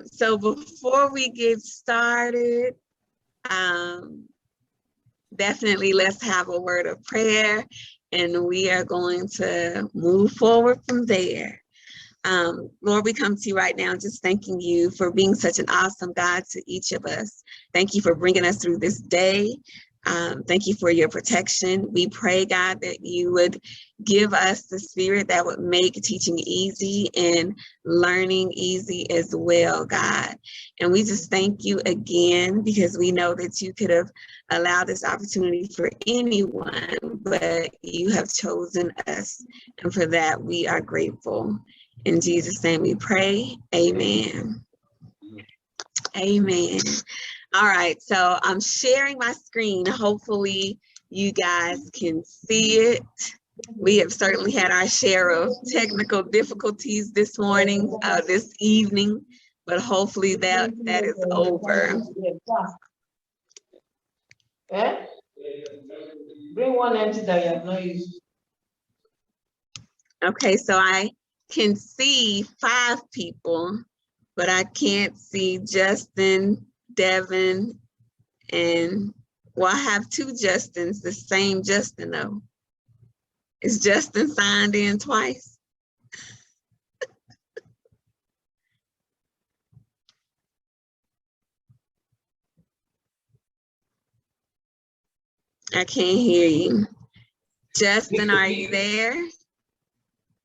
So before we get started, definitely let's have a word of prayer, and we are going to move forward from there. Lord, we come to you right now just thanking you for being such an awesome God to each of us. Thank you for bringing us through this day. Thank you for your protection. We pray, God, that you would give us the spirit that would make teaching easy and learning easy as well, God. And we just thank you again, because we know that you could have allowed this opportunity for anyone, but you have chosen us. And for that, we are grateful. In Jesus' name we pray. Amen. Amen. All right, so I'm sharing my screen. Hopefully you guys can see it. We have certainly had our share of technical difficulties this morning, this evening, but hopefully that is over. Bring one empty that you have not used. Okay, so I can see 5 people, but I can't see Justin, Devin, and well, I have 2 Justins, the same Justin though. Is Justin signed in twice? I can't hear you. Justin, are you there?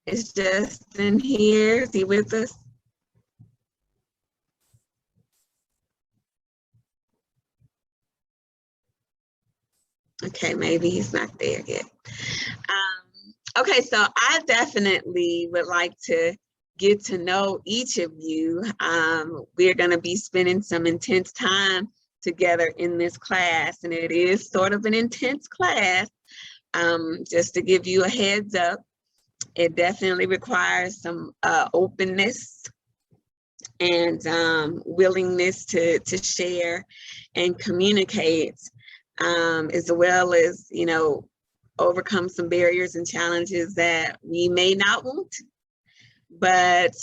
Is Justin here? Is he with us? Okay, maybe he's not there yet. Okay, so I definitely would like to get to know each of you. We're going to be spending some intense time together in this class, and it is sort of an intense class. Just to give you a heads up, it definitely requires some openness and willingness to share and communicate, as well as, you know, overcome some barriers and challenges that we may not want to. But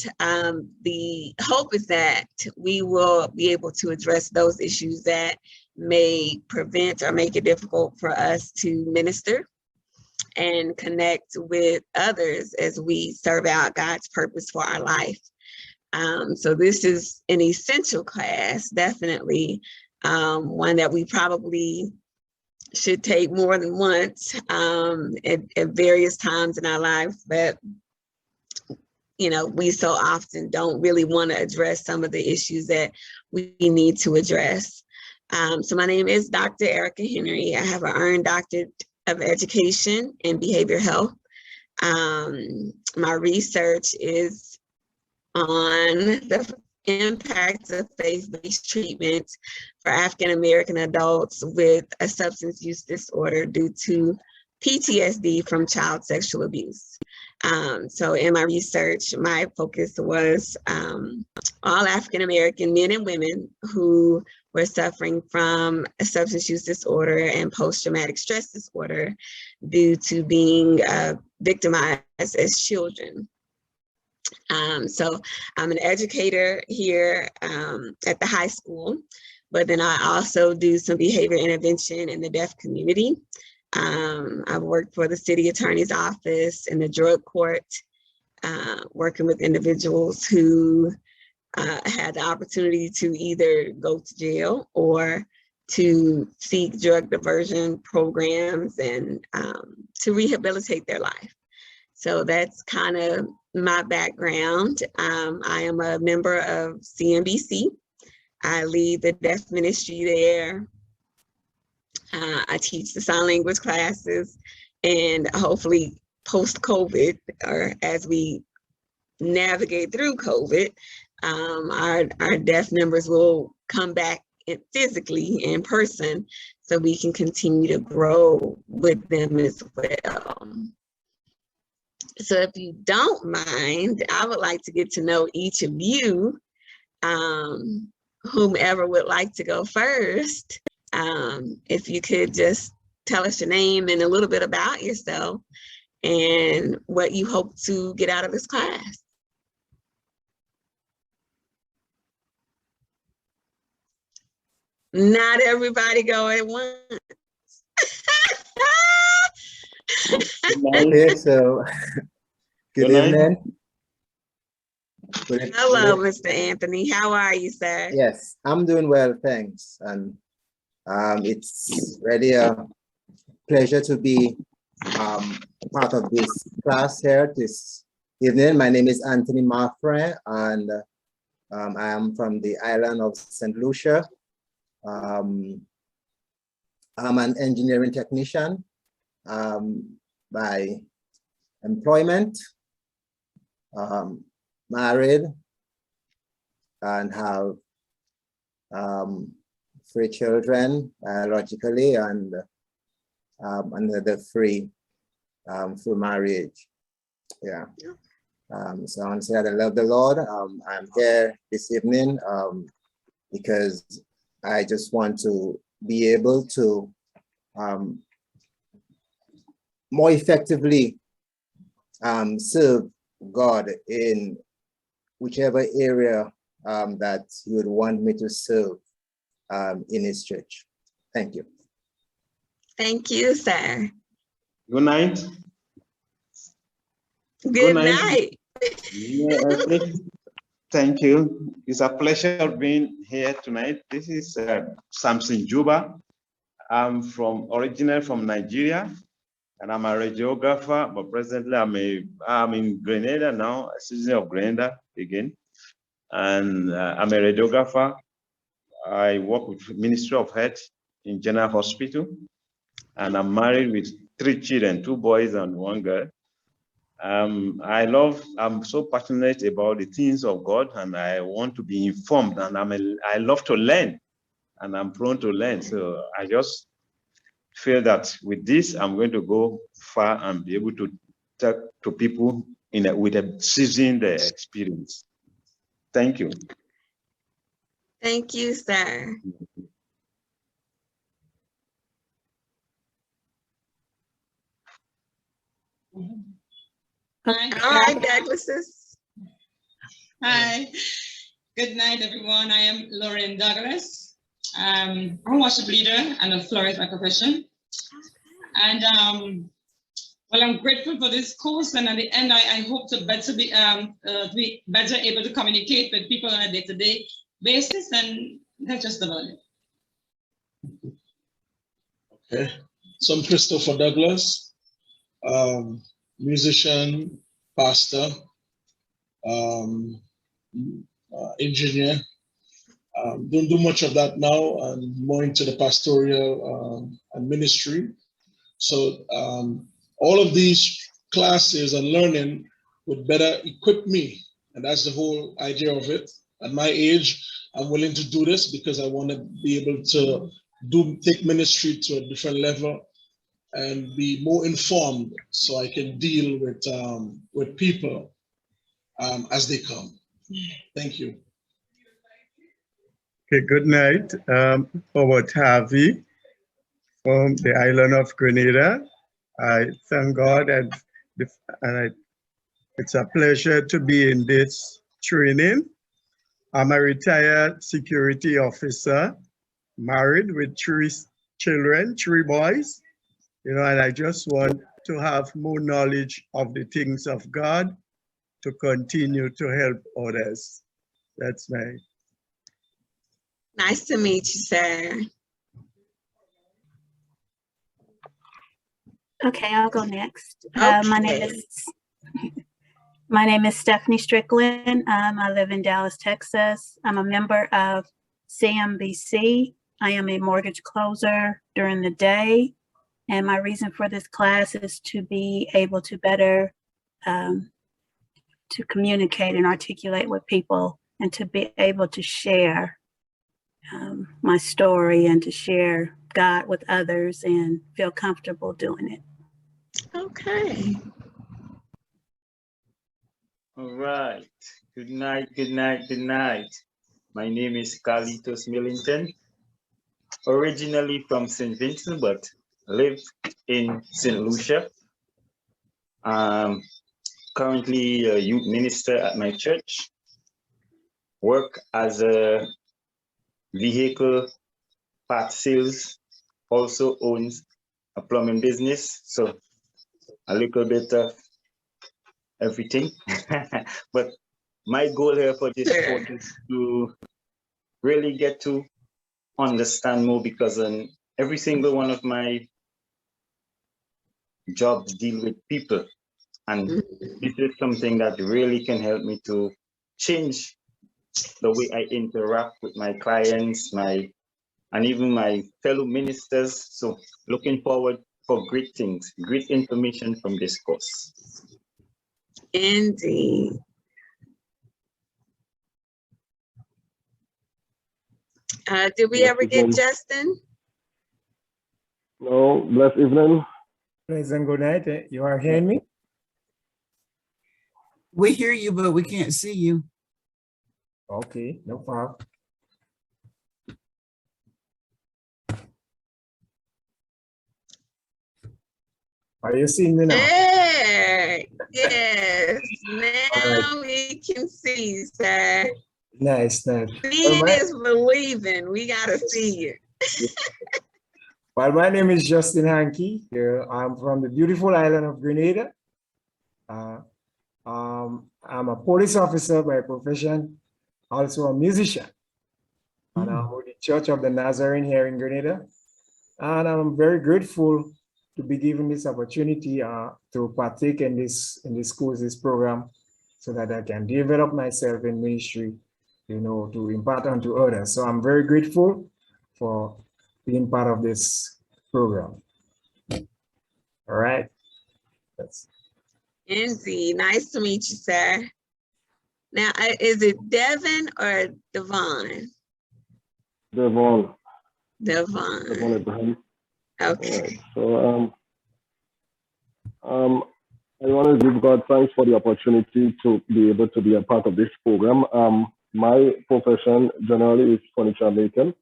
the hope is that we will be able to address those issues that may prevent or make it difficult for us to minister and connect with others as we serve out God's purpose for our life. So this is an essential class, definitely one that we probably should take more than once at various times in our lives, but you know, we so often don't really want to address some of the issues that we need to address. So my name is Dr. Erica Henry. I have an earned doctorate of education in behavioral health. My research is on the impact of faith-based treatment for African-American adults with a substance use disorder due to PTSD from child sexual abuse. So in my research, my focus was all African-American men and women who were suffering from a substance use disorder and post-traumatic stress disorder due to being victimized as children. So I'm an educator here at the high school, but then I also do some behavior intervention in the deaf community. I've worked for the city attorney's office in the drug court, working with individuals who had the opportunity to either go to jail or to seek drug diversion programs and to rehabilitate their life. So that's kind of my background. I am a member of CNBC. I lead the deaf ministry there. I teach the sign language classes, and hopefully post-COVID, or as we navigate through COVID, our deaf members will come back physically in person so we can continue to grow with them as well. So if you don't mind, I would like to get to know each of you, whomever would like to go first. If you could just tell us your name and a little bit about yourself and what you hope to get out of this class. Not everybody go at once. Okay, so good Good night. evening. Hello, Mr. Anthony. How are you, sir? Yes, I'm doing well, thanks. And it's really a pleasure to be part of this class here this evening. My name is Anthony Marfray, and I am from the island of St. Lucia. I'm an engineering technician by employment, married, and have 3 children biologically, and another 3 through marriage. Yeah. So I want to say that I love the Lord. I'm here this evening because I just want to be able to more effectively serve God in whichever area that you would want me to serve in His church. Thank you. Thank you, sir. Good night. Good night. Yeah, thank you. It's a pleasure being here tonight. This is Samson Juba. I'm originally from Nigeria, and I'm a radiographer, but presently I'm in Grenada now, a citizen of Grenada again. And I'm a radiographer. I work with Ministry of Health in General Hospital, and I'm married with 3 children, 2 boys and 1 girl. I'm so passionate about the things of God, and I want to be informed, and I love to learn, and I'm prone to learn. So I just feel that with this, I'm going to go far and be able to talk to people with a seasoned experience. Thank you. Thank you, sir. All right, Douglases. Hi, good night, everyone. I am Lauren Douglas. I'm a worship leader and a florist by profession. And well, I'm grateful for this course, and at the end, I hope to be better able to communicate with people on a day-to-day basis, and that's just about it. Okay, so I'm Christopher Douglas, musician, pastor, engineer. Don't do much of that now. I'm more into the pastoral and ministry. So all of these classes and learning would better equip me. And that's the whole idea of it. At my age, I'm willing to do this because I want to be able to take ministry to a different level and be more informed so I can deal with people as they come. Thank you. Okay, good night. Howard Harvey from the island of Grenada. I thank God, and it's a pleasure to be in this training. I'm a retired security officer, married with 3 children, 3 boys, and I just want to have more knowledge of the things of God to continue to help others. That's my. Nice to meet you, sir. Okay, I'll go next. Okay. My name is Stephanie Strickland. I live in Dallas, Texas. I'm a member of CMBC. I am a mortgage closer during the day. And my reason for this class is to be able to better to communicate and articulate with people, and to be able to share my story and to share God with others and feel comfortable doing it. Okay. All right. Good night, good night, good night. My name is Carlitos Millington, originally from St. Vincent, but live in St. Lucia. Currently a youth minister at my church. Work as a vehicle part sales, also owns a plumbing business. So a little bit of everything. But my goal here for this course is to really get to understand more, because every single one of my jobs deal with people. And this is something that really can help me to change the way I interact with my clients, and even my fellow ministers. So looking forward for great things, great information from this course. Indeed. Did we ever get Justin? No, blessed evening. Pleasant good night. You are hearing me? We hear you, but we can't see you. Okay, no problem. Are you seeing me now? Hey, yes, now we can see, sir. Nice, nice. Seeing is believing. We gotta see you. Well, my name is Justin Hankey. I'm from the beautiful island of Grenada. I'm a police officer by profession, also a musician. And I'm with the Church of the Nazarene here in Grenada. And I'm very grateful to be given this opportunity to partake in this course, this program, so that I can develop myself in ministry, you know, to impart unto others. So I'm very grateful for being part of this program. All right. Indeed. Nice to meet you, sir. Now, is it Devin or Devon? Devon. Devon. Devon Abraham. Okay. Right. So I want to give God thanks for the opportunity to be able to be a part of this program. My profession generally is furniture making,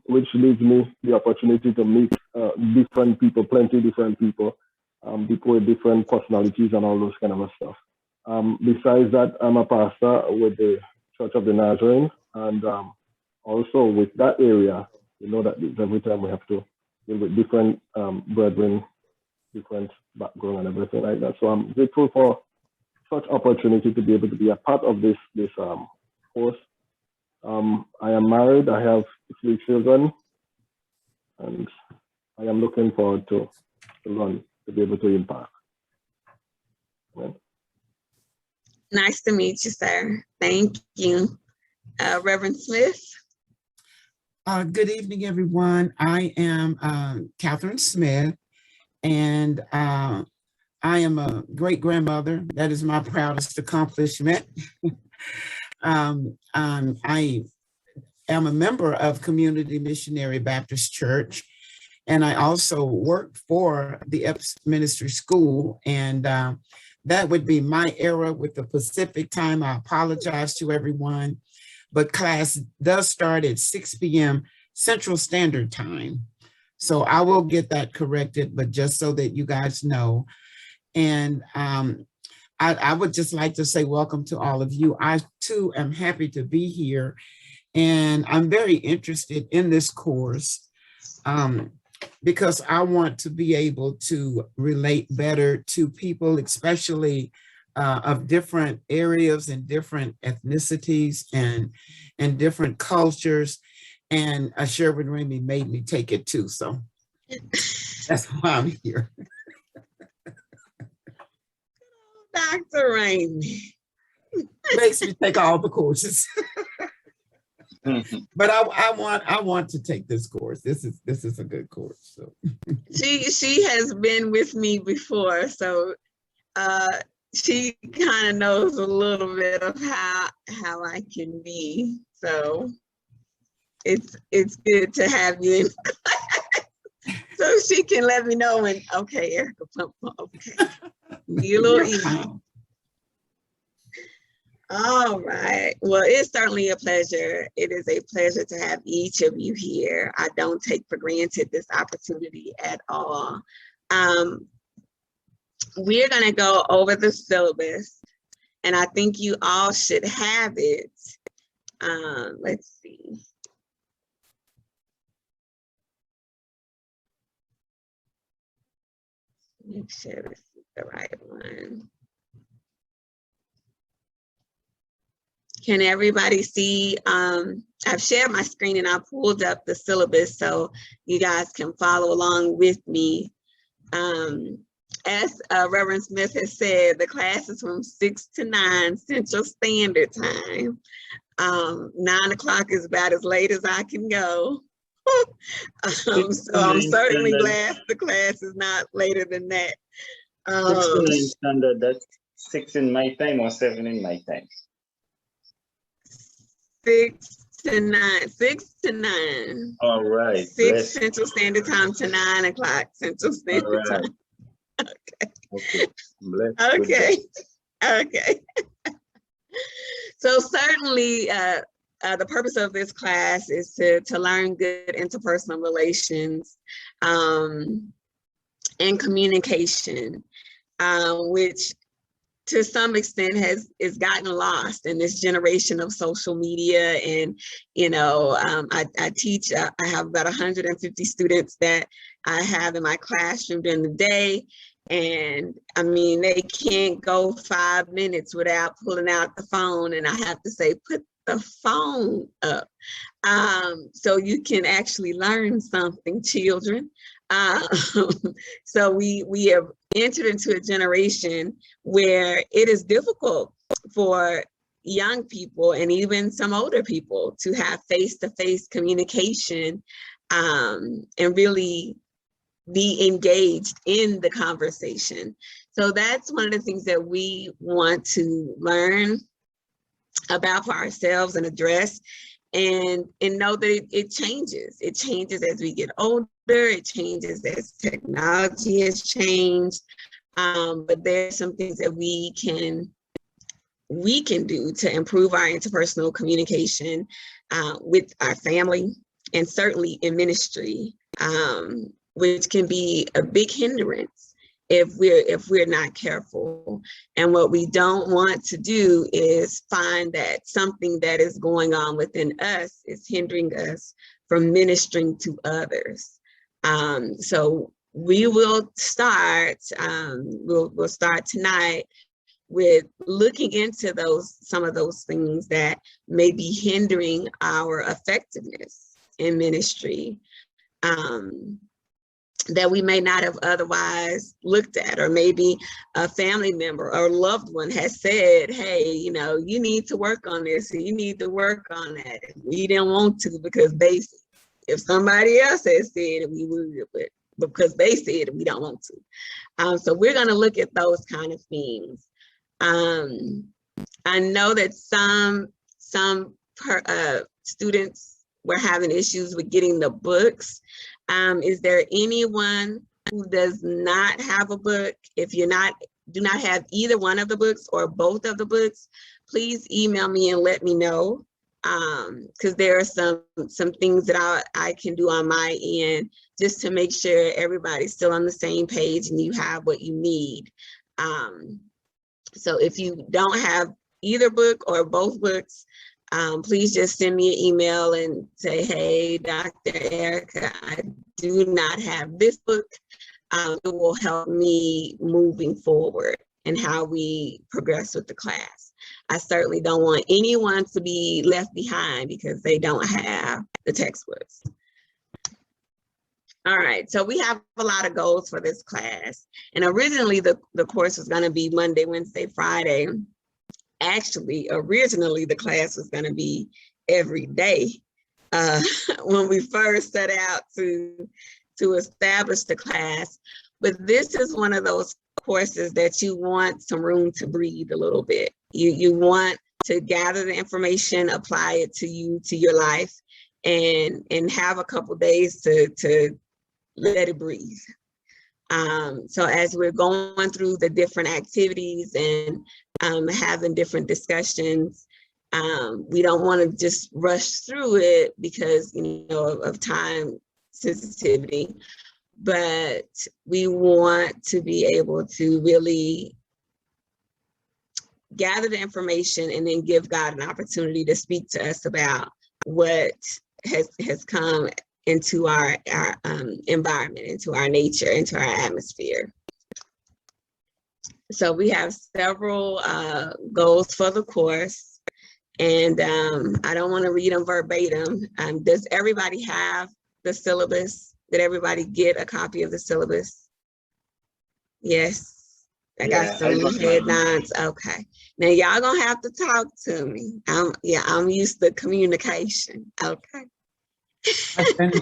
which leaves me the opportunity to meet different people, plenty different people, people with different personalities and all those kind of stuff. Besides that, I'm a pastor with the Church of the Nazarene, and also with that area, you know that every time we have to deal with different brethren, different background and everything like that. So I'm grateful for such opportunity to be able to be a part of this course. I am married, I have 3 children, and I am looking forward to be able to impact. Amen. Nice to meet you, sir. Thank you. Reverend Smith. Good evening, everyone. I am Catherine Smith, and I am a great grandmother. That is my proudest accomplishment. I am a member of Community Missionary Baptist Church, and I also work for the EPS Ministry School, and that would be my era with the Pacific time. I apologize to everyone, but class does start at 6 p.m. Central Standard Time. So I will get that corrected, but just so that you guys know. And I would just like to say welcome to all of you. I too am happy to be here, and I'm very interested in this course because I want to be able to relate better to people, especially of different areas and different ethnicities and different cultures. And Sherwin Ramey made me take it too, so that's why I'm here. Dr. Ramey. Makes me take all the courses. But I want to take this course. This is a good course. So she has been with me before, so she kind of knows a little bit of how I can be. So it's good to have you in class, so she can let me know when, okay, Erica, okay, be a little easy. All right. Well, it's certainly a pleasure. It is a pleasure to have each of you here. I don't take for granted this opportunity at all. We're going to go over the syllabus, and I think you all should have it. Let's see. Make sure this is the right one. Can everybody see? I've shared my screen and I pulled up the syllabus so you guys can follow along with me. As Reverend Smith has said, the class is from 6 to 9 Central Standard Time. 9 o'clock is about as late as I can go. So I'm certainly glad the class is not later than that. 6 to 9 standard, that's 6 in my time or 7 in my time? 6 to 9, 6 to 9. All right. 6 Central Standard Time to 9 o'clock Central Standard Time. Okay. Okay. Bless. Okay. Okay. So certainly the purpose of this class is to learn good interpersonal relations and communication, which to some extent is gotten lost in this generation of social media. And, you know, I teach, I have about 150 students that I have in my classroom during the day. And I mean, they can't go 5 minutes without pulling out the phone. And I have to say, put the phone up. So you can actually learn something, children. So we have entered into a generation where it is difficult for young people and even some older people to have face-to-face communication and really be engaged in the conversation. So that's one of the things that we want to learn about for ourselves and address, and know that it changes. It changes as we get older. It changes as technology has changed. But there's some things that we can do to improve our interpersonal communication with our family and certainly in ministry, which can be a big hindrance if we're not careful. And what we don't want to do is find that something that is going on within us is hindering us from ministering to others. So we will start, we'll start tonight with looking into some of those things that may be hindering our effectiveness in ministry, that we may not have otherwise looked at, or maybe a family member or loved one has said, hey, you know, you need to work on this, or you need to work on that. We didn't want to because they, if somebody else has said it, we would, but because they said it, we don't want to. So we're going to look at those kind of things. I know that some students were having issues with getting the books. Is there anyone who does not have a book? If you do not have either one of the books or both of the books, please email me and let me know, because there are some things that I can do on my end just to make sure everybody's still on the same page and you have what you need. So if you don't have either book or both books, please just send me an email and say, hey, Dr. Erica, I do not have this book. It will help me moving forward and how we progress with the class. I certainly don't want anyone to be left behind because they don't have the textbooks. All right, so we have a lot of goals for this class. And originally the course was gonna be Monday, Wednesday, Friday. Actually, originally the class was going to be every day when we first set out to establish the class. But this is one of those courses that you want some room to breathe a little bit. You want to gather the information, apply it to you, to your life, and have a couple days to let it breathe. So as we're going through the different activities and having different discussions, we don't want to just rush through it because, you know, of time sensitivity, but we want to be able to really gather the information and then give God an opportunity to speak to us about what has come into our environment, into our nature, into our atmosphere. So we have several goals for the course, and I don't want to read them verbatim. Does everybody have the syllabus? Did everybody get a copy of the syllabus? Yes. I got some head nods. Okay. Now y'all gonna have to talk to me. I'm used to communication. Okay. And,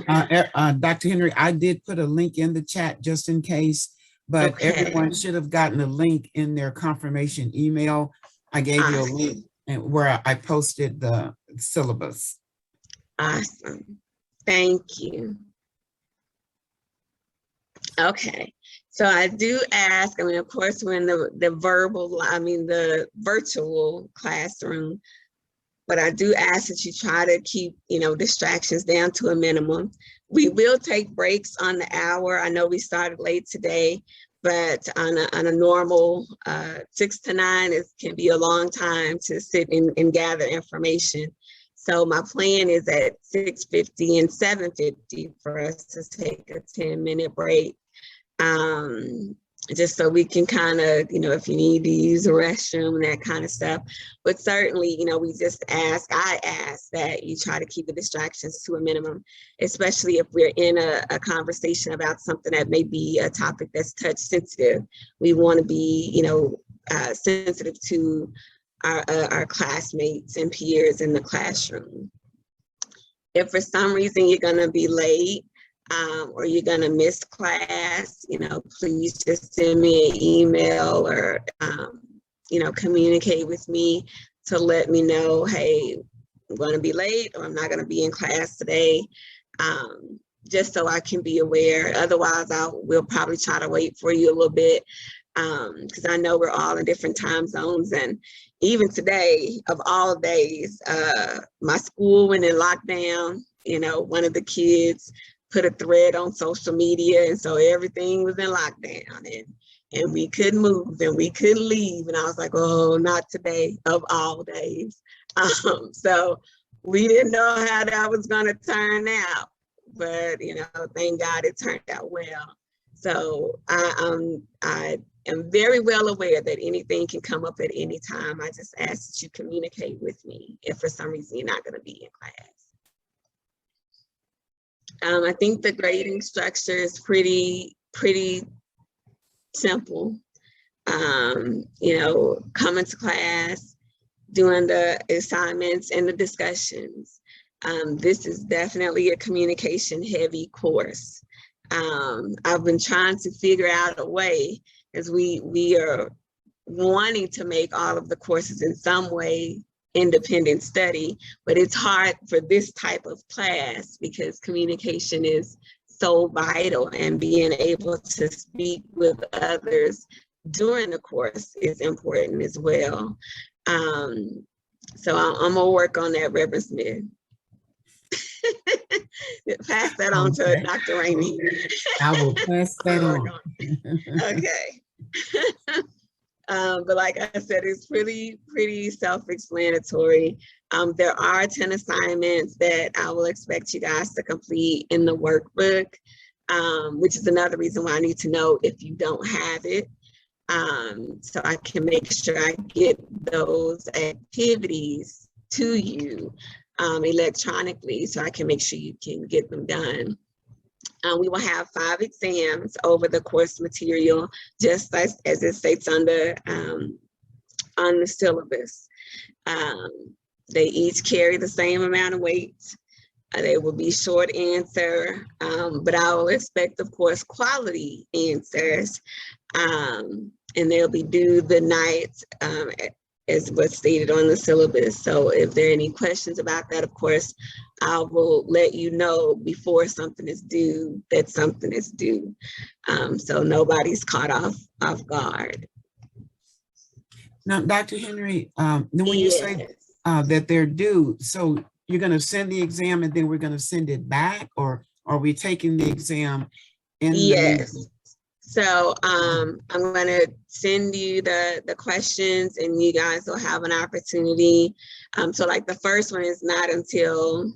Dr. Henry, I did put a link in the chat just in case, but Okay. everyone should have gotten a link in their confirmation email. I gave you a link where I posted the syllabus. Awesome. Thank you. Okay. So I do ask, of course, we're in the virtual classroom, but I do ask that you try to keep, distractions down to a minimum. We will take breaks on the hour. I know we started late today, but on a normal 6 to 9, it can be a long time to sit and gather information. So my plan is at 6:50 and 7:50 for us to take a 10-minute break. Just so we can kind of, if you need to use a restroom and that kind of stuff. But certainly, we just I ask that you try to keep the distractions to a minimum, especially if we're in a conversation about something that may be a topic that's touch sensitive. We want to be, sensitive to our classmates and peers in the classroom. If for some reason you're going to be late, or you're gonna miss class, please just send me an email or, communicate with me to let me know, hey, I'm gonna be late or I'm not gonna be in class today, just so I can be aware. Otherwise, we'll probably try to wait for you a little bit, because I know we're all in different time zones. And even today, of all days, my school went in lockdown. One of the kids put a thread on social media, and so everything was in lockdown, and we couldn't move and we couldn't leave. And I was like, oh, not today, of all days. So we didn't know how that was going to turn out, but thank God it turned out well. So I am very well aware that anything can come up at any time. I just ask that you communicate with me if for some reason you're not going to be in class. I think the grading structure is pretty simple. Coming to class, doing the assignments and the discussions. This is definitely a communication heavy course. I've been trying to figure out a way, as we are wanting to make all of the courses in some way independent study, but it's hard for this type of class because communication is so vital, and being able to speak with others during the course is important as well. So I'm gonna work on that, Reverend Smith. Pass that on to Dr. Rainey. I will pass that on. Okay. But like I said, it's pretty self-explanatory. There are 10 assignments that I will expect you guys to complete in the workbook, which is another reason why I need to know if you don't have it, so I can make sure I get those activities to you electronically, so I can make sure you can get them done. We will have 5 exams over the course material, just as it states on the syllabus. They each carry the same amount of weight. They will be short answer, but I will expect, of course, quality answers, and they'll be due the night, as what's stated on the syllabus. So if there are any questions about that, of course, I will let you know before something is due that something is due, so nobody's caught off guard. Now, Dr. Henry, when you say that they're due, so you're going to send the exam and then we're going to send it back, or are we taking the exam in the meeting? So I'm going to send you the questions, and you guys will have an opportunity. So like the first one is not until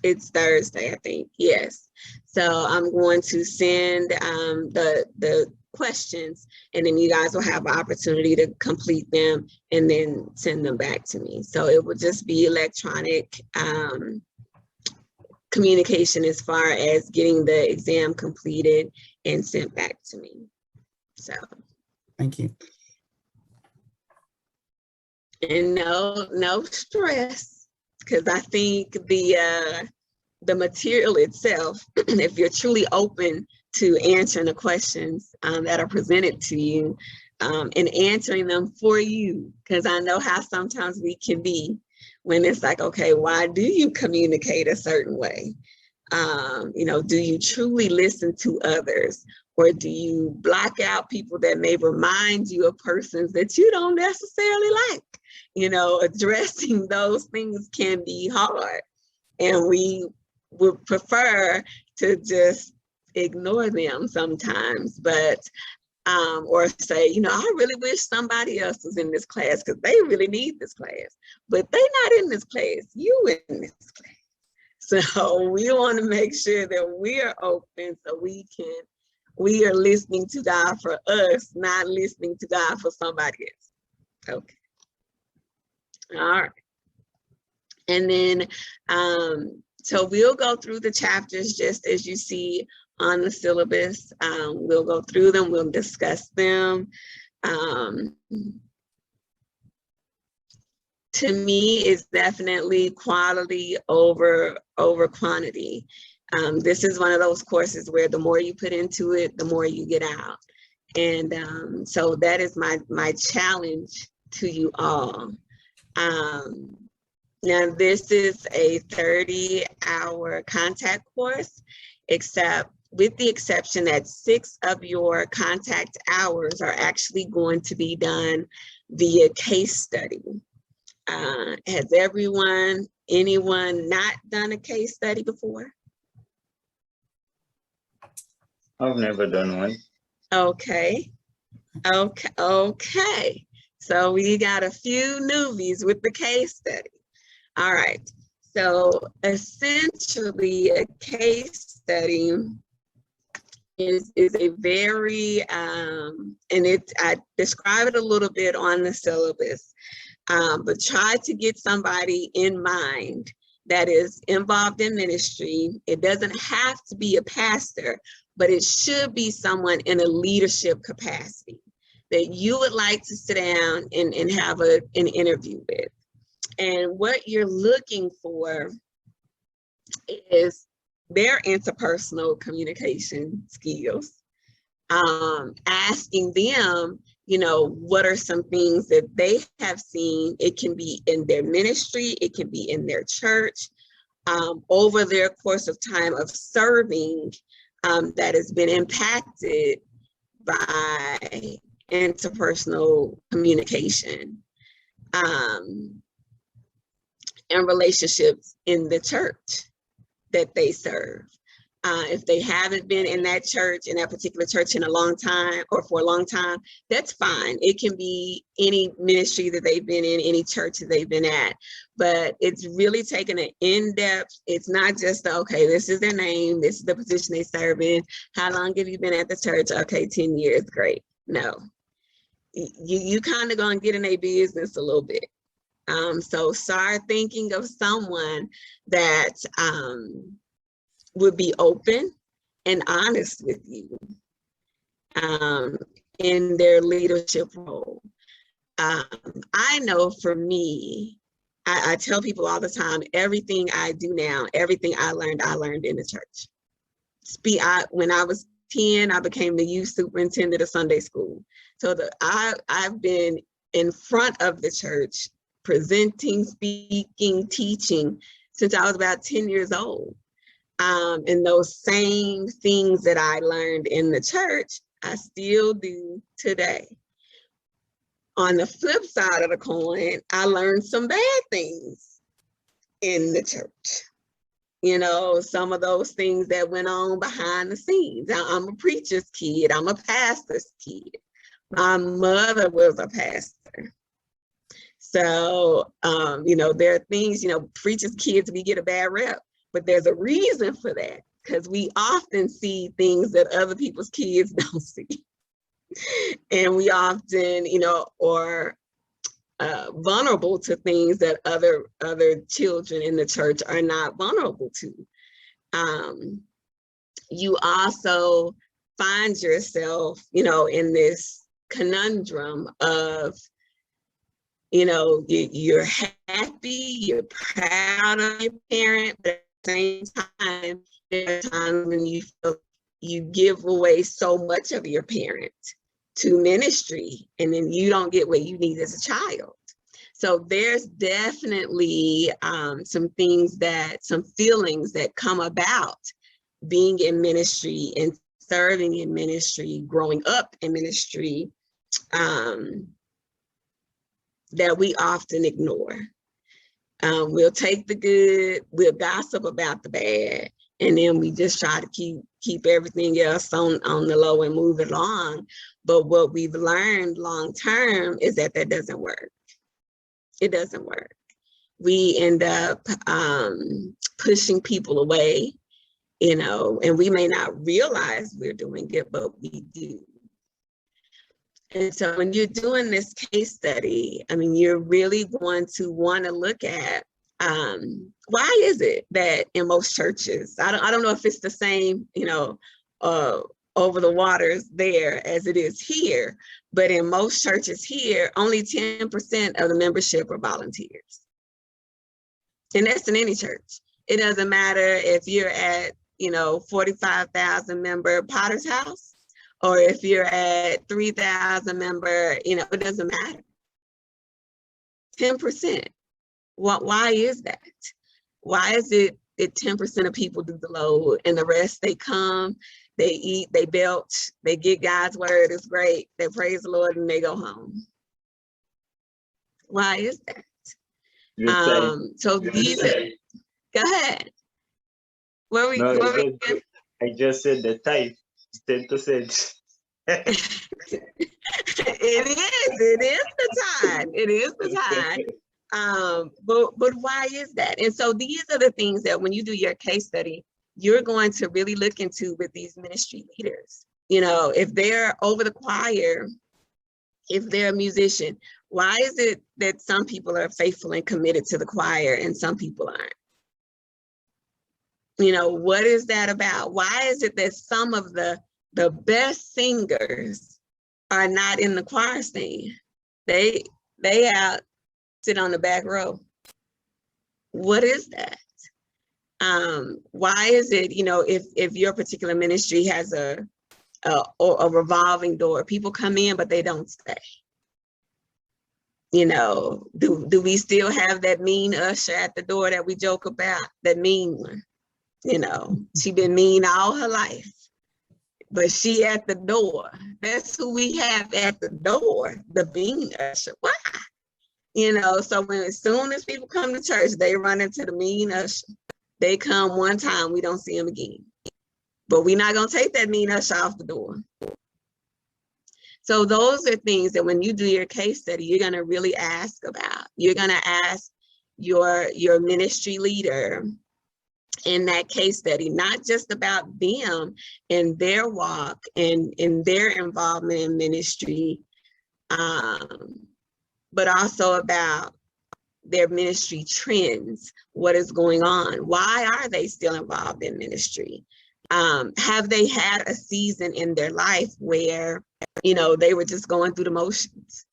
it's Thursday, I think. Yes. So I'm going to send the questions, and then you guys will have an opportunity to complete them and then send them back to me. So it will just be electronic communication as far as getting the exam completed and sent back to me. So. Thank you. And no stress, because I think the material itself, if you're truly open to answering the questions that are presented to you and answering them for you, because I know how sometimes we can be when it's like, okay, why do you communicate a certain way? You know, do you truly listen to others? Or do you block out people that may remind you of persons that you don't necessarily like? You know, addressing those things can be hard. And we would prefer to just ignore them sometimes, but, or say, you know, I really wish somebody else was in this class because they really need this class, but they're not in this class, you in this class. So we want to make sure that we are open so we are listening to God for us, not listening to God for somebody else. Okay. All right. And then, so we'll go through the chapters just as you see on the syllabus. We'll go through them, we'll discuss them. To me, it's definitely quality over quantity. This is one of those courses where the more you put into it, the more you get out. And so that is my challenge to you all. Now this is a 30-hour contact course, except with the exception that 6 of your contact hours are actually going to be done via case study. Has anyone not done a case study before? I've never done one. Okay. So we got a few newbies with the case study. All right. So essentially a case study is a very, I describe it a little bit on the syllabus, but try to get somebody in mind that is involved in ministry. It doesn't have to be a pastor, but it should be someone in a leadership capacity that you would like to sit down and have an interview with. And what you're looking for is their interpersonal communication skills, asking them, you know, what are some things that they have seen? It can be in their ministry, it can be in their church, over their course of time of serving, that has been impacted by interpersonal communication and relationships in the church that they serve. If they haven't been in that church, in that particular church in a long time or for a long time, that's fine. It can be any ministry that they've been in, any church that they've been at, but it's really taking an in-depth, it's not just, okay, this is their name, this is the position they serve in, how long have you been at the church? Okay, 10 years, great. No, you kind of gonna get in a business a little bit. So start thinking of someone that would be open and honest with you in their leadership role. I know for me, I tell people all the time, everything I do now, everything I learned in the church. When I was 10, I became the youth superintendent of Sunday school. So I've been in front of the church, presenting, speaking, teaching since I was about 10 years old. And those same things that I learned in the church, I still do today. On the flip side of the coin, I learned some bad things in the church. You know, some of those things that went on behind the scenes. I'm a preacher's kid, I'm a pastor's kid. My mother was a pastor. So, you know, there are things, you know, preachers' kids, we get a bad rep, but there's a reason for that, because we often see things that other people's kids don't see. And we often, you know, are vulnerable to things that other children in the church are not vulnerable to. You also find yourself, you know, in this conundrum of, you know, you're happy, you're proud of your parent, but at the same time, there are times when you feel you give away so much of your parent to ministry, and then you don't get what you need as a child. So there's definitely some feelings that come about being in ministry and serving in ministry, growing up in ministry, that we often ignore. We'll take the good, we'll gossip about the bad, and then we just try to keep everything else on the low and move it along. But what we've learned long term is that doesn't work. It doesn't work. We end up pushing people away, you know, and we may not realize we're doing it, but we do. And so when you're doing this case study, I mean, you're really going to want to look at why is it that in most churches, I don't know if it's the same, you know, over the waters there as it is here, but in most churches here, only 10% of the membership are volunteers. And that's in any church. It doesn't matter if you're at, you know, 45,000 member Potter's House, or if you're at 3,000 member, you know, it doesn't matter. 10%. Why is that? Why is it that 10% of people do the load and the rest, they come, they eat, they belch, they get God's word, it's great, they praise the Lord, and they go home? Why is that? So these are, go ahead. I just said the type, 10%. It is the time. It is the time. But why is that? And so these are the things that when you do your case study, you're going to really look into with these ministry leaders. You know, if they're over the choir, if they're a musician, why is it that some people are faithful and committed to the choir and some people aren't? You know, what is that about? Why is it that some of the best singers are not in the choir stand? They out sit on the back row. What is that? Why is it, you know, if your particular ministry has a revolving door, people come in but they don't stay? You know, do we still have that mean usher at the door that we joke about? That mean one, you know, she been mean all her life, but she at the door. That's who we have at the door, the mean usher. Why? You know, so as soon as people come to church, they run into the mean usher. They come one time, we don't see them again. But we're not gonna take that mean usher off the door. So those are things that when you do your case study, you're gonna really ask about. You're gonna ask your ministry leader in that case study, not just about them and their walk and in their involvement in ministry, but also about their ministry trends. What is going on? Why are they still involved in ministry? Have they had a season in their life where, you know, they were just going through the motions?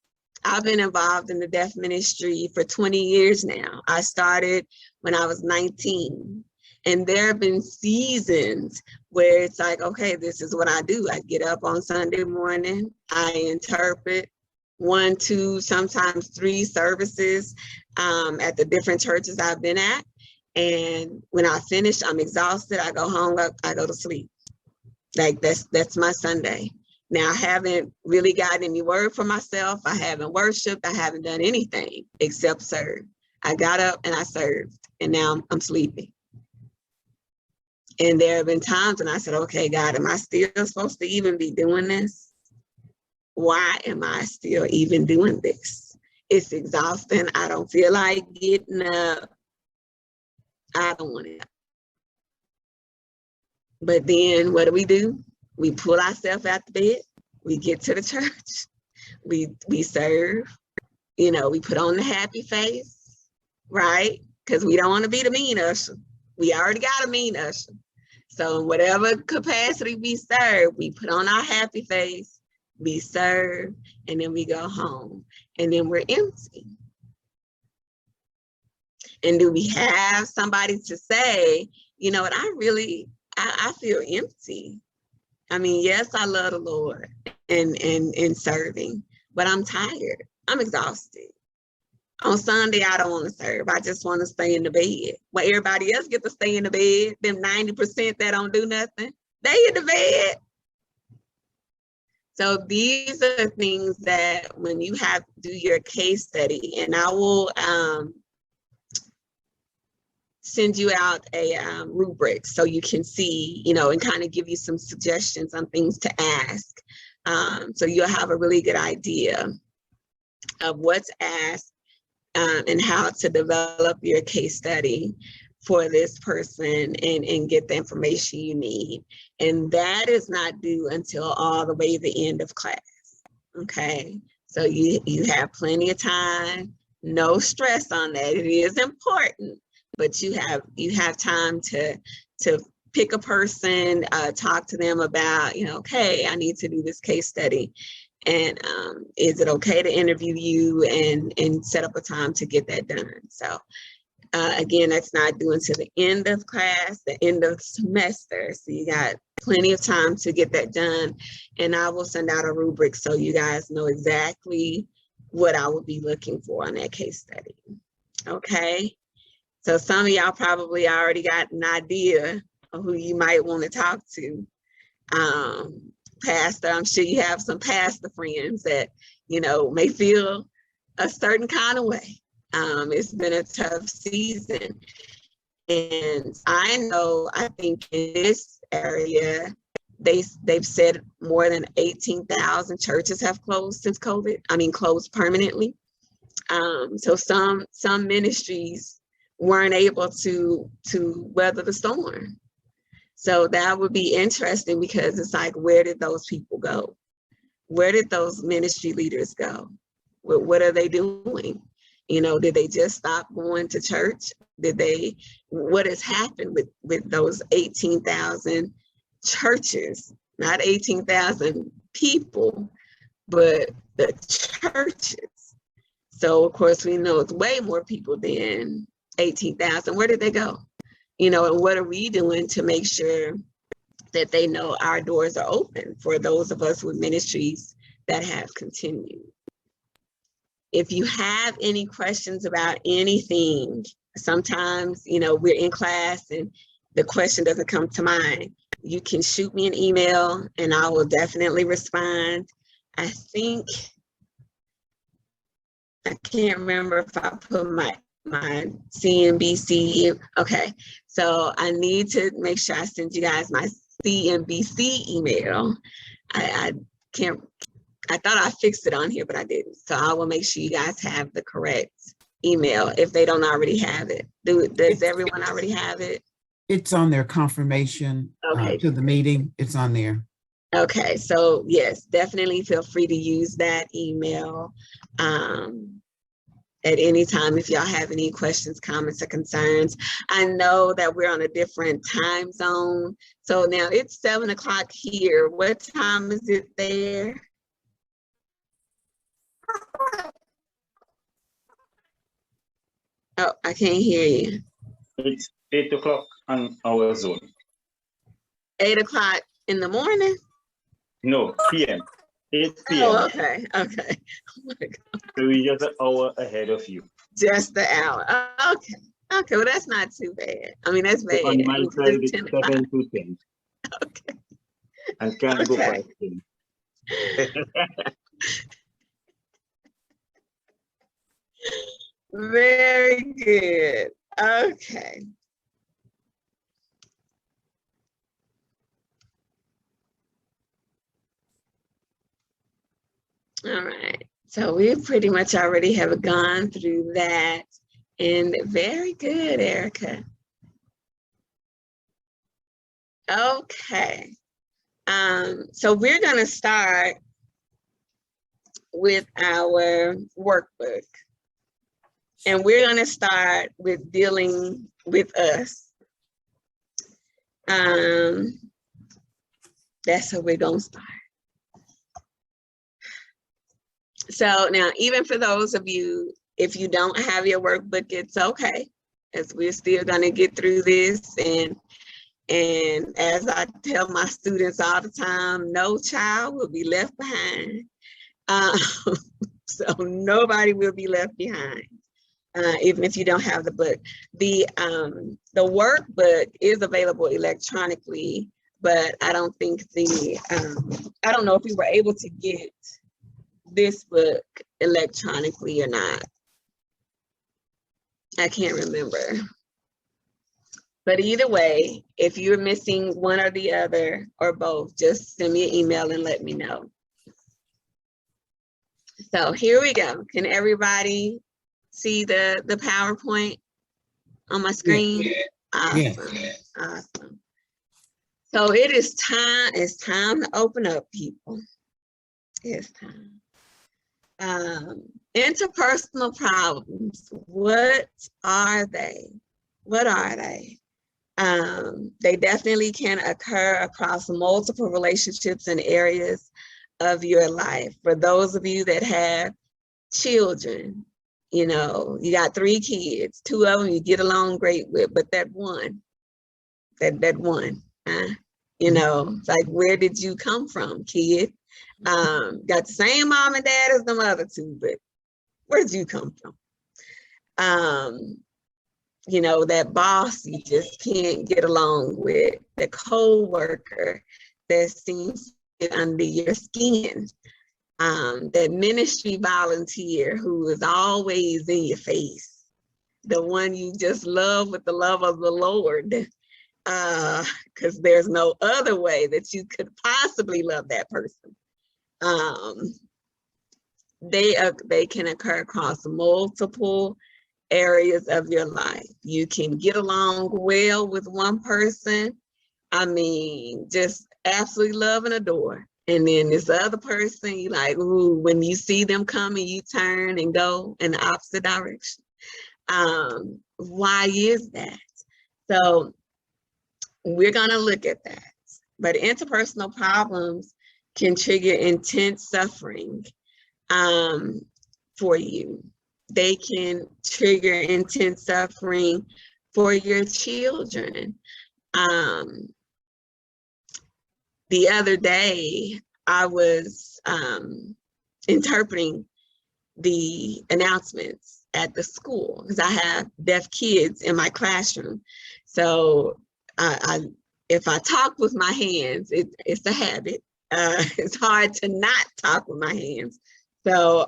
I've been involved in the deaf ministry for 20 years now. I started when I was 19. And there have been seasons where it's like, okay, this is what I do. I get up on Sunday morning, I interpret 1, 2, sometimes 3 services at the different churches I've been at. And when I finish, I'm exhausted. I go home, I go to sleep. Like that's my Sunday. Now, I haven't really gotten any word for myself. I haven't worshiped. I haven't done anything except serve. I got up and I served, and now I'm sleeping. And there have been times when I said, okay, God, am I still supposed to even be doing this? Why am I still even doing this? It's exhausting. I don't feel like getting up. I don't want it. But then what do? We pull ourselves out the bed. we get to the church, we serve, you know, we put on the happy face, right? Because we don't want to be the mean usher. We already got a mean usher. So in whatever capacity we serve, we put on our happy face, we serve, and then we go home. And then we're empty. And do we have somebody to say, you know what, I feel empty. I mean, yes, I love the Lord and serving, but I'm tired. I'm exhausted. On Sunday, I don't want to serve. I just want to stay in the bed. Well, everybody else get to stay in the bed. Them 90% that don't do nothing, they in the bed. So these are things that when you have to do your case study, and I will send you out a rubric so you can see, you know, and kind of give you some suggestions on things to ask. So you'll have a really good idea of what's asked and how to develop your case study for this person and get the information you need. And that is not due until all the way to the end of class, okay? So you have plenty of time, no stress on that. It is important, but you have time to pick a person, talk to them about, you know, okay, I need to do this case study. And is it okay to interview you and set up a time to get that done? So again, that's not due until the end of class, the end of the semester. So you got plenty of time to get that done. And I will send out a rubric so you guys know exactly what I would be looking for on that case study. Okay. So some of y'all probably already got an idea of who you might want to talk to. Pastor, I'm sure you have some pastor friends that, you know, may feel a certain kind of way. It's been a tough season. And I think in this area, they've said more than 18,000 churches have closed since COVID. I mean, closed permanently. So some ministries weren't able to weather the storm. So that would be interesting because it's like, where did those people go? Where did those ministry leaders go? What are they doing? You know, did they just stop going to church? What has happened with those 18,000 churches? Not 18,000 people, but the churches. So of course we know it's way more people than 18,000. Where did they go? You know, and what are we doing to make sure that they know our doors are open for those of us with ministries that have continued? If you have any questions about anything, sometimes, you know, we're in class and the question doesn't come to mind. You can shoot me an email and I will definitely respond. I think, I can't remember if I put my CNBC. Okay, so I need to make sure I send you guys my CNBC email. I thought I fixed it on here, but I didn't. So I will make sure you guys have the correct email if they don't already have it. Does everyone already have it? It's on their confirmation to the meeting. It's on there. Okay, so yes, definitely feel free to use that email at any time if y'all have any questions, comments, or concerns. I know that we're on a different time zone. So now it's 7 o'clock here. What time is it there? Oh, I can't hear you. It's 8 o'clock on our zone. 8 o'clock in the morning? No, PM. 8 p.m. Oh, okay, okay. Oh my God. So we're just an hour ahead of you. Just the hour. Okay. Okay, well, that's not too bad. I mean, that's bad. So on my side, it's 7 to 10. Okay. And can't go past 10. Very good. Okay. All right. So we pretty much already have gone through that. And very good, Erica. Okay. So we're going to start with our workbook. And we're going to start with dealing with us. That's how we're going to start. So now, even for those of you, if you don't have your workbook, it's okay, as we're still going to get through this. And as I tell my students all the time, no child will be left behind. So nobody will be left behind, even if you don't have the book. The workbook is available electronically, but I don't think I don't know if we were able to get this book electronically or not. I can't remember. But either way, if you're missing one or the other or both, just send me an email and let me know. So here we go. Can everybody see the PowerPoint on my screen? Yeah. Awesome. Yeah. Awesome. So it's time to open up, people. It's time. Interpersonal problems, what are they? What are they? They definitely can occur across multiple relationships and areas of your life. For those of you that have children, you know, you got 3 kids, 2 of them you get along great with, but that one, you know, it's like, where did you come from, kid? Got the same mom and dad as them other 2, but where'd you come from? You know, that boss you just can't get along with, the co-worker that seems to get under your skin, that ministry volunteer who is always in your face, the one you just love with the love of the Lord, because there's no other way that you could possibly love that person. They can occur across multiple areas of your life. You can get along well with one person, I mean, just absolutely love and adore. And then this other person, you like, ooh, when you see them coming, you turn and go in the opposite direction. Why is that? So we're gonna look at that. But interpersonal problems can trigger intense suffering for you. They can trigger intense suffering for your children. The other day, I was interpreting the announcements at the school because I have deaf kids in my classroom. So if I talk with my hands, it's a habit. It's hard to not talk with my hands. So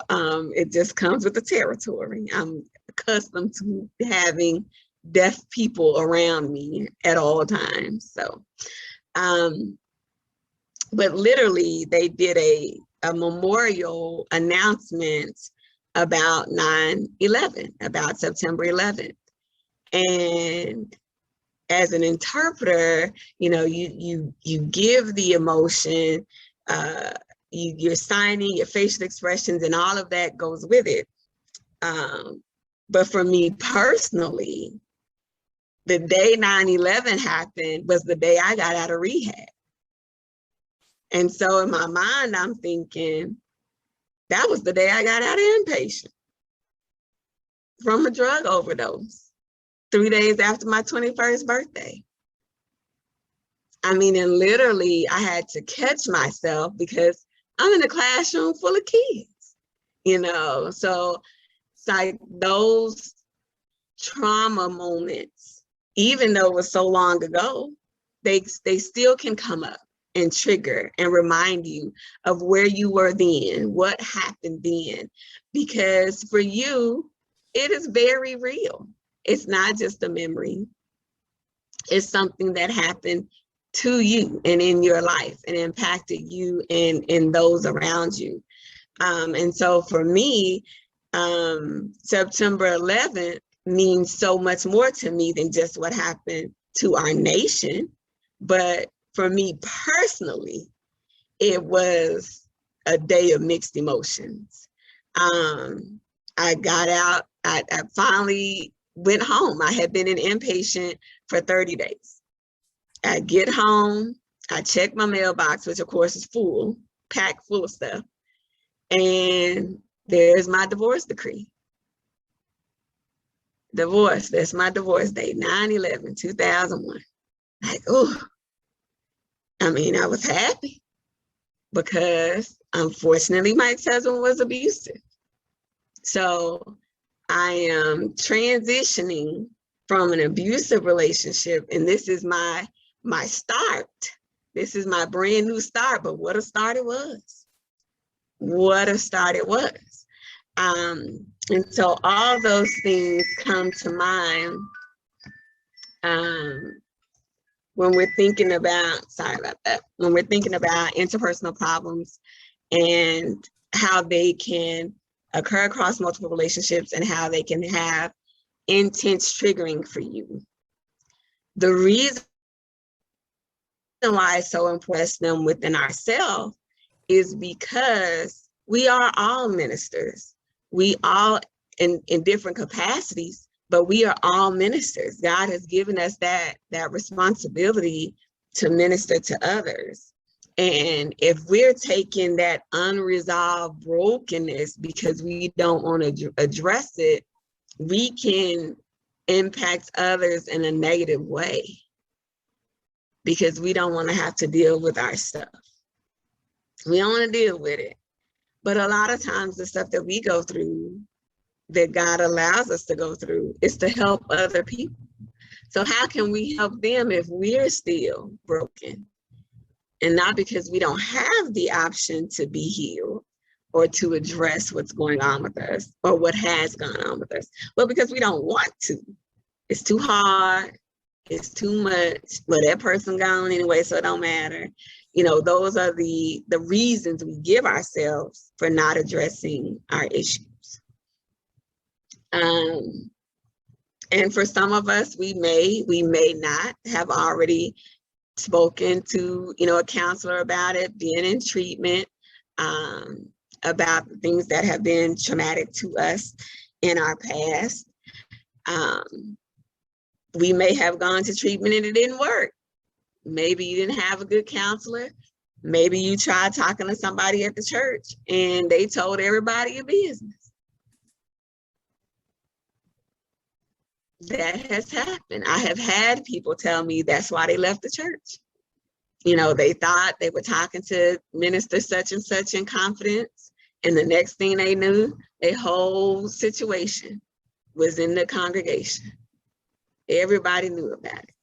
it just comes with the territory. I'm accustomed to having deaf people around me at all times. So, but literally they did a memorial announcement about 9/11, about September 11th. And as an interpreter, you know, you give the emotion, you're signing your facial expressions and all of that goes with it. But for me personally, the day 9/11 happened was the day I got out of rehab. And so in my mind, I'm thinking, that was the day I got out of inpatient from a drug overdose, 3 days after my 21st birthday. I mean, and literally I had to catch myself because I'm in a classroom full of kids, you know? So it's like those trauma moments, even though it was so long ago, they still can come up and trigger and remind you of where you were then, what happened then, because for you, it is very real. It's not just a memory. It's something that happened to you and in your life and impacted you and those around you. And so for me, September 11th means so much more to me than just what happened to our nation. But for me personally, it was a day of mixed emotions. I got out, I finally went home. I had been an inpatient for 30 days. I get home, I check my mailbox, which of course is full, packed full of stuff. And there's my divorce decree. Divorce, that's my divorce date, 9/11/2001. Like, oh, I mean, I was happy because unfortunately my ex-husband was abusive. So I am transitioning from an abusive relationship, and this is my start. This is my brand new start, but what a start it was. What a start it was. And so all those things come to mind when we're thinking about, sorry about that, when we're thinking about interpersonal problems and how they can occur across multiple relationships and how they can have intense triggering for you. The reason why it's so important them within ourselves is because we are all ministers. We all in different capacities, but we are all ministers. God has given us that responsibility to minister to others. And if we're taking that unresolved brokenness because we don't want to address it, we can impact others in a negative way because we don't want to have to deal with our stuff. We don't want to deal with it. But a lot of times the stuff that we go through, that God allows us to go through, is to help other people. So how can we help them if we're still broken? And not because we don't have the option to be healed or to address what's going on with us or what has gone on with us, but because we don't want to. It's too hard, it's too much, but that person gone anyway, so it don't matter. You know, those are the reasons we give ourselves for not addressing our issues. And for some of us, we may not have already spoken to, a counselor about it, being in treatment, about the things that have been traumatic to us in our past. We may have gone to treatment and it didn't work. Maybe you didn't have a good counselor. Maybe you tried talking to somebody at the church and they told everybody your business. That has happened. I have had people tell me that's why they left the church. They thought they were talking to minister such and such in confidence, and the next thing they knew, their whole situation was in the congregation. Everybody knew about it.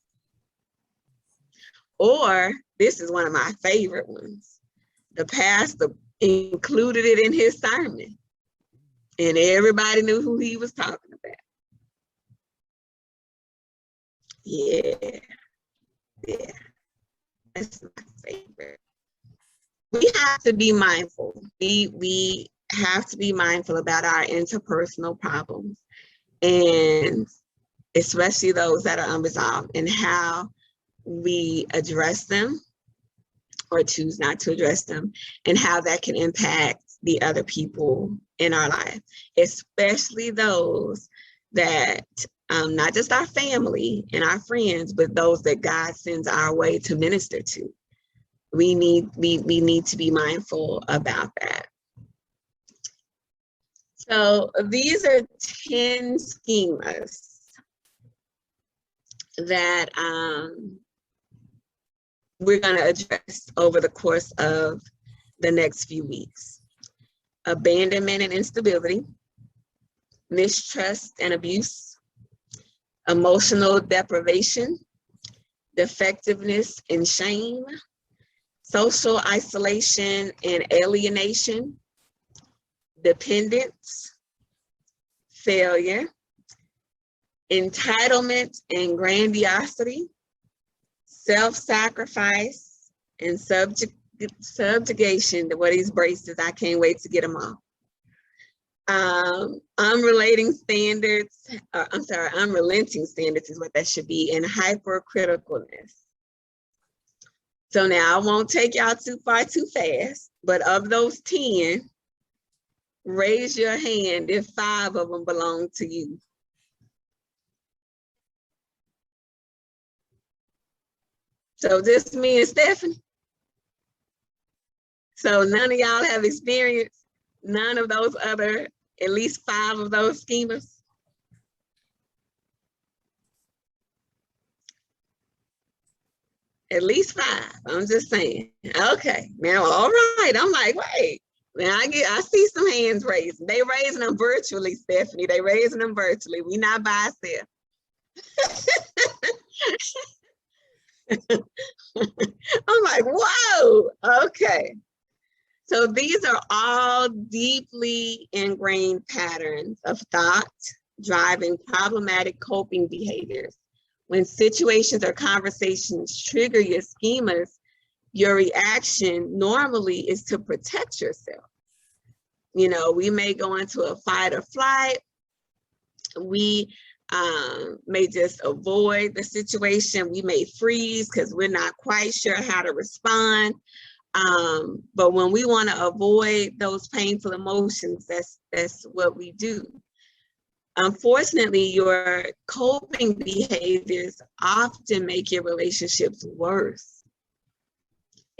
Or, this is one of my favorite ones, the pastor included it in his sermon, and everybody knew who he was talking about. Yeah, that's my favorite. We have to be mindful. We have to be mindful about our interpersonal problems, and especially those that are unresolved, and how we address them or choose not to address them, and how that can impact the other people in our life, especially those that not just our family and our friends, but those that God sends our way to minister to. We need to be mindful about that. So these are 10 schemas that we're going to address over the course of the next few weeks. Abandonment and instability, mistrust and abuse, emotional deprivation, defectiveness and shame, social isolation and alienation, dependence, failure, entitlement and grandiosity, self-sacrifice, and subjugation. What these braces, I can't wait to get them off. Unrelenting standards is what that should be, and hypercriticalness. So now I won't take y'all too far too fast, But of those 10, raise your hand if 5 of them belong to you. So just me and Stephanie. So none of y'all have experienced none of those other, at least 5 of those schemas. At least 5, I'm just saying. Okay, now, all right, I'm like, wait. Now I see some hands raised. They raising them virtually, Stephanie. They raising them virtually. We not by ourselves. I'm like, whoa, okay. So these are all deeply ingrained patterns of thought driving problematic coping behaviors. When situations or conversations trigger your schemas, your reaction normally is to protect yourself. You know, we may go into a fight or flight. We may just avoid the situation. We may freeze because we're not quite sure how to respond. But when we want to avoid those painful emotions, that's what we do. Unfortunately, your coping behaviors often make your relationships worse.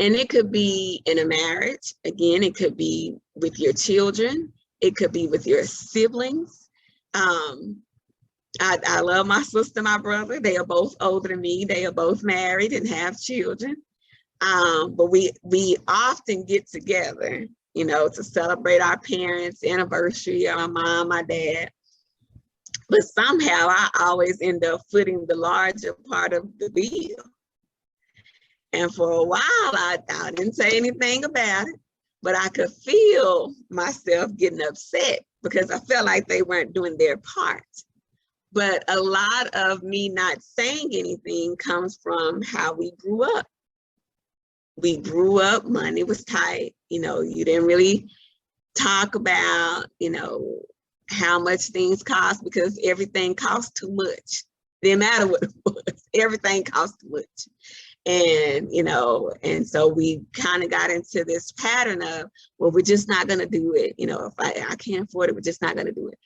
And it could be in a marriage. Again, it could be with your children. It could be with your siblings. I love my sister, my brother. They are both older than me. They are both married and have children. But we often get together, you know, to celebrate our parents' anniversary, our mom, my dad. But somehow I always end up footing the larger part of the bill. And for a while, I didn't say anything about it, but I could feel myself getting upset because I felt like they weren't doing their part. But a lot of me not saying anything comes from how we grew up. We grew up, money was tight. You know, you didn't really talk about, you know, how much things cost because everything costs too much. Didn't matter what it was, everything costs too much. And, you know, and so we kind of got into this pattern of, well, we're just not going to do it. You know, if I can't afford it, we're just not going to do it.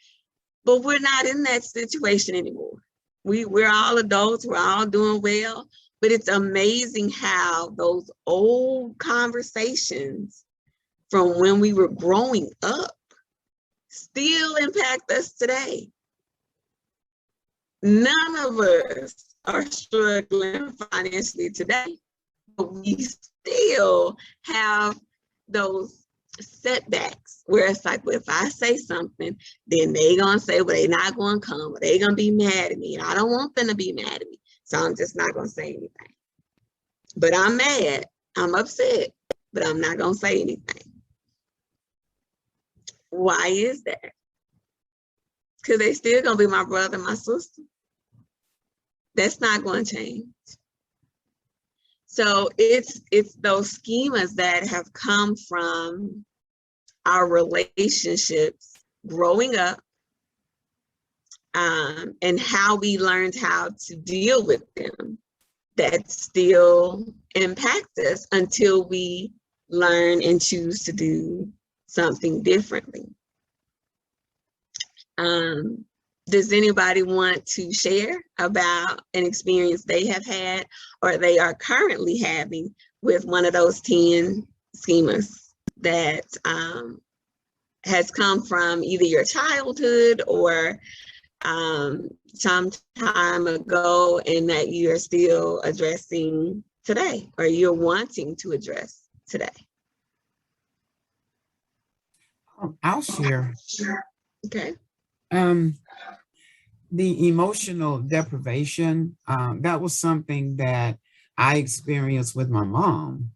But we're not in that situation anymore. We're all adults, we're all doing well, but it's amazing how those old conversations from when we were growing up still impact us today. None of us are struggling financially today, but we still have those setbacks where it's like, well, if I say something, then they gonna say, well, they not gonna come, or they gonna be mad at me, and I don't want them to be mad at me, so I'm just not gonna say anything. But I'm mad, I'm upset, but I'm not gonna say anything. Why is that? Because they still gonna be my brother, my sister. That's not gonna change. So it's those schemas that have come from our relationships growing up, and how we learned how to deal with them that still impact us until we learn and choose to do something differently. Does anybody want to share about an experience they have had or they are currently having with one of those 10 schemas that has come from either your childhood or some time ago and that you are still addressing today or you're wanting to address today? I'll share. Okay. The emotional deprivation, that was something that I experienced with my mom.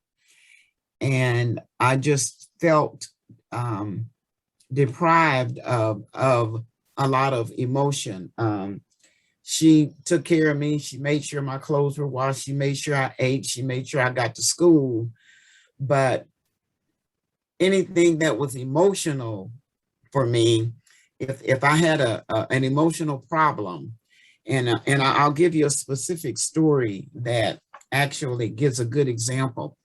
And I just felt deprived of a lot of emotion. She took care of me. She made sure my clothes were washed. She made sure I ate. She made sure I got to school. But anything that was emotional for me, if I had an emotional problem, and I'll give you a specific story that actually gives a good example.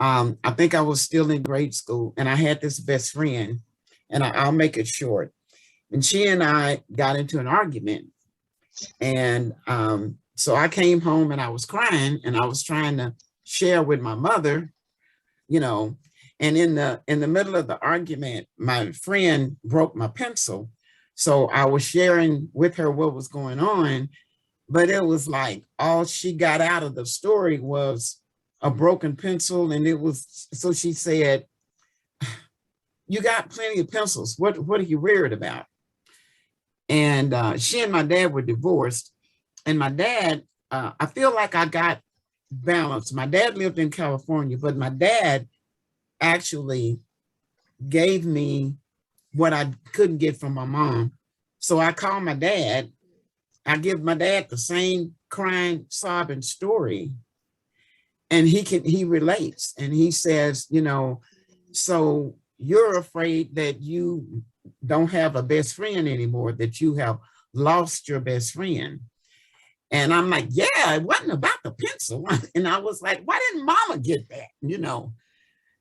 I think I was still in grade school, and I had this best friend, and I'll make it short. And she and I got into an argument. And so I came home and I was crying, and I was trying to share with my mother, you know, and in the middle of the argument, my friend broke my pencil. So I was sharing with her what was going on, but it was like all she got out of the story was a broken pencil. And it was, so she said, "You got plenty of pencils. What are you worried about?" And she and my dad were divorced. And my dad, I feel like I got balanced. My dad lived in California, but my dad actually gave me what I couldn't get from my mom. So I call my dad. I give my dad the same crying, sobbing story. And he relates, and he says, you know, so you're afraid that you don't have a best friend anymore, that you have lost your best friend. And I'm like, yeah, it wasn't about the pencil. And I was like, why didn't mama get that? You know?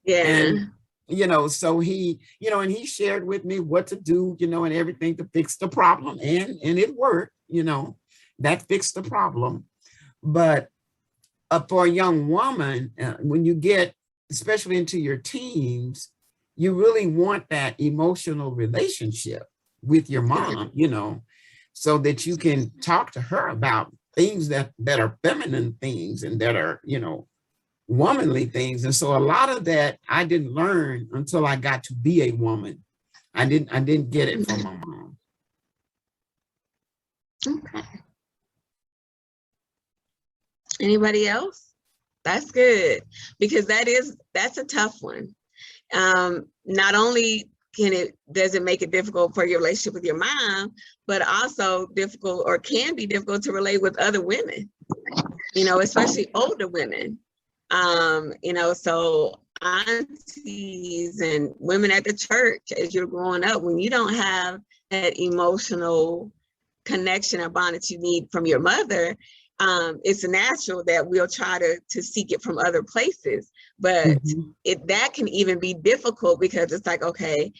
Yeah. And, you know, so he, you know, and he shared with me what to do, you know, and everything to fix the problem. And it worked, you know, that fixed the problem. But for a young woman, when you get, especially into your teens, you really want that emotional relationship with your mom, you know, so that you can talk to her about things that are feminine things and that are, you know, womanly things. And so a lot of that I didn't learn until I got to be a woman. I didn't get it from my mom. Okay. Anybody else? That's good, because that's a tough one. Not only does it make it difficult for your relationship with your mom, but also difficult, or can be difficult, to relate with other women, you know, especially older women. You know, so aunties and women at the church, as you're growing up, when you don't have that emotional connection or bond that you need from your mother, it's natural that we'll try to seek it from other places. But that can even be difficult, because it's like, okay,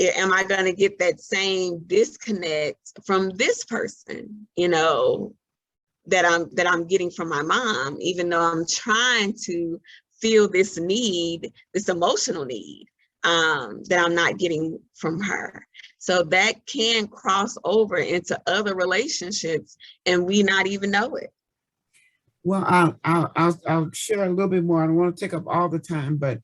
am I going to get that same disconnect from this person, you know, that I'm getting from my mom, even though I'm trying to feel this need, this emotional need, that I'm not getting from her. So that can cross over into other relationships, and we not even know it. Well, I'll share a little bit more. I don't want to take up all the time, but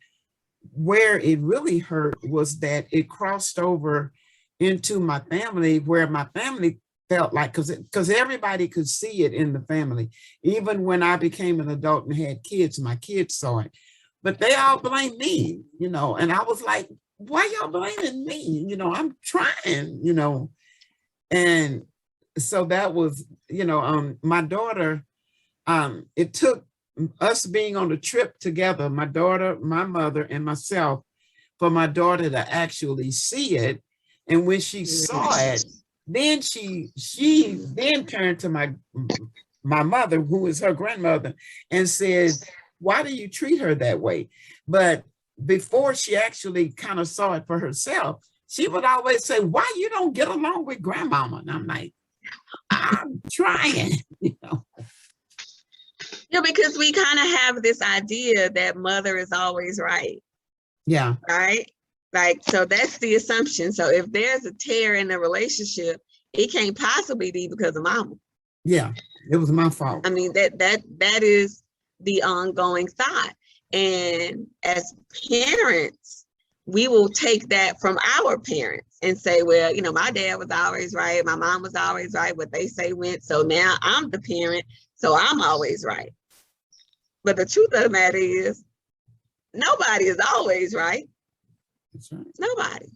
where it really hurt was that it crossed over into my family, where my family felt like, because everybody could see it in the family. Even when I became an adult and had kids, my kids saw it, but they all blamed me, you know, and I was like, why y'all blaming me? You know, I'm trying, you know. And so that was, you know, my daughter, it took us being on the trip together, my daughter, my mother, and myself, for my daughter to actually see it. And when she saw it, then she then turned to my mother, who is her grandmother, and said, why do you treat her that way? But before she actually kind of saw it for herself, she would always say, why you don't get along with grandmama? And I'm like, I'm trying, you know. Yeah, because we kind of have this idea that mother is always right. Yeah. Right? Like, so that's the assumption. So if there's a tear in the relationship, it can't possibly be because of mama. Yeah, it was my fault. I mean, that is the ongoing thought. And as parents, we will take that from our parents and say, well, you know, my dad was always right, my mom was always right, what they say went, so now I'm the parent, so I'm always right. But the truth of the matter is, nobody is always right. That's right. Nobody.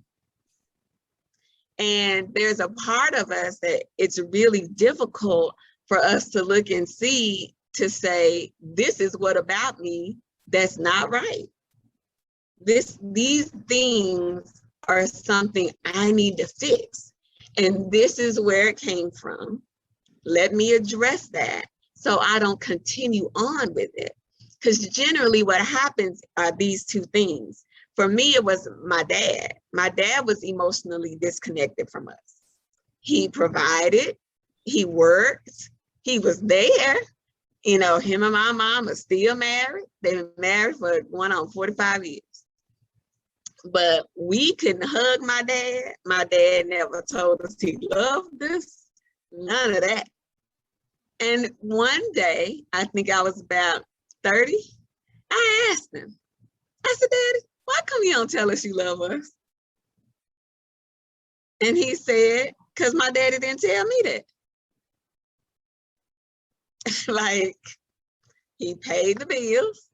And there's a part of us that it's really difficult for us to look and see, to say, this is what about me that's not right. These things are something I need to fix. And this is where it came from. Let me address that so I don't continue on with it. Because generally what happens are these two things. For me, it was my dad. My dad was emotionally disconnected from us. He provided, he worked, he was there. You know, him and my mom are still married. They've been married for going on 45 years. But we couldn't hug my dad. My dad never told us he loved us. None of that. And one day, I think I was about 30, I asked him, I said, Daddy, why come you don't tell us you love us? And he said, because my daddy didn't tell me that. Like, he paid the bills.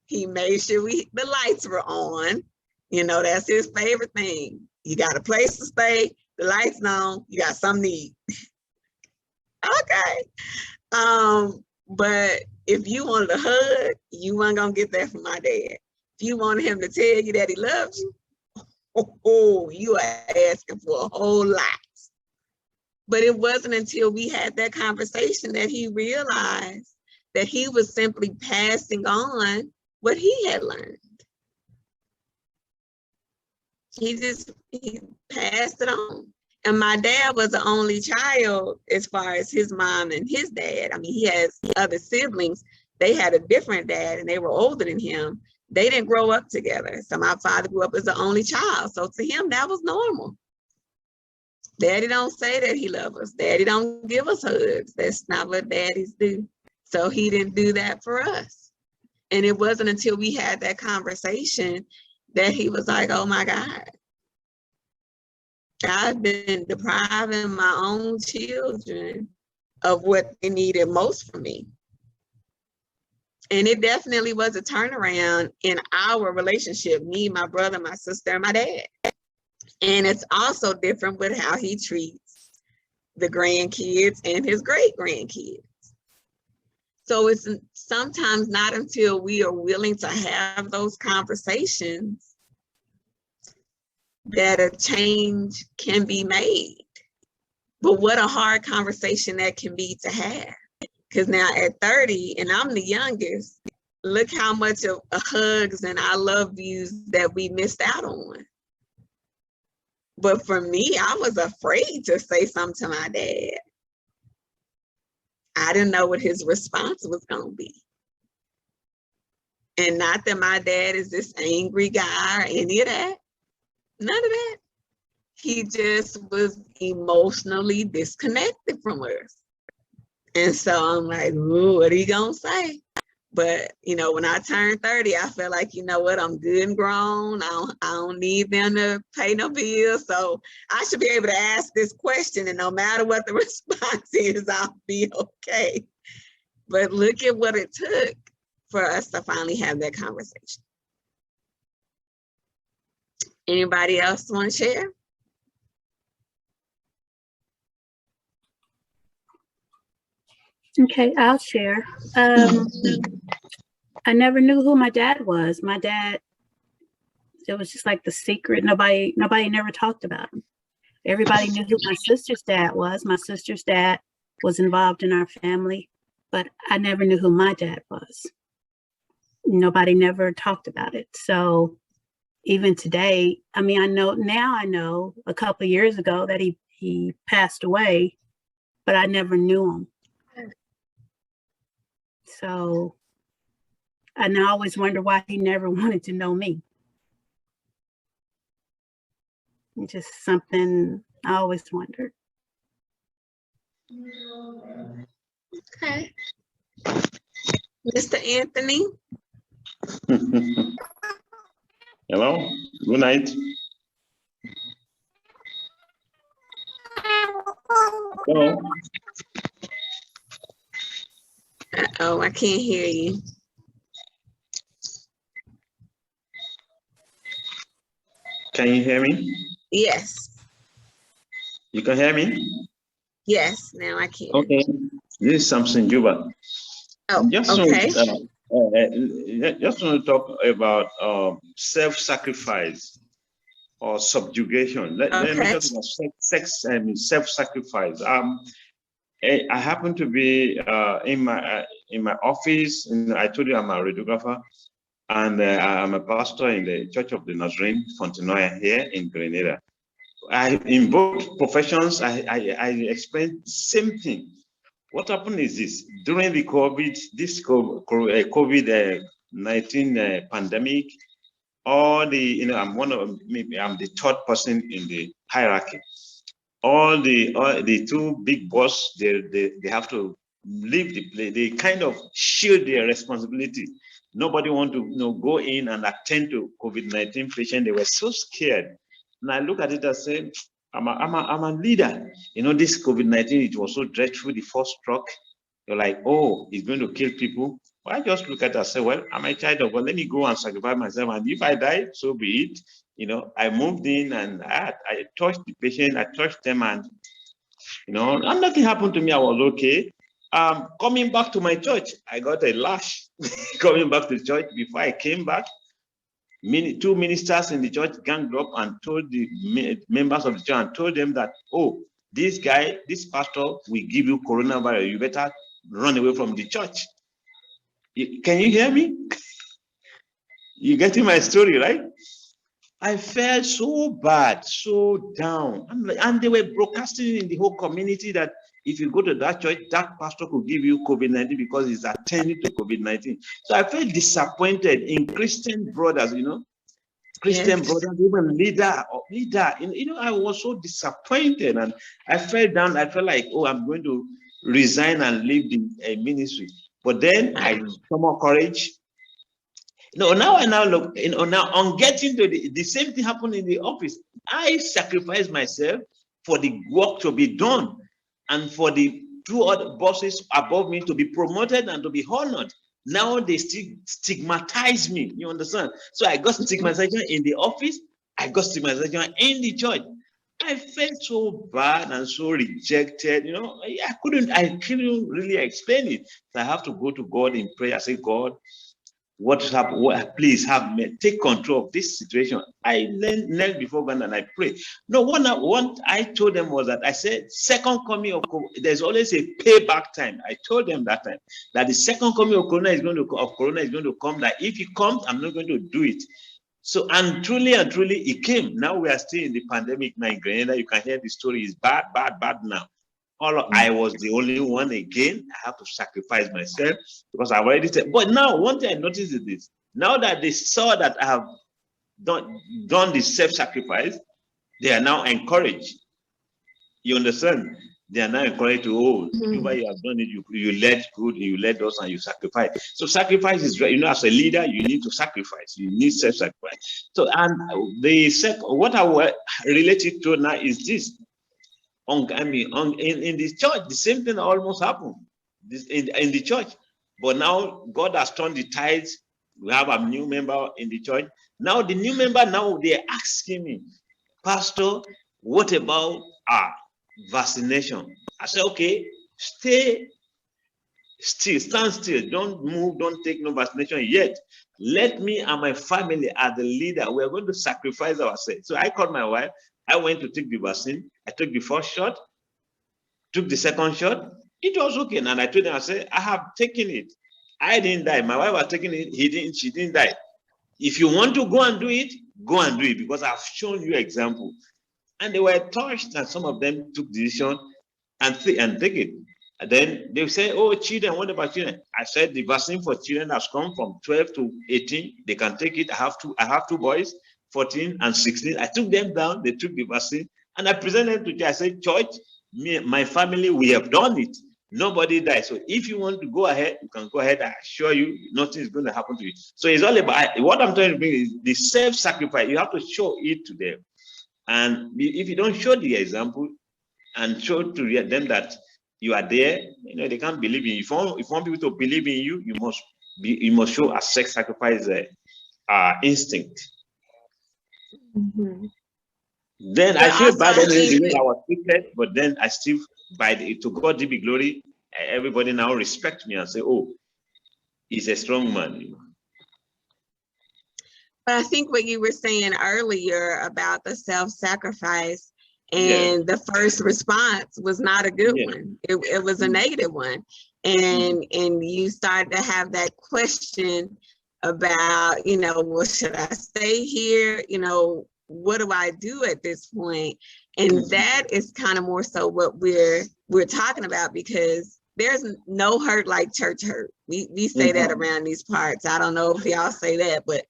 He made sure the lights were on. You know, that's his favorite thing. You got a place to stay, the lights on, you got something to eat. Okay. But if you wanted a hug, you weren't gonna get that from my dad. If you wanted him to tell you that he loves you, you are asking for a whole lot. But it wasn't until we had that conversation that he realized that he was simply passing on what he had learned. He passed it on. And my dad was the only child as far as his mom and his dad. I mean, he has other siblings. They had a different dad and they were older than him. They didn't grow up together. So my father grew up as the only child. So to him, that was normal. Daddy don't say that he loves us. Daddy don't give us hugs. That's not what daddies do. So he didn't do that for us. And it wasn't until we had that conversation that he was like, oh my God, I've been depriving my own children of what they needed most from me. And it definitely was a turnaround in our relationship, me, my brother, my sister, and my dad. And it's also different with how he treats the grandkids and his great-grandkids. So it's sometimes not until we are willing to have those conversations that a change can be made. But what a hard conversation that can be to have. Because now at 30, and I'm the youngest, look how much of hugs and I love yous that we missed out on. But for me, I was afraid to say something to my dad. I didn't know what his response was going to be. And not that my dad is this angry guy or any of that. None of that. He just was emotionally disconnected from us. And so I'm like, ooh, what are you going to say? But, you know, when I turned 30, I felt like, you know what, I'm good and grown. I don't need them to pay no bills. So I should be able to ask this question, and no matter what the response is, I'll be okay. But look at what it took for us to finally have that conversation. Anybody else want to share? Okay, I'll share. I never knew who my dad was. My dad, it was just like the secret. Nobody never talked about him. Everybody knew who my sister's dad was. My sister's dad was involved in our family, but I never knew who my dad was. Nobody never talked about it. So even today, I mean, I know a couple of years ago that he passed away, but I never knew him. So, and I always wonder why he never wanted to know me. It's just something I always wondered. Okay. Mr. Anthony. Hello, good night. Hello. Uh-oh, I can't hear you. Can you hear me? Yes. You can hear me? Yes, now I can. Okay. This is Samson Juba. Oh, just okay. Just want to talk about self-sacrifice or subjugation. Let me talk about sex and self-sacrifice. I happen to be in my office. I told you I'm a radiographer, and I'm a pastor in the Church of the Nazarene, Fontenoy here in Grenada. In both professions, I explained the same thing. What happened is this: during the COVID-19 pandemic, all the I'm the third person in the hierarchy. All the two big boss, they have to leave the place. They kind of shield their responsibility. Nobody want to go in and attend to COVID-19 patient. They were so scared. And I look at it and say, I'm a leader. This COVID-19, it was so dreadful. The first struck, you're like, oh, it's going to kill people. Well, I just look at it and say, well, I'm a child of God. Let me go and sacrifice myself. And if I die, so be it. I moved in and I touched the patient, I touched them, and and nothing happened to me. I was okay. Coming back to my church, I got a lash. Coming back to church, before I came back, two ministers in the church ganged up and told the members of the church and told them that, oh, this pastor will give you coronavirus. You better run away from the church. Can you hear me? You getting my story, right? I felt so bad, so down. And they were broadcasting in the whole community that if you go to that church, that pastor could give you COVID-19 because he's attending to COVID-19. So I felt disappointed in Christian brothers, Christian brothers, even leader. I was so disappointed and I felt down. I felt like, oh, I'm going to resign and leave the ministry. But then I summoned courage. Now I now look, now on getting to the same thing happened in the office. I sacrificed myself for the work to be done and for the two other bosses above me to be promoted and to be honored. Now they still stigmatize me, you understand? So I got stigmatization in the office, I got stigmatization in the church. I felt so bad and so rejected, I couldn't really explain it. So I have to go to God in prayer, say, God, please take control of this situation. I knelt before God and I prayed. No, what I told them was that I said, second coming of there's always a payback time. I told them that time that the second coming of Corona is going to come. That if it comes, I'm not going to do it. So, and truly it came. Now we are still in the pandemic now in Grenada. You can hear the story is bad now. I was the only one again. I have to sacrifice myself because I've already said. But now, one thing I noticed is this. Now that they saw that I have done the self-sacrifice, they are now encouraged. You understand? They are now encouraged to, oh, you have done it. You led good, you led us, and you sacrifice. So sacrifice is, as a leader, you need to sacrifice. You need self-sacrifice. So, and what I will relate it to now is this. In the church, the same thing almost happened in the church. But now God has turned the tides. We have a new member in the church. Now the new member, they're asking me, Pastor, what about vaccination? I said, okay, stand still. Don't move, don't take no vaccination yet. Let me and my family as the leader, we're going to sacrifice ourselves. So I called my wife. I went to take the vaccine. I took the first shot, took the second shot. It was okay. And I told them, I said, I have taken it. I didn't die. My wife was taking it. She didn't die. If you want to go and do it, go and do it because I've shown you example. And they were touched and some of them took the decision and take it. And then they say, oh, children, what about children? I said the vaccine for children has come from 12 to 18. They can take it. I have two boys, 14 and 16. I took them down. They took the vaccine. And I presented to church. I said, church, my family, we have done it. Nobody died. So if you want to go ahead, you can go ahead. I assure you, nothing is going to happen to you. So it's all about, what I'm trying to bring is the self-sacrifice. You have to show it to them. And if you don't show the example and show to them that you are there, they can't believe in you. If you want people to believe in you, you must show a self-sacrifice instinct. Then I feel bad anyway the way I was treated, but then I still, to God be glory, everybody now respect me and say, oh, he's a strong man. But I think what you were saying earlier about the self-sacrifice And the first response was not a good one. It was a negative one. And you start to have that question about, you know, well, should I stay here? You know, what do I do at this point? And that is kind of more so what we're talking about, because there's no hurt like church hurt. We say that around these parts. I don't know if y'all say that, but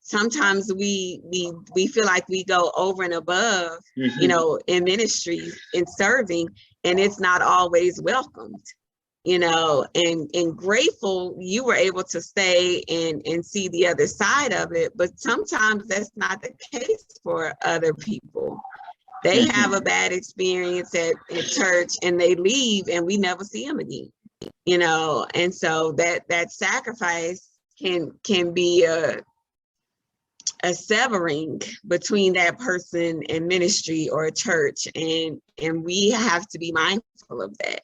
sometimes we feel like we go over and above, you know, in ministry, in serving, and it's not always welcomed, you know, and grateful you were able to stay and see the other side of it. But sometimes that's not the case for other people. They have a bad experience at church and they leave and we never see them again, you know. And so that sacrifice can be a severing between that person and ministry or a church, and we have to be mindful of that.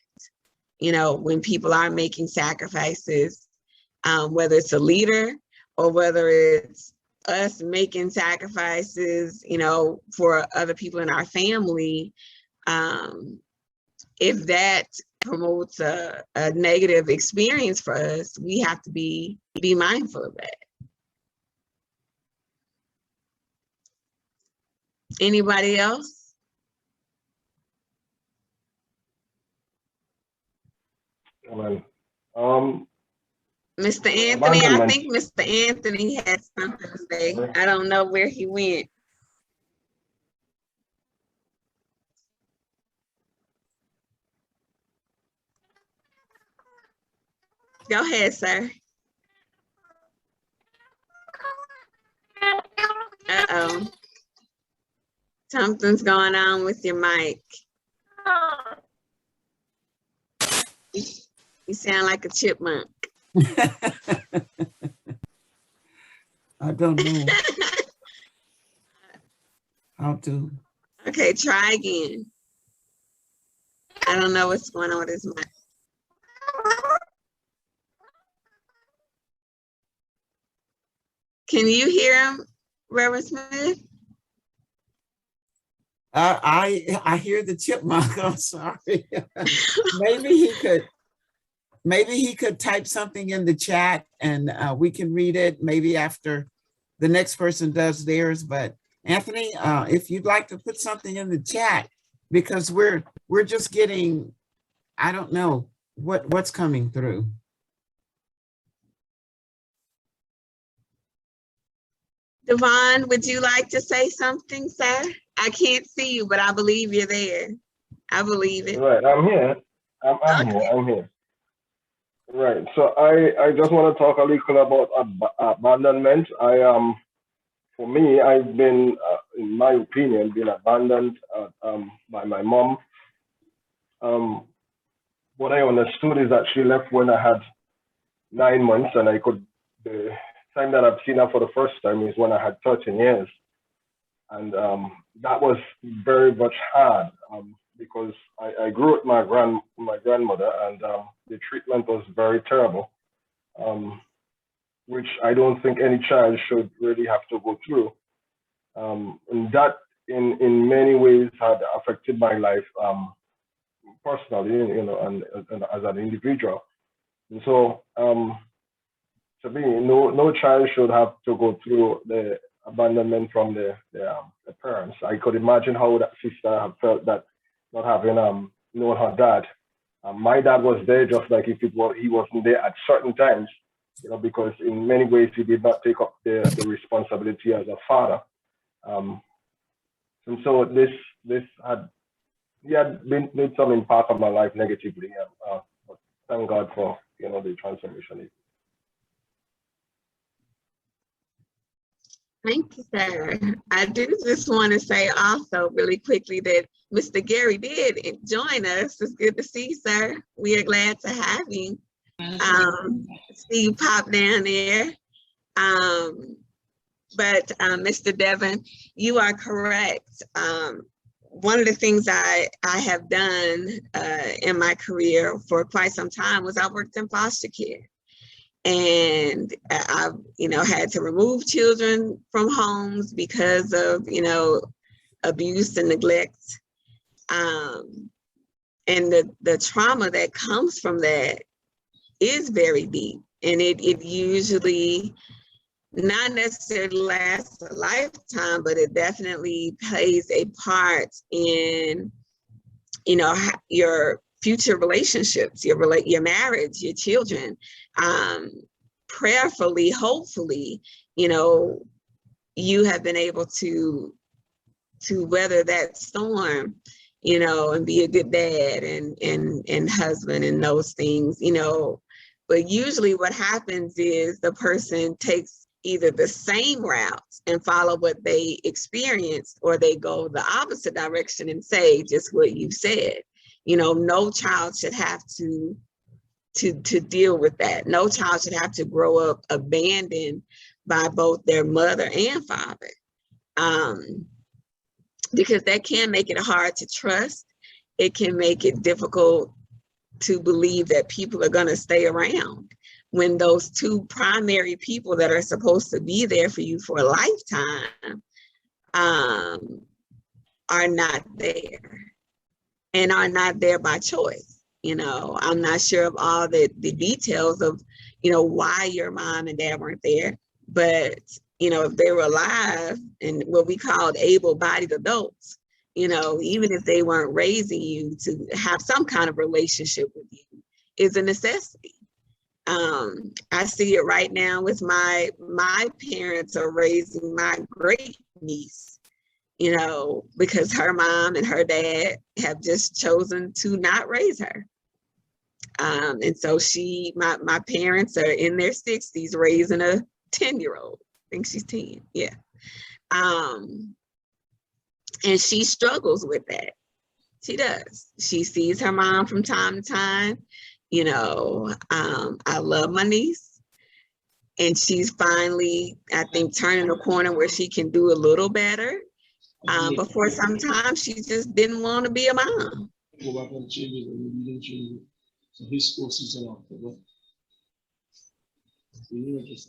You know, when people are making sacrifices, whether it's a leader or whether it's us making sacrifices, you know, for other people in our family, if that promotes a negative experience for us, we have to be mindful of that. Anybody else? Mr. Anthony, I think Mr. Anthony had something to say. I don't know where he went. Go ahead, sir. Uh-oh. Something's going on with your mic. You sound like a chipmunk. I don't know how to. Okay, try again. I don't know what's going on with his mic. Can you hear him, Reverend Smith? I hear the chipmunk. I'm sorry. Maybe he could type something in the chat and we can read it maybe after the next person does theirs. But Anthony, if you'd like to put something in the chat, because we're just getting, I don't know what's coming through. Devon, would you like to say something, sir? I can't see you, but I believe you're there. I believe it. Right, I'm here. I'm here. Right, so I just want to talk a little about abandonment. For me, I've been, in my opinion, been abandoned by my mom. What I understood is that she left when I had 9 months, and the time that I've seen her for the first time is when I had 13 years. And that was very much hard because I grew with my grandmother, and the treatment was very terrible, which I don't think any child should really have to go through. And that in many ways had affected my life personally, you know, and as an individual. And so to me, no child should have to go through the abandonment from the parents. I could imagine how that sister have felt, that not having known her dad. My dad was there, just like he wasn't there at certain times, you know, because in many ways he did not take up the responsibility as a father. And so he had made some impact on my life negatively. But thank God for, you know, the transformation. Thank you, sir. I do just want to say also really quickly that Mr. Gary did join us. It's good to see you, sir. We are glad to have you. See you pop down there. But Mr. Devon, you are correct. One of the things I have done in my career for quite some time was I worked in foster care. And I've, you know, had to remove children from homes because of, you know, abuse and neglect. And the trauma that comes from that is very deep. And it usually not necessarily lasts a lifetime, but it definitely plays a part in, you know, your future relationships, your marriage, your children. Prayerfully, hopefully, you know, you have been able to weather that storm, you know, and be a good dad and husband and those things, you know. But usually what happens is the person takes either the same route and follow what they experienced, or they go the opposite direction and say just what you said. You know, no child should have to deal with that. No child should have to grow up abandoned by both their mother and father, because that can make it hard to trust. It can make it difficult to believe that people are going to stay around when those two primary people that are supposed to be there for you for a lifetime are not there, and are not there by choice. You know, I'm not sure of all the details of, you know, why your mom and dad weren't there, but, you know, if they were alive and what we called able-bodied adults, you know, even if they weren't raising you, to have some kind of relationship with you is a necessity. I see it right now with my parents are raising my great niece, you know, because her mom and her dad have just chosen to not raise her. And so my parents are in their 60s raising a 10-year-old. I think she's 10, yeah. And she struggles with that. She does. She sees her mom from time to time. You know, I love my niece, and she's finally, I think, turning the corner where she can do a little better. But for some time, she just didn't want to be a mom. Go back and change it, and we didn't change it. So his course is on.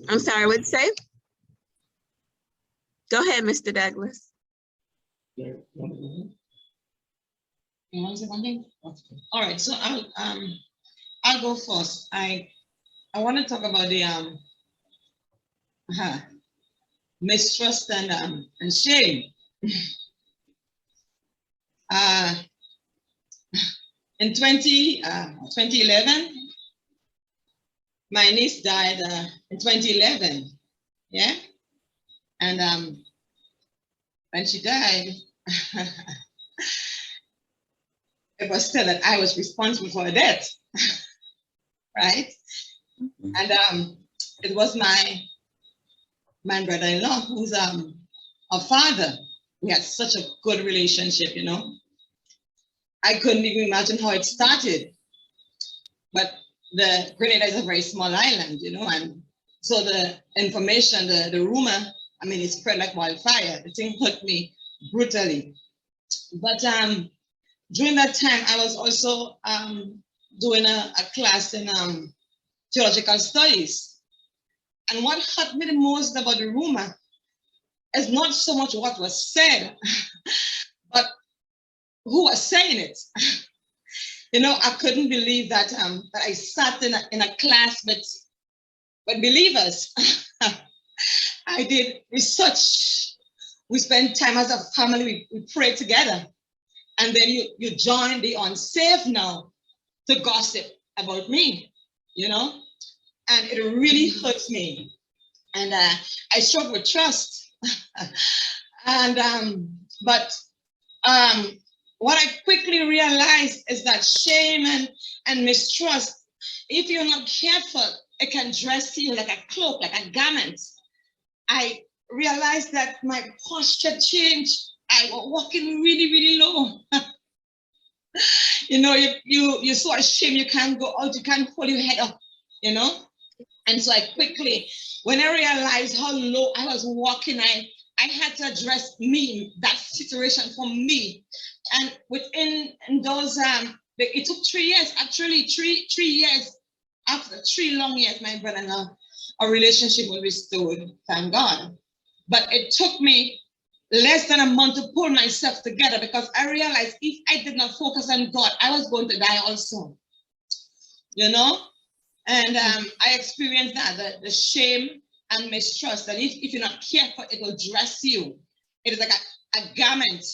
I'm sorry, what'd you say? Go ahead, Mr. Douglas. You want to say something? Okay. All right, so I'll go first. I want to talk about the mistrust and shame. In 2011, my niece died in 2011. Yeah, and when she died, it was said that I was responsible for her death, right? And it was my brother-in-law who's a father. We had such a good relationship, you know. I couldn't even imagine how it started. But the Grenada is a very small island, you know, and so the information, the rumor, I mean, it spread like wildfire. The thing hurt me brutally. But during that time, I was also doing a class in theological studies. And what hurt me the most about the rumor is not so much what was said, but who was saying it. You know, I couldn't believe that that I sat in a class with believers. I did research. We spent time as a family. We prayed together. And then you join the unsaved now to gossip about me, you know? And it really hurts me. And I struggle with trust. And but what I quickly realized is that shame and mistrust, if you're not careful, it can dress you like a cloak, like a garment. I realized that my posture changed. I was walking really, really low. You know, you're so ashamed, you can't go out, you can't hold your head up, you know? And so I quickly, when I realized how low I was walking, I had to address me, that situation for me. And within those, it took 3 years, actually 3 years. After 3 long years, my brother and our relationship was restored, thank God. But it took me less than a month to pull myself together, because I realized if I did not focus on God, I was going to die also, you know? And I experienced that, the shame and mistrust, that if you're not careful, it will dress you. It is like a garment.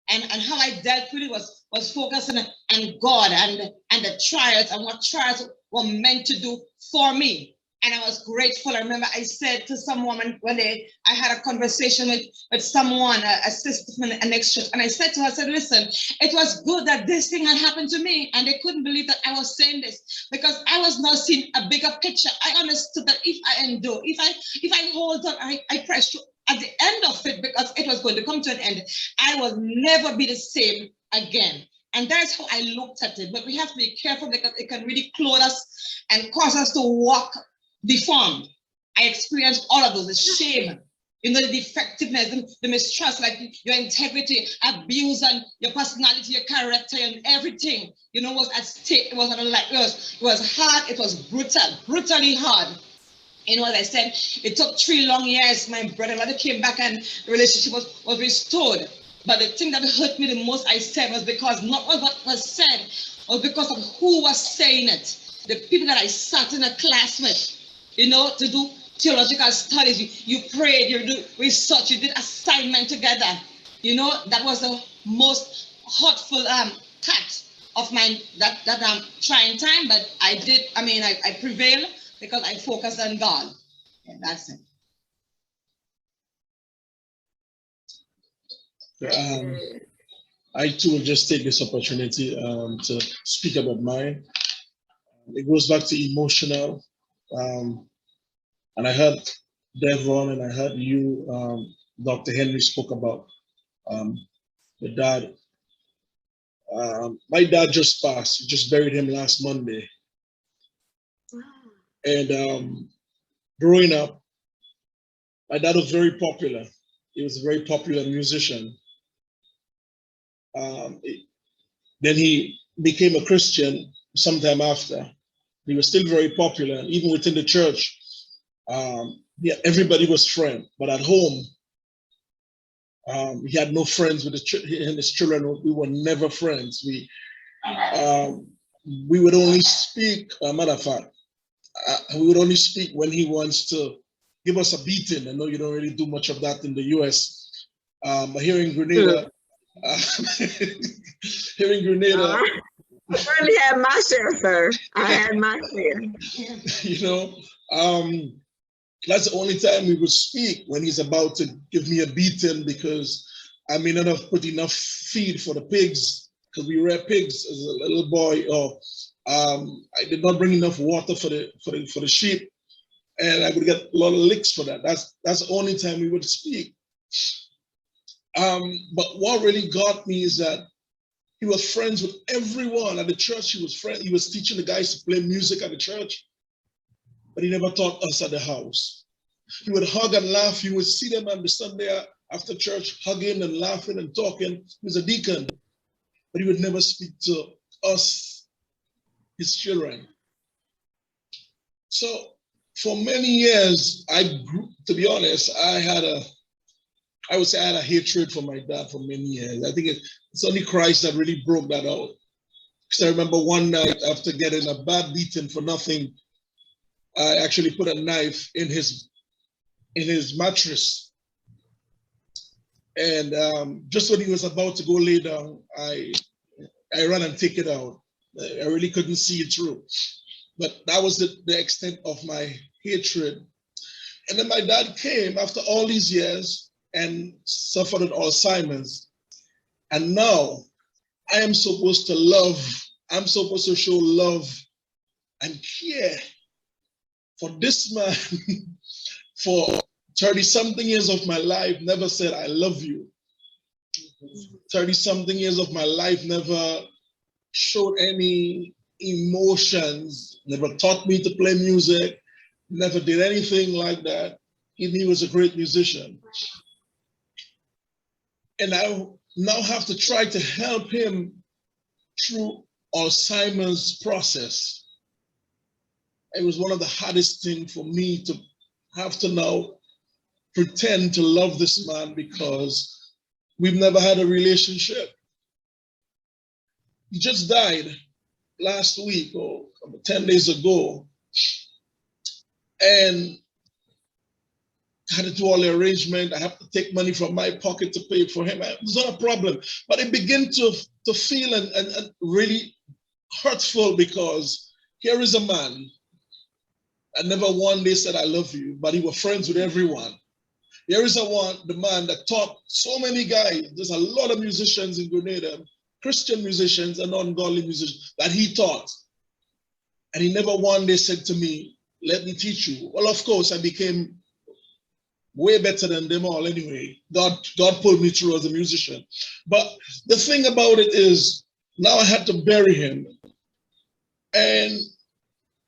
And how I dealt with it was focusing on God and the trials and what trials were meant to do for me. And I was grateful. I remember I said to some woman one day, I had a conversation with someone, a sister from the next church, and I said to her, I said, listen, it was good that this thing had happened to me, and they couldn't believe that I was saying this, because I was now seeing a bigger picture. I understood that if I endure, if I hold on, I press through, at the end of it, because it was going to come to an end, I will never be the same again. And that's how I looked at it. But we have to be careful, because it can really clothe us and cause us to walk deformed. I experienced all of those, the shame, you know, the defectiveness, the mistrust, like your integrity, abuse on your personality, your character, and everything, you know, was at stake. It was it was hard, it was brutally hard. You know, as I said, it took 3 long years. My brother came back and the relationship was restored. But the thing that hurt me the most, I said, was because not what was said, was because of who was saying it. The people that I sat in a class with, you know, to do theological studies. You prayed, you do research, you did assignment together. You know, that was the most hurtful part of my that trying time. But I did. I mean, I prevailed because I focused on God. And that's it. I too will just take this opportunity to speak about mine. It goes back to emotional. And I heard Devon and I heard you, Dr. Henry, spoke about the dad. My dad just passed. We just buried him last Monday. And growing up, my dad was very popular. He was a very popular musician. Then he became a Christian sometime after. He was still very popular, even within the church. Yeah, everybody was friend, but at home, he had no friends with his children. We were never friends. We would only speak. Matter of fact, we would only speak when he wants to give us a beating. I know you don't really do much of that in the U.S. But here in Grenada, I certainly had my share, sir. I had my share. You know, that's the only time we would speak, when he's about to give me a beating because I may not have put enough feed for the pigs, because we reared pigs as a little boy, or I did not bring enough water for the sheep, and I would get a lot of licks for that. That's the only time we would speak. But what really got me is that he was friends with everyone at the church. He was teaching the guys to play music at the church, but he never taught us at the house. He would hug and laugh. You would see them on the Sunday after church, hugging and laughing and talking. He was a deacon, but he would never speak to us, his children. So for many years, to be honest, I would say I had a hatred for my dad for many years. I think it's only Christ that really broke that out. Because I remember one night, after getting a bad beating for nothing, I actually put a knife in his mattress. And just when he was about to go lay down, I ran and take it out. I really couldn't see it through. But that was the extent of my hatred. And then my dad came after all these years and suffered Alzheimer's. And now I am supposed to love, I'm supposed to show love and care for this man for 30-something years of my life, never said, I love you. 30-something years of my life, never showed any emotions, never taught me to play music, never did anything like that. He was a great musician. And I now have to try to help him through Alzheimer's process. It was one of the hardest things for me to have to now pretend to love this man, because we've never had a relationship. He just died last week or 10 days ago. And I had to do all the arrangement. I have to take money from my pocket to pay for him. It's not a problem. But it began to feel and really hurtful, because here is a man that never one day said, I love you, but he was friends with everyone. Here is the man that taught so many guys. There's a lot of musicians in Grenada, Christian musicians and ungodly musicians that he taught. And he never one day said to me, let me teach you. Well, of course, I became way better than them all anyway. God pulled me through as a musician. But the thing about it is, now I had to bury him. And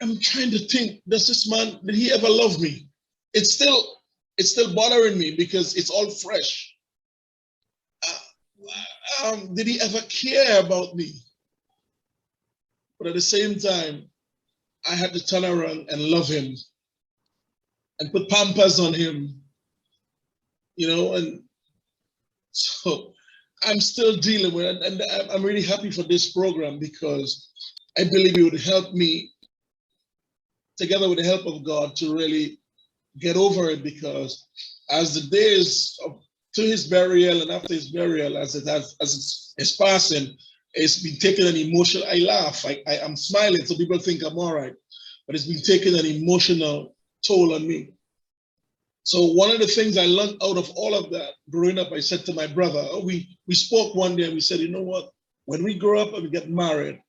I'm trying to think, does this man, did he ever love me? It's still bothering me because it's all fresh. Did he ever care about me? But at the same time, I had to turn around and love him and put pampers on him, you know, and so I'm still dealing with it. And I'm really happy for this program, because I believe it would help me, together with the help of God, to really get over it, because as the days to his burial and after his burial, as it's passing, it's been taking an emotional, I laugh, I'm smiling so people think I'm all right, but it's been taking an emotional toll on me. So one of the things I learned out of all of that, growing up, I said to my brother, we spoke one day and we said, you know what, when we grow up and we get married,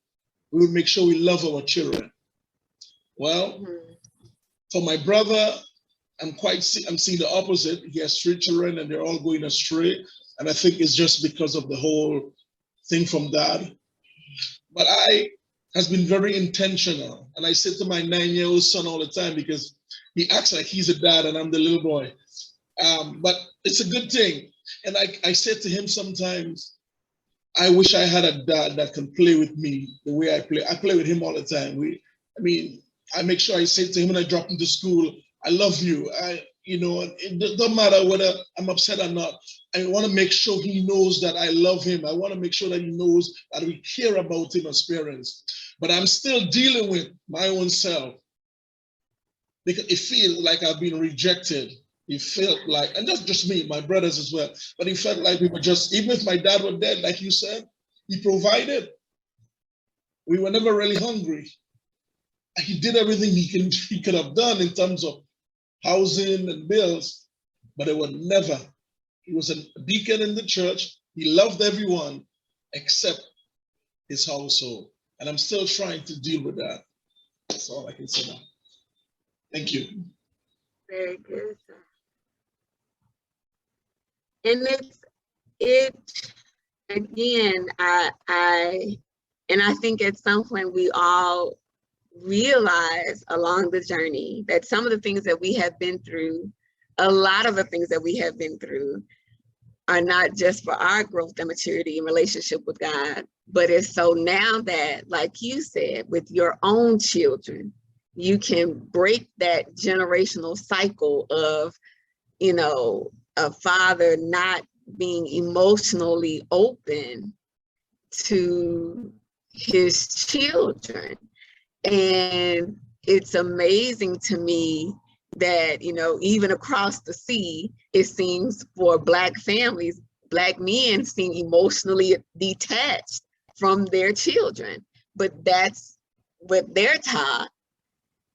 we will make sure we love our children. Well, for my brother, I'm seeing the opposite. He has 3 children and they're all going astray. And I think it's just because of the whole thing from dad. But I has been very intentional. And I say to my 9-year-old son all the time, because he acts like he's a dad and I'm the little boy. But it's a good thing. And I say to him sometimes, I wish I had a dad that can play with me the way I play. I play with him all the time. I make sure I say to him when I drop him to school, I love you. It doesn't matter whether I'm upset or not. I want to make sure he knows that I love him. I want to make sure that he knows that we care about him as parents. But I'm still dealing with my own self, because it feels like I've been rejected. It felt like, and that's just me, my brothers as well, but it felt like we were just, even if my dad was dead, like you said, he provided. We were never really hungry. He did everything he could have done in terms of housing and bills, but it was never. He was a deacon in the church. He loved everyone except his household. And I'm still trying to deal with that. That's all I can say now. Thank you. Very good. And it again, I think at some point we all realize along the journey that some of the things that we have been through, a lot of the things that we have been through, are not just for our growth and maturity in relationship with God, but it's so now that, like you said, with your own children, you can break that generational cycle of, a father not being emotionally open to his children. And it's amazing to me that, even across the sea, it seems for Black families, Black men seem emotionally detached from their children, but that's what they're taught.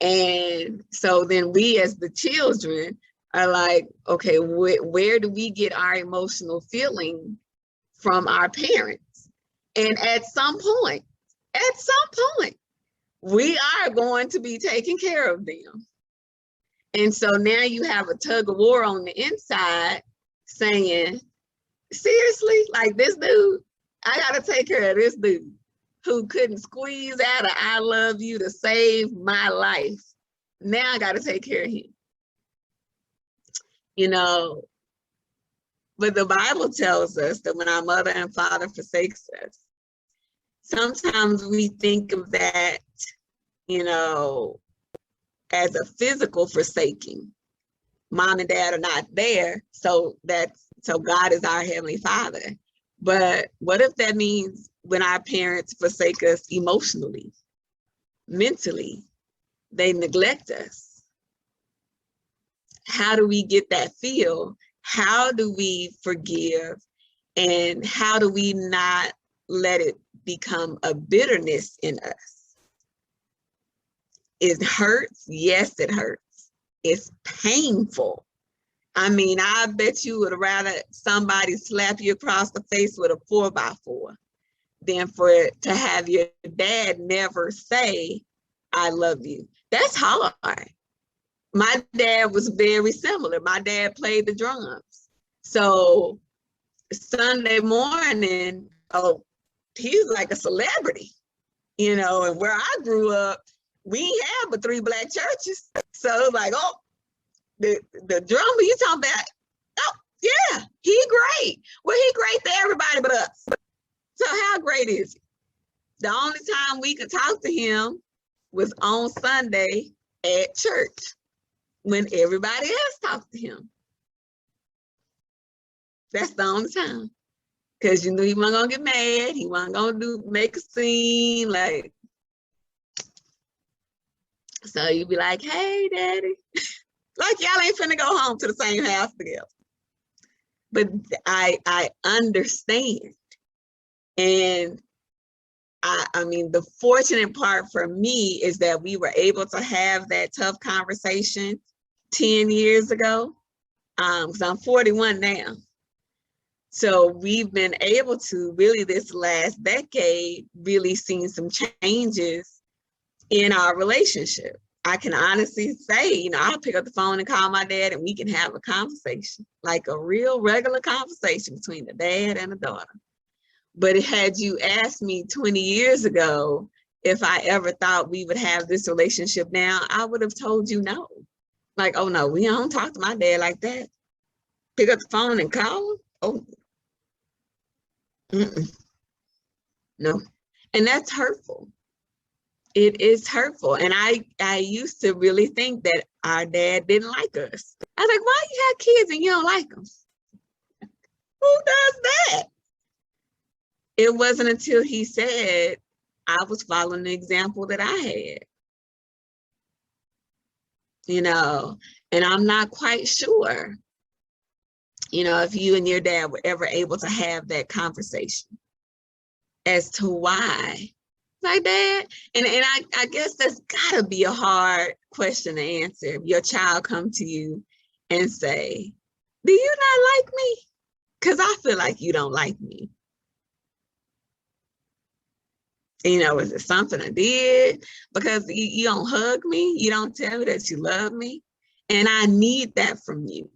And so then we as the children are like, okay, where do we get our emotional feeling from our parents? And at some point, we are going to be taking care of them. And so now you have a tug of war on the inside saying, seriously, like this dude, I gotta take care of this dude who couldn't squeeze out a I love you to save my life. Now I gotta take care of him. But the Bible tells us that when our mother and father forsakes us, sometimes we think of that, as a physical forsaking. Mom and dad are not there, so that's So God is our Heavenly Father. But what if that means when our parents forsake us emotionally, mentally, they neglect us? How do we get that feel? How do we forgive? And how do we not let it become a bitterness in us? It hurts. Yes, it hurts. It's painful. I mean, I bet you would rather somebody slap you across the face with a 4x4 than for it to have your dad never say, I love you. That's hard. My dad was very similar. My dad played the drums. So Sunday morning, oh, he's like a celebrity, you know, and where I grew up, we ain't had but 3 black churches. So it's like, oh, the drummer you talking about, oh, yeah, he great. Well, he great to everybody but us. So how great is he? The only time we could talk to him was on Sunday at church when everybody else talked to him. That's the only time. Because you knew he wasn't gonna get mad. He wasn't gonna make a scene, like. So you'd be like, hey, daddy. Like y'all ain't finna go home to the same house together. But I understand. And I mean, the fortunate part for me is that we were able to have that tough conversation 10 years ago. Because I'm 41 now. So we've been able to really this last decade really seen some changes in our relationship. I can honestly say, you know, I'll pick up the phone and call my dad and we can have a conversation, like a real regular conversation between the dad and the daughter. But had you asked me 20 years ago if I ever thought we would have this relationship now, I would have told you no. Like, oh no, we don't talk to my dad like that. Pick up the phone and call him? Oh, no. And that's hurtful. It is hurtful. And I used to really think that our dad didn't like us. I was like, why you have kids and you don't like them? Who does that? It wasn't until he said I was following the example that I had. You know, and I'm not quite sure, you know, if you and your dad were ever able to have that conversation as to why. Like, Dad, and I guess that's gotta be a hard question to answer. If your child come to you and say, do you not like me? Because I feel like you don't like me. You know, is it something I did? Because you don't hug me, you don't tell me that you love me. And I need that from you.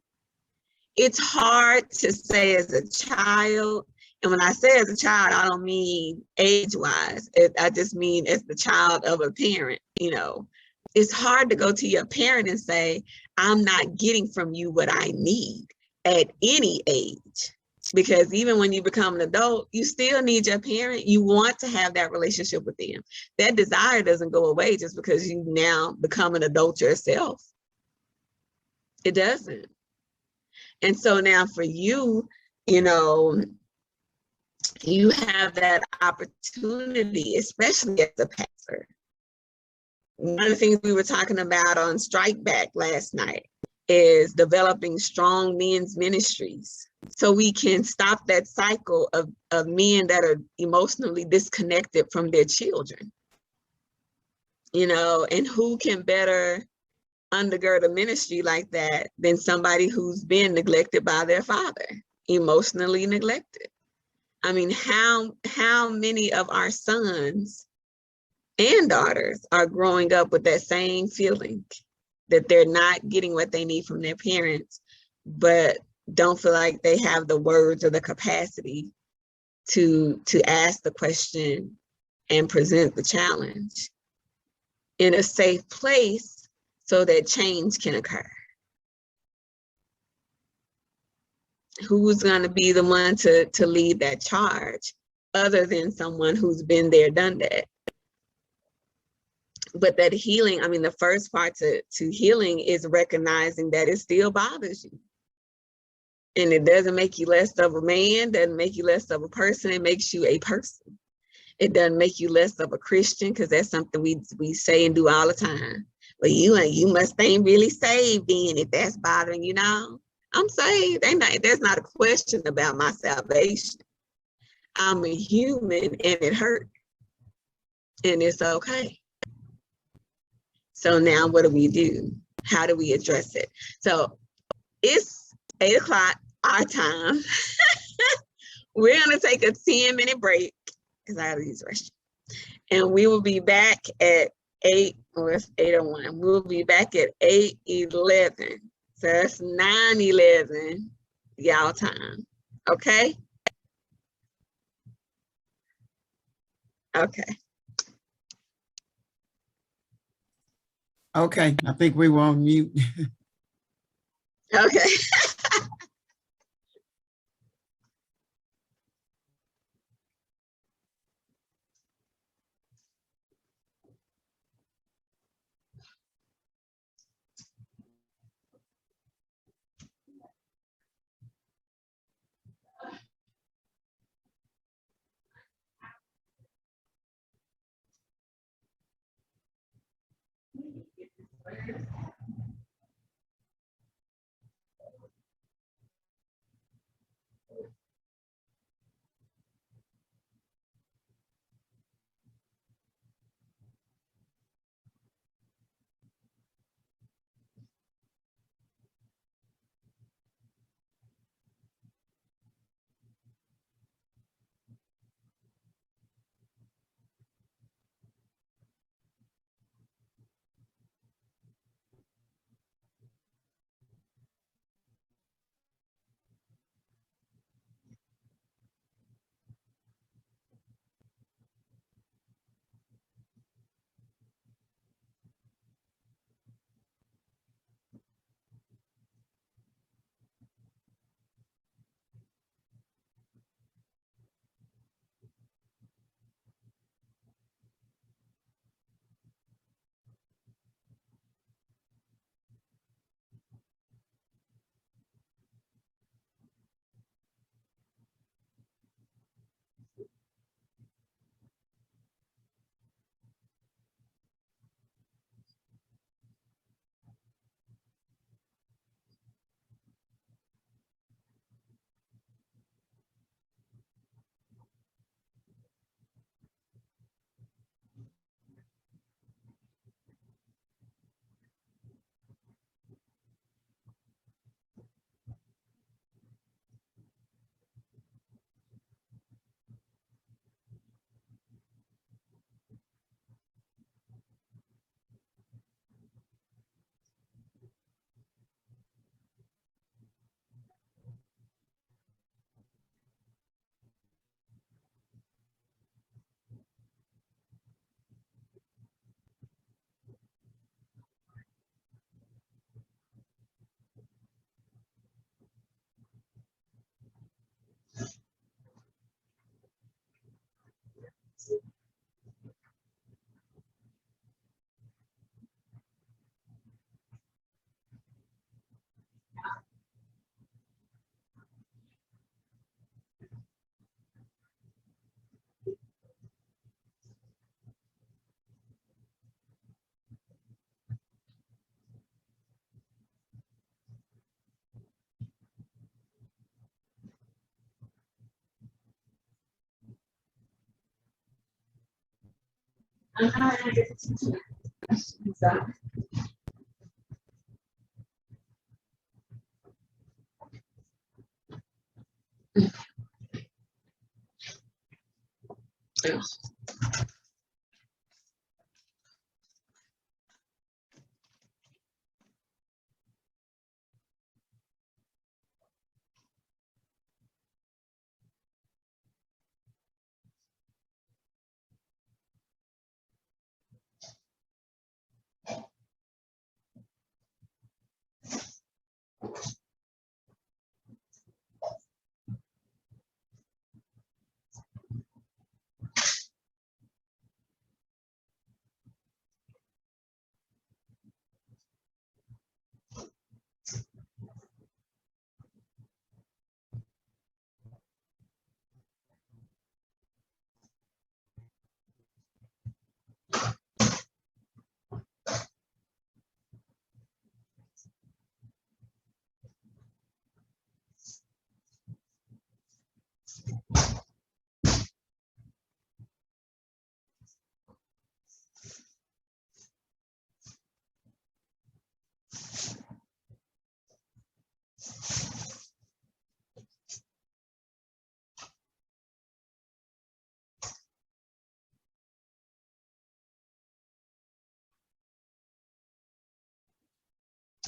It's hard to say as a child. And when I say as a child, I don't mean age-wise. I just mean as the child of a parent, you know. It's hard to go to your parent and say, I'm not getting from you what I need at any age. Because even when you become an adult, you still need your parent. You want to have that relationship with them. That desire doesn't go away just because you now become an adult yourself. It doesn't. And so now for you, you know, you have that opportunity, especially as a pastor. One of the things we were talking about on Strike Back last night is developing strong men's ministries so we can stop that cycle of men that are emotionally disconnected from their children. You know, and who can better undergird a ministry like that than somebody who's been neglected by their father, emotionally neglected. I mean, how many of our sons and daughters are growing up with that same feeling that they're not getting what they need from their parents, but don't feel like they have the words or the capacity to ask the question and present the challenge in a safe place so that change can occur? Who's going to be the one to lead that charge other than someone who's been there, done that? But that healing, I mean, the first part to healing is recognizing that it still bothers you. And it doesn't make you less of a man, doesn't make you less of a person, it makes you a person. It doesn't make you less of a Christian, because that's something we say and do all the time. But you must ain't really saved then if that's bothering you now. I'm saved. There's not a question about my salvation. I'm a human and it hurt. And it's okay. So now what do we do? How do we address it? So it's 8 o'clock our time. We're gonna take a 10-minute break because I gotta use the restroom. And we will be back at 8, or it's 8:01. We'll be back at 8:11. So that's 9:11 y'all time. Okay? Okay. Okay, I think we were on mute. Okay.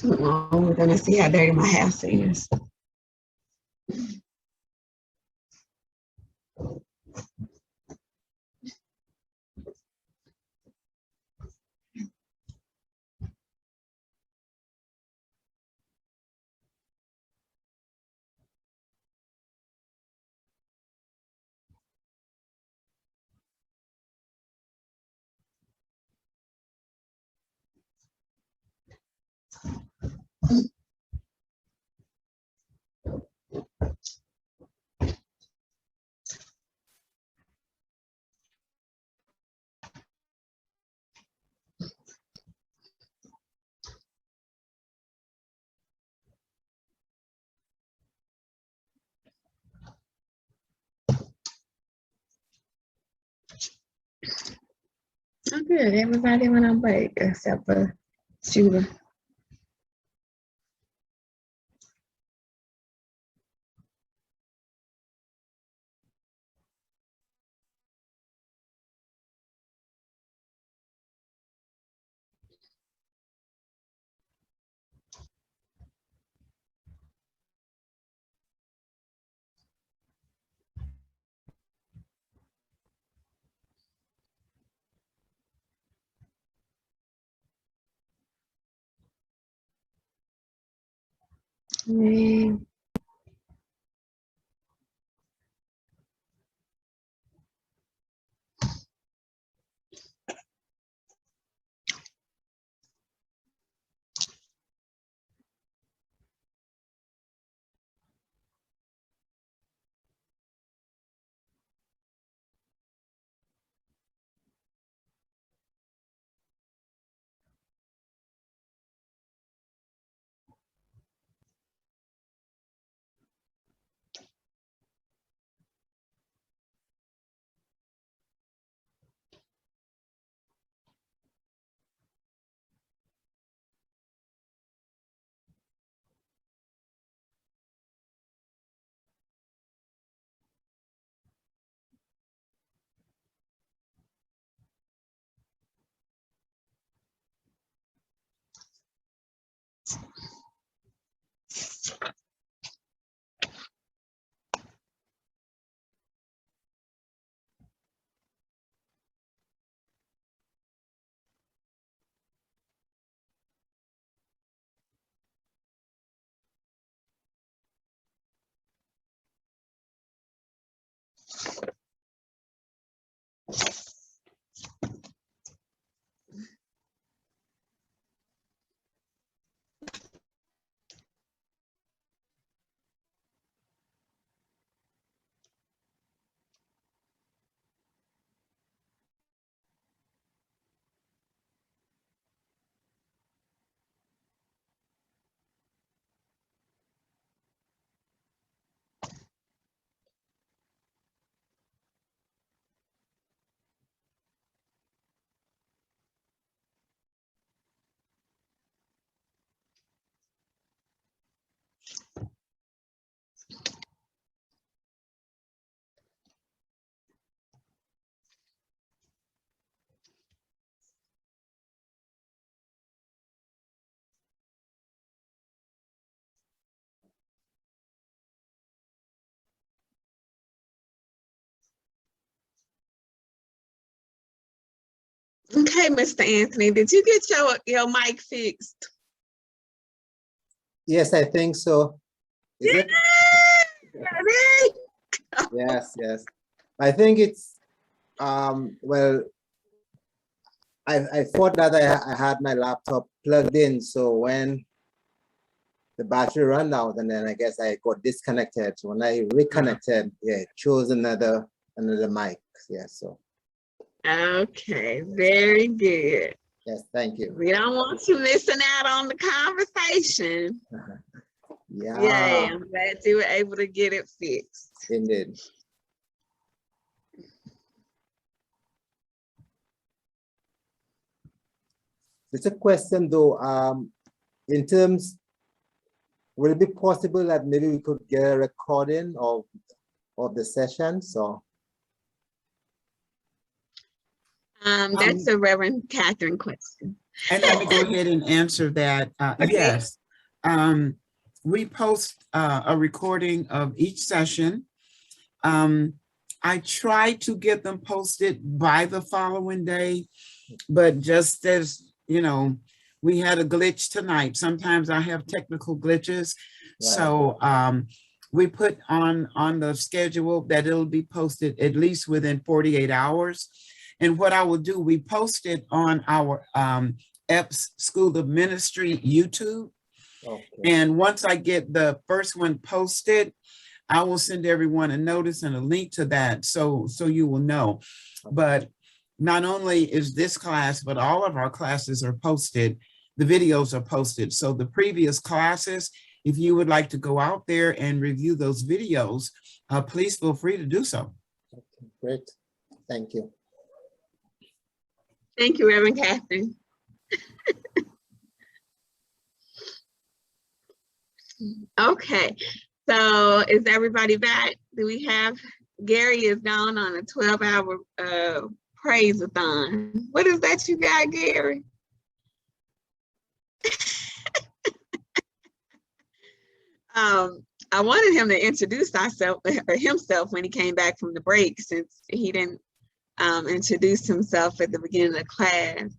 Oh, we're gonna see how dirty my house is. Oh, good. Everybody went on break except for Shooter. Yeah. Okay, Mr. Anthony, did you get your mic fixed? Yes, I think so. Is it? Yay! Yes, yes. I think it's, well, I thought that I had my laptop plugged in, so when the battery ran out, and then I guess I got disconnected. So when I reconnected, yeah, it chose another mic. Yeah, so. Okay, very good. Yes, thank you. We don't want you missing out on the conversation. Yeah. Yay, I'm glad you were able to get it fixed. Indeed. It's a question though, in terms, will it be possible that maybe we could get a recording of the session? So That's a Reverend Catherine question. And let me go ahead and answer that. Okay. Yes. We post a recording of each session. I try to get them posted by the following day, but just as, you know, we had a glitch tonight. Sometimes I have technical glitches. Right. So we put on the schedule that it'll be posted at least within 48 hours. And what I will do, we post it on our EPS School of Ministry YouTube. Okay. And once I get the first one posted, I will send everyone a notice and a link to that so you will know. But not only is this class, but all of our classes are posted. The videos are posted. So the previous classes, if you would like to go out there and review those videos, please feel free to do so. Okay, great. Thank you. Thank you, Reverend Catherine. Okay, so is everybody back? Do we have, Gary is gone on a 12-hour praise-a-thon. What is that you got, Gary? I wanted him to introduce himself when he came back from the break, since he didn't introduce himself at the beginning of the class.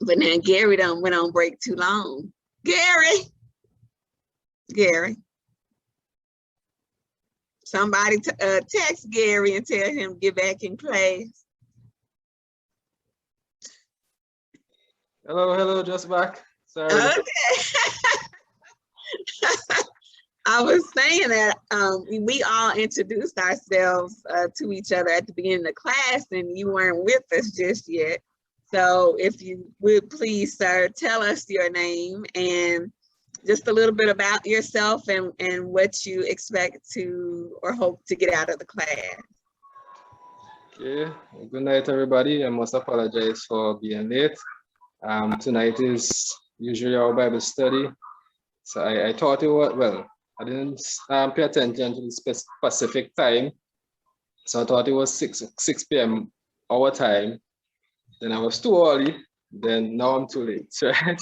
But now Gary went on break too long. Gary. Somebody text Gary and tell him to get back in class. Hello, just back. Sorry. Okay. I was saying that we all introduced ourselves to each other at the beginning of class, and you weren't with us just yet. So if you would please, sir, tell us your name and just a little bit about yourself and what you expect to or hope to get out of the class. Okay, good night, everybody. I must apologize for being late. Tonight is usually our Bible study. So I thought it was, well, I didn't pay attention to the specific time. So I thought it was 6 p.m. our time. Then I was too early. Then now I'm too late, right?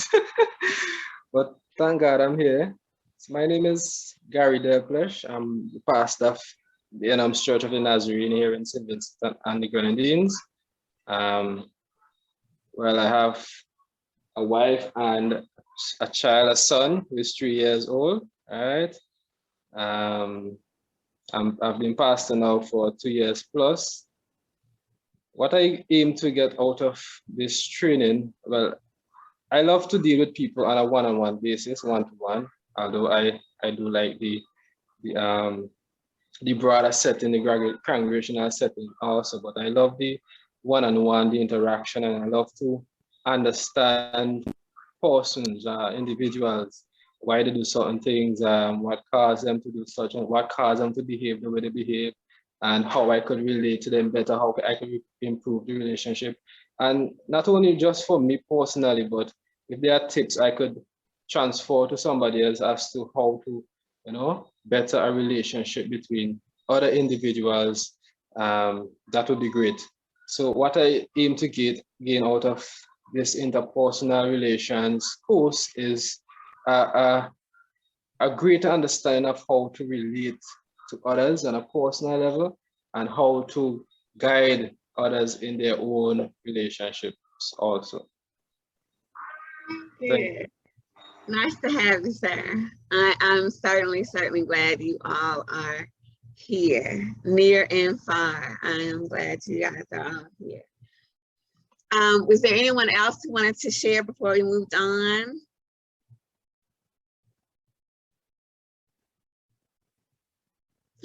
But thank God I'm here. So my name is Gary Delplesh. I'm the pastor of the Enams Church of the Nazarene here in St. Vincent and the Grenadines. Well, I have a wife and a child, a son who is 3 years old. All right. I've been pastor now for 2 years plus. What I aim to get out of this training, well, I love to deal with people on a one-on-one basis, one-to-one. Although I do like the broader setting, the congregational setting also. But I love the one-on-one, the interaction, and I love to understand persons, individuals, why they do certain things, what caused them to do such, and what caused them to behave the way they behave, and how I could relate to them better, how I could improve the relationship. And not only just for me personally, but if there are tips I could transfer to somebody else as to how to, you know, better a relationship between other individuals, that would be great. So what I aim to gain out of this interpersonal relations course is a greater understanding of how to relate to others on a personal level and how to guide others in their own relationships also. Good. Nice to have you, sir. I'm certainly glad you all are here, near and far. I am glad you guys are all here. Was there anyone else who wanted to share before we moved on?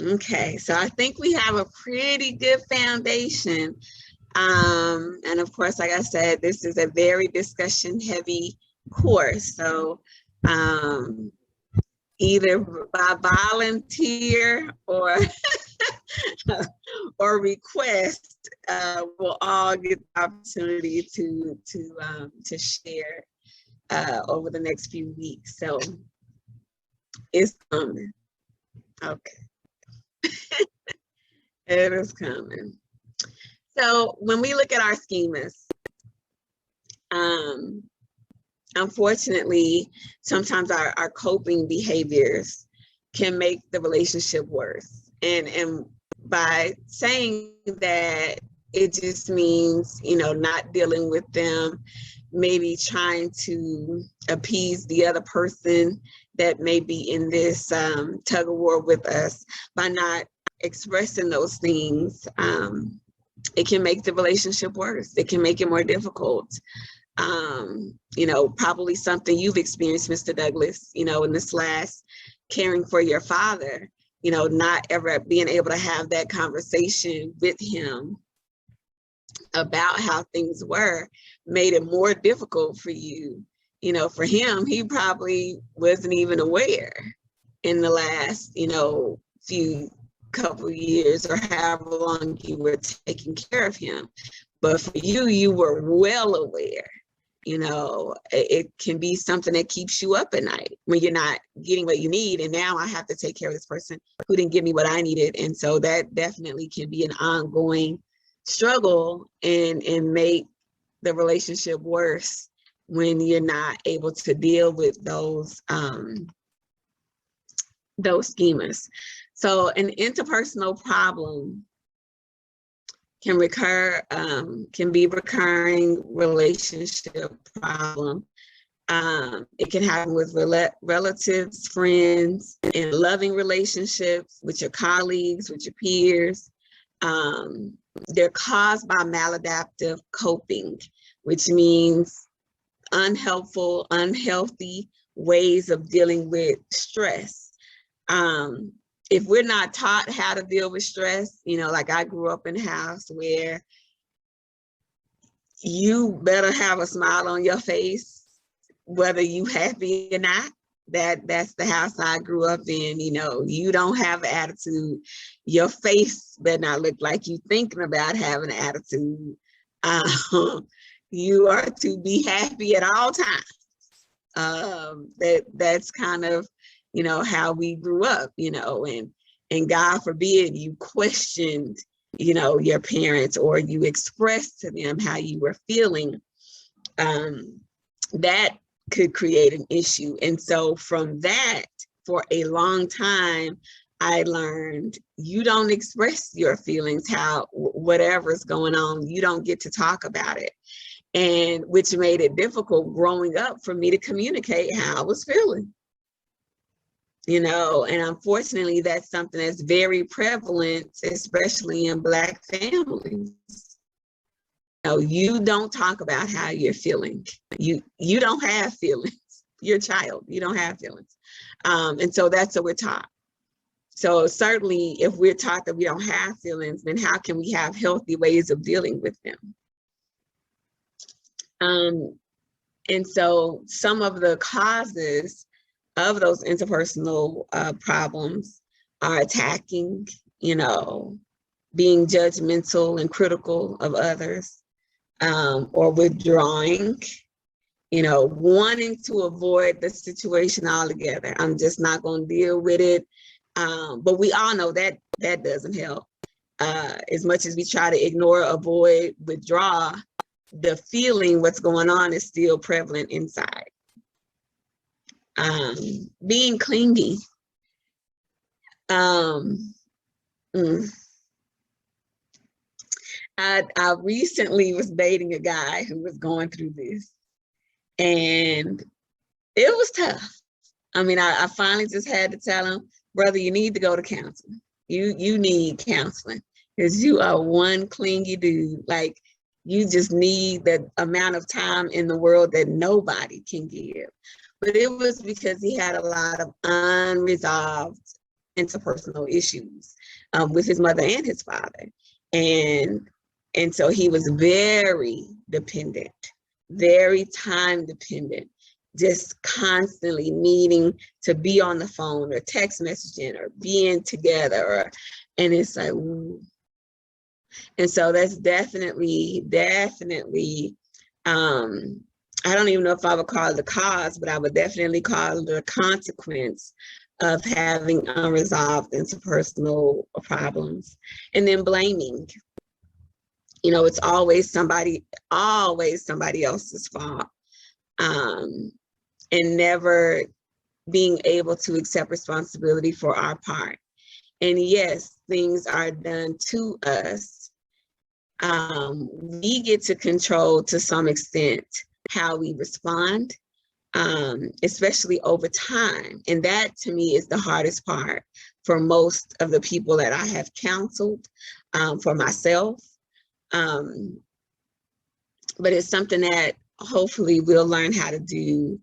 Okay, so I think we have a pretty good foundation. And of course, like I said, this is a very discussion heavy course. So either by volunteer or or request, we'll all get the opportunity to share over the next few weeks. So it's coming. Okay. It is coming. So when we look at our schemas, unfortunately, sometimes our coping behaviors can make the relationship worse. And by saying that, it just means, you know, not dealing with them, maybe trying to appease the other person that may be in this tug of war with us by not expressing those things. It can make the relationship worse. It can make it more difficult. You know, probably something you've experienced, Mr. Douglas, you know, in this last caring for your father, you know, not ever being able to have that conversation with him about how things were made it more difficult for you. You know, for him, he probably wasn't even aware in the last, you know, couple years or however long you were taking care of him. But for you, you were well aware. You know, it can be something that keeps you up at night when you're not getting what you need. And now I have to take care of this person who didn't give me what I needed. And so that definitely can be an ongoing struggle and make the relationship worse when you're not able to deal with those schemas. So an interpersonal problem can be recurring relationship problem. It can happen with relatives, friends, and loving relationships with your colleagues, with your peers. They're caused by maladaptive coping, which means unhelpful, unhealthy ways of dealing with stress. If we're not taught how to deal with stress, you know, like I grew up in a house where you better have a smile on your face, whether you happy or not. That's the house I grew up in. You know, you don't have an attitude. Your face better not look like you thinking about having an attitude. You are to be happy at all times. That's kind of, you know, how we grew up, you know, and God forbid you questioned, you know, your parents or you expressed to them how you were feeling. That could create an issue. And so from that, for a long time, I learned you don't express your feelings, how whatever's going on, you don't get to talk about it. And which made it difficult growing up for me to communicate how I was feeling. You know, and unfortunately, that's something that's very prevalent, especially in Black families. You know, you don't talk about how you're feeling. You don't have feelings. You're a child. You don't have feelings. And so that's what we're taught. So certainly, if we're taught that we don't have feelings, then how can we have healthy ways of dealing with them? And so some of the causes of those interpersonal problems are attacking, you know, being judgmental and critical of others, or withdrawing, you know, wanting to avoid the situation altogether. I'm just not going to deal with it. But we all know that that doesn't help. As much as we try to ignore, avoid, withdraw, the feeling what's going on is still prevalent inside. Being clingy. I recently was dating a guy who was going through this, and it was tough. I mean, I finally just had to tell him, brother, you need to go to counseling. You need counseling because you are one clingy dude. Like, you just need the amount of time in the world that nobody can give. But it was because he had a lot of unresolved interpersonal issues with his mother and his father. And so he was very dependent, very time dependent, just constantly needing to be on the phone or text messaging or being together. And it's like, ooh. And so that's definitely, I don't even know if I would call it the cause, but I would definitely call it the consequence of having unresolved interpersonal problems. And then blaming. you know, it's always somebody else's fault, and never being able to accept responsibility for our part. And yes, things are done to us. We get to control to some extent how we respond, especially over time. And that to me is the hardest part for most of the people that I have counseled, for myself. But it's something that hopefully we'll learn how to do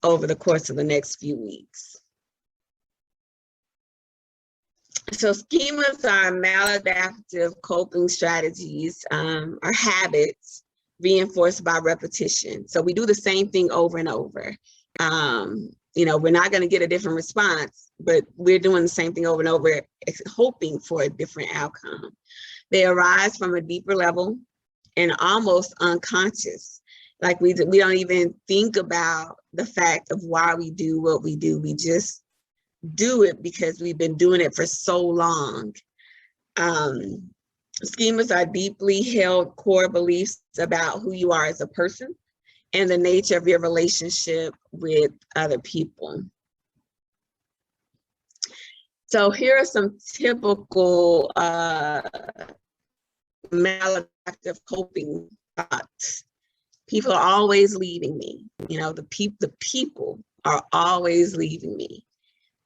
over the course of the next few weeks. So schemas are maladaptive coping strategies, or habits reinforced by repetition. So we do the same thing over and over. You know, we're not going to get a different response, but we're doing the same thing over and over, hoping for a different outcome. They arise from a deeper level and almost unconscious. Like we don't even think about the fact of why we do what we do. We just do it because we've been doing it for so long. Schemas are deeply held core beliefs about who you are as a person and the nature of your relationship with other people. So here are some typical maladaptive coping thoughts. People are always leaving me. You know, the people are always leaving me.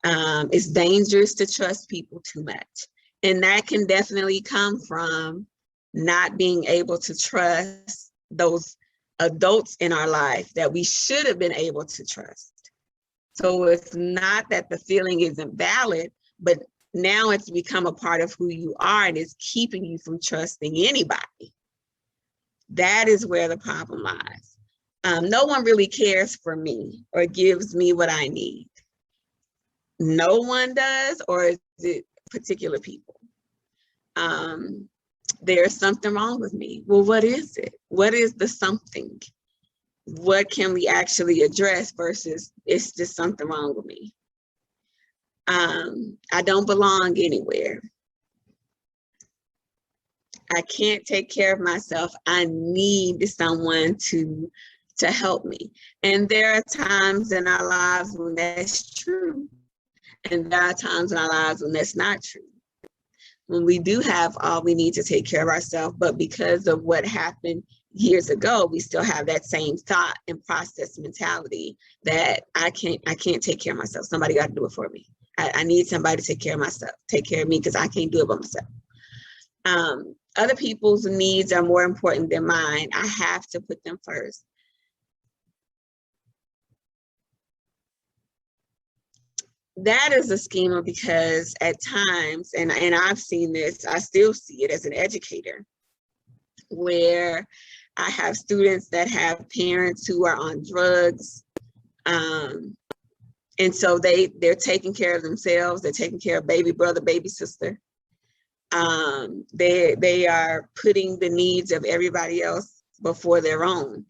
It's dangerous to trust people too much. And that can definitely come from not being able to trust those adults in our life that we should have been able to trust. So it's not that the feeling isn't valid, but now it's become a part of who you are and it's keeping you from trusting anybody. That is where the problem lies. No one really cares for me or gives me what I need. No one does, or is it particular people? There's something wrong with me. Well, what is it? What is the something? What can we actually address versus it's just something wrong with me? I don't belong anywhere. I can't take care of myself. I need someone to help me. And there are times in our lives when that's true. And there are times in our lives when that's not true. When we do have all we need to take care of ourselves, but because of what happened years ago, we still have that same thought and process mentality that I can't take care of myself. Somebody got to do it for me. I need somebody to take care of myself, take care of me, because I can't do it by myself. Other people's needs are more important than mine. I have to put them first. That is a schema because at times, and I've seen this, I still see it as an educator, where I have students that have parents who are on drugs. And so they're taking care of themselves. They're taking care of baby brother, baby sister. They are putting the needs of everybody else before their own.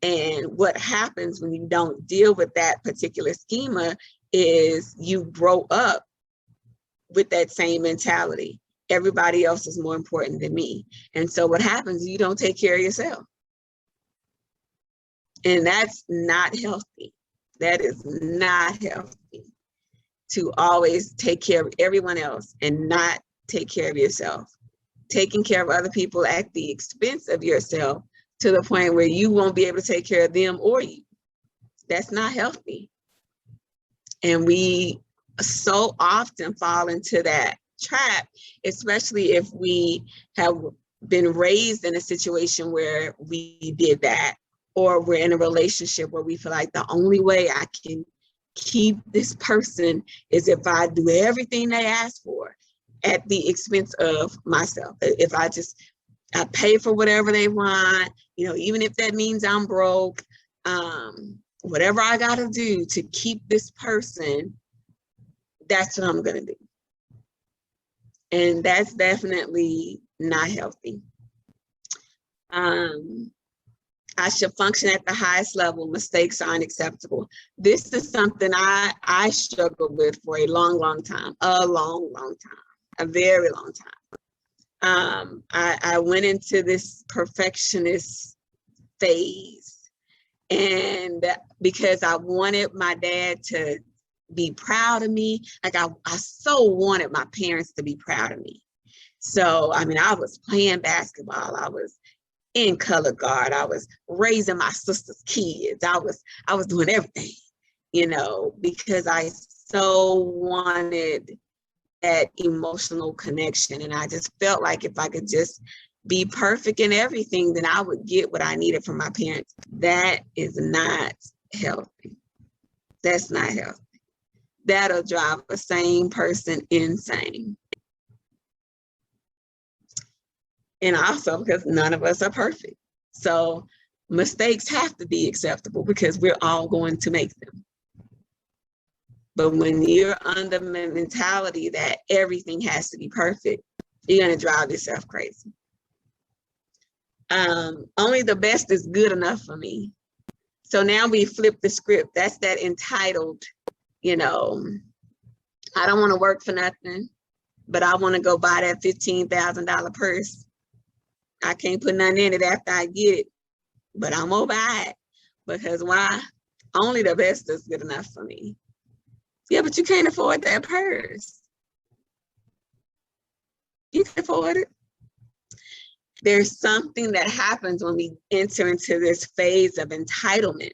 And what happens when you don't deal with that particular schema is you grow up with that same mentality. Everybody else is more important than me. And so what happens, you don't take care of yourself. And that's not healthy. That is not healthy, to always take care of everyone else and not take care of yourself. Taking care of other people at the expense of yourself to the point where you won't be able to take care of them or you. That's not healthy. And we so often fall into that trap, especially if we have been raised in a situation where we did that, or we're in a relationship where we feel like the only way I can keep this person is if I do everything they ask for at the expense of myself. If I pay for whatever they want, you know, even if that means I'm broke, whatever I gotta do to keep this person, that's what I'm gonna do. And that's definitely not healthy. I should function at the highest level. Mistakes are unacceptable. This is something I struggled with for a long time, a very long I went into this perfectionist phase, and because I wanted my dad to be proud of me, like I so wanted my parents to be proud of me. So, I mean, I was playing basketball, I was in color guard, I was raising my sister's kids, I was doing everything, you know, because I so wanted that emotional connection. And I just felt like if I could just be perfect in everything, then I would get what I needed from my parents. That is not healthy. That's not healthy. That'll drive a sane person insane. And also because none of us are perfect. So mistakes have to be acceptable because we're all going to make them. But when you're under the mentality that everything has to be perfect, you're gonna drive yourself crazy. Only the best is good enough for me. So now we flip the script. That's that entitled, you know, I don't wanna work for nothing, but I wanna go buy that $15,000 purse. I can't put nothing in it after I get it, but I'm gonna buy it. Because why? Only the best is good enough for me. Yeah, but you can't afford that purse. You can afford it. There's something that happens when we enter into this phase of entitlement.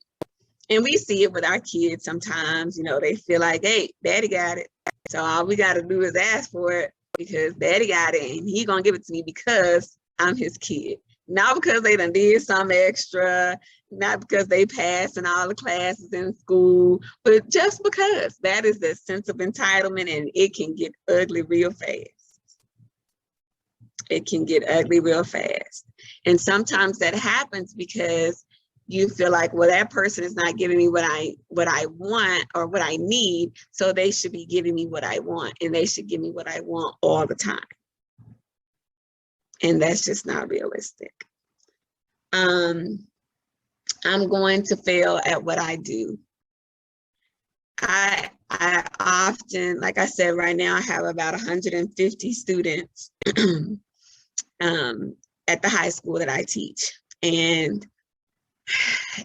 And we see it with our kids sometimes, you know, they feel like, hey, daddy got it. So all we got to do is ask for it because daddy got it and he gonna give it to me because I'm his kid. Not because they done did some extra, not because they passed in all the classes in school, but just because. That is the sense of entitlement, and it can get ugly real fast. It can get ugly real fast. And sometimes that happens because you feel like, well, that person is not giving me what I want or what I need, so they should be giving me what I want, and they should give me what I want all the time. And that's just not realistic. I'm going to fail at what I do. I often, like I said, right now I have about 150 students at the high school that I teach. And,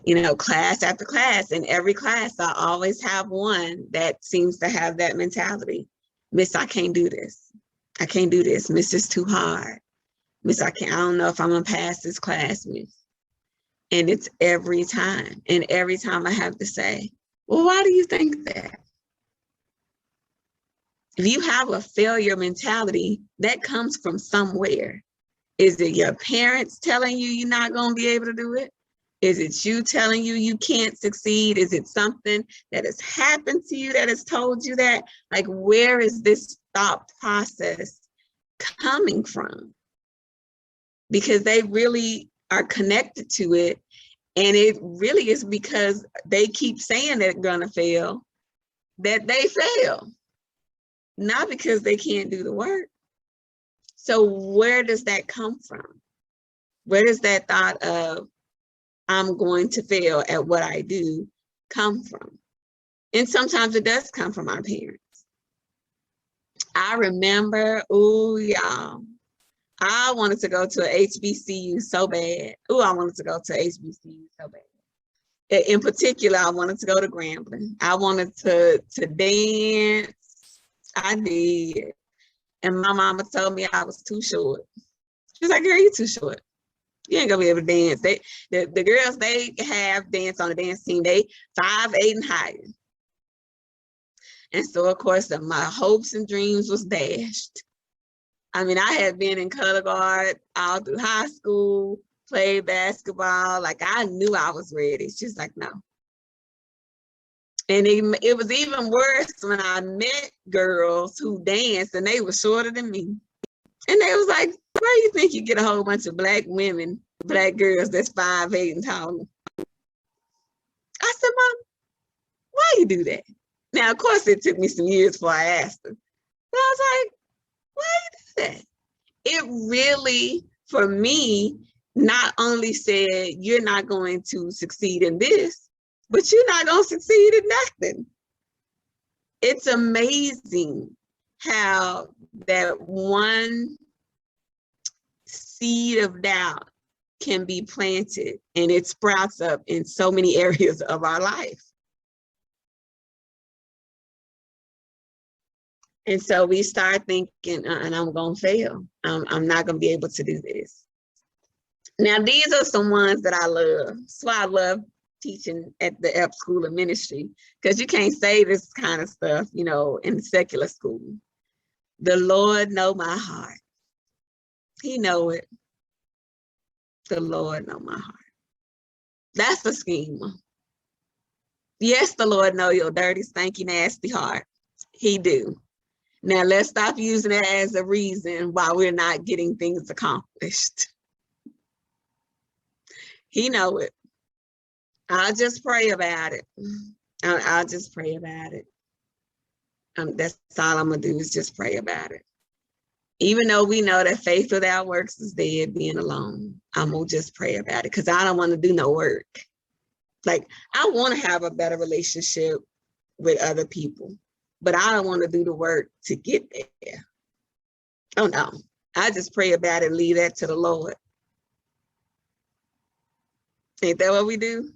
you know, class after class, in every class, I always have one that seems to have that mentality. Miss, I can't do this. I can't do this. Miss, it's too hard. Miss, I don't know if I'm gonna pass this class, Miss. And it's every time. And every time I have to say, well, why do you think that? If you have a failure mentality, that comes from somewhere. Is it your parents telling you you're not gonna be able to do it? Is it you telling you you can't succeed? Is it something that has happened to you that has told you that? Like, where is this thought process coming from? Because they really are connected to it. And it really is because they keep saying they're gonna fail, that they fail. Not because they can't do the work. So where does that come from? Where does that thought of, I'm going to fail at what I do come from? And sometimes it does come from our parents. I remember, oh y'all, I wanted to go to a HBCU so bad. Oh, I wanted to go to HBCU so bad. In particular, I wanted to go to Grambling. I wanted to dance. I did. And my mama told me I was too short. She was like, girl, you too short. You ain't gonna be able to dance. The girls, they have dance on the dance team. They 5'8" and higher. And so, of course, my hopes and dreams was dashed. I mean, I had been in color guard all through high school, played basketball. Like, I knew I was ready. She's like, no. And it was even worse when I met girls who danced and they were shorter than me. And they was like, where do you think you get a whole bunch of black women, black girls that's 5'8" and taller? I said, Mom, why you do that? Now, of course, it took me some years before I asked her. But I was like, why you do that? It really, for me, not only said, you're not going to succeed in this, but you're not going to succeed in nothing. It's amazing how that one seed of doubt can be planted and it sprouts up in so many areas of our life. And so we start thinking, and I'm gonna fail. I'm not gonna be able to do this. Now, these are some ones that I love. So I love teaching at the Epps School of Ministry, because you can't say this kind of stuff, you know, in the secular school. The Lord know my heart. He know it. The Lord know my heart. That's a schema. Yes, the Lord know your dirty, stanky, nasty heart. He do. Now let's stop using it as a reason why we're not getting things accomplished. He know it. I'll just pray about it. I'll just pray about it. That's all I'm gonna do is just pray about it. Even though we know that faith without works is dead, being alone, I'm gonna just pray about it because I don't want to do no work. Like, I want to have a better relationship with other people, but I don't want to do the work to get there. Oh no, I just pray about it and leave that to the Lord. Ain't that what we do?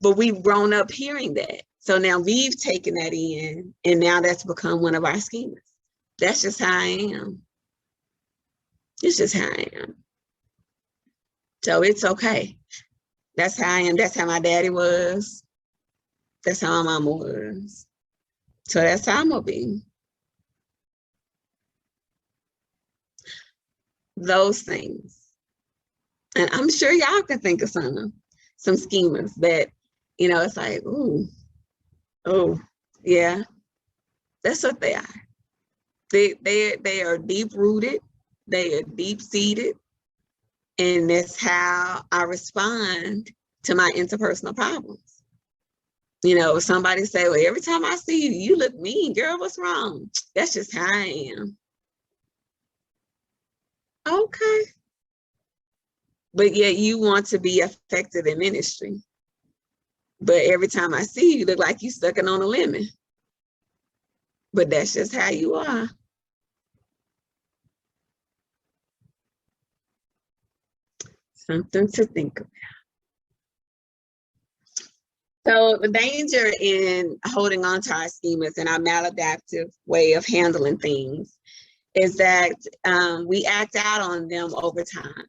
But we've grown up hearing that. So now we've taken that in, and now that's become one of our schemas. That's just how I am. It's just how I am. So it's okay. That's how I am. That's how my daddy was. That's how my mama was. So that's how I'm gonna be. Those things. And I'm sure y'all can think of some schemas that, you know, it's like, ooh, oh, yeah, that's what they are. They are deep rooted, they are deep seated, and that's how I respond to my interpersonal problems. You know, somebody say, well, every time I see you, you look mean, girl, what's wrong? That's just how I am. Okay. But yet you want to be effective in ministry. But every time I see you, you look like you sucking on a lemon. But that's just how you are. Something to think about. So the danger in holding on to our schemas and our maladaptive way of handling things is that we act out on them over time.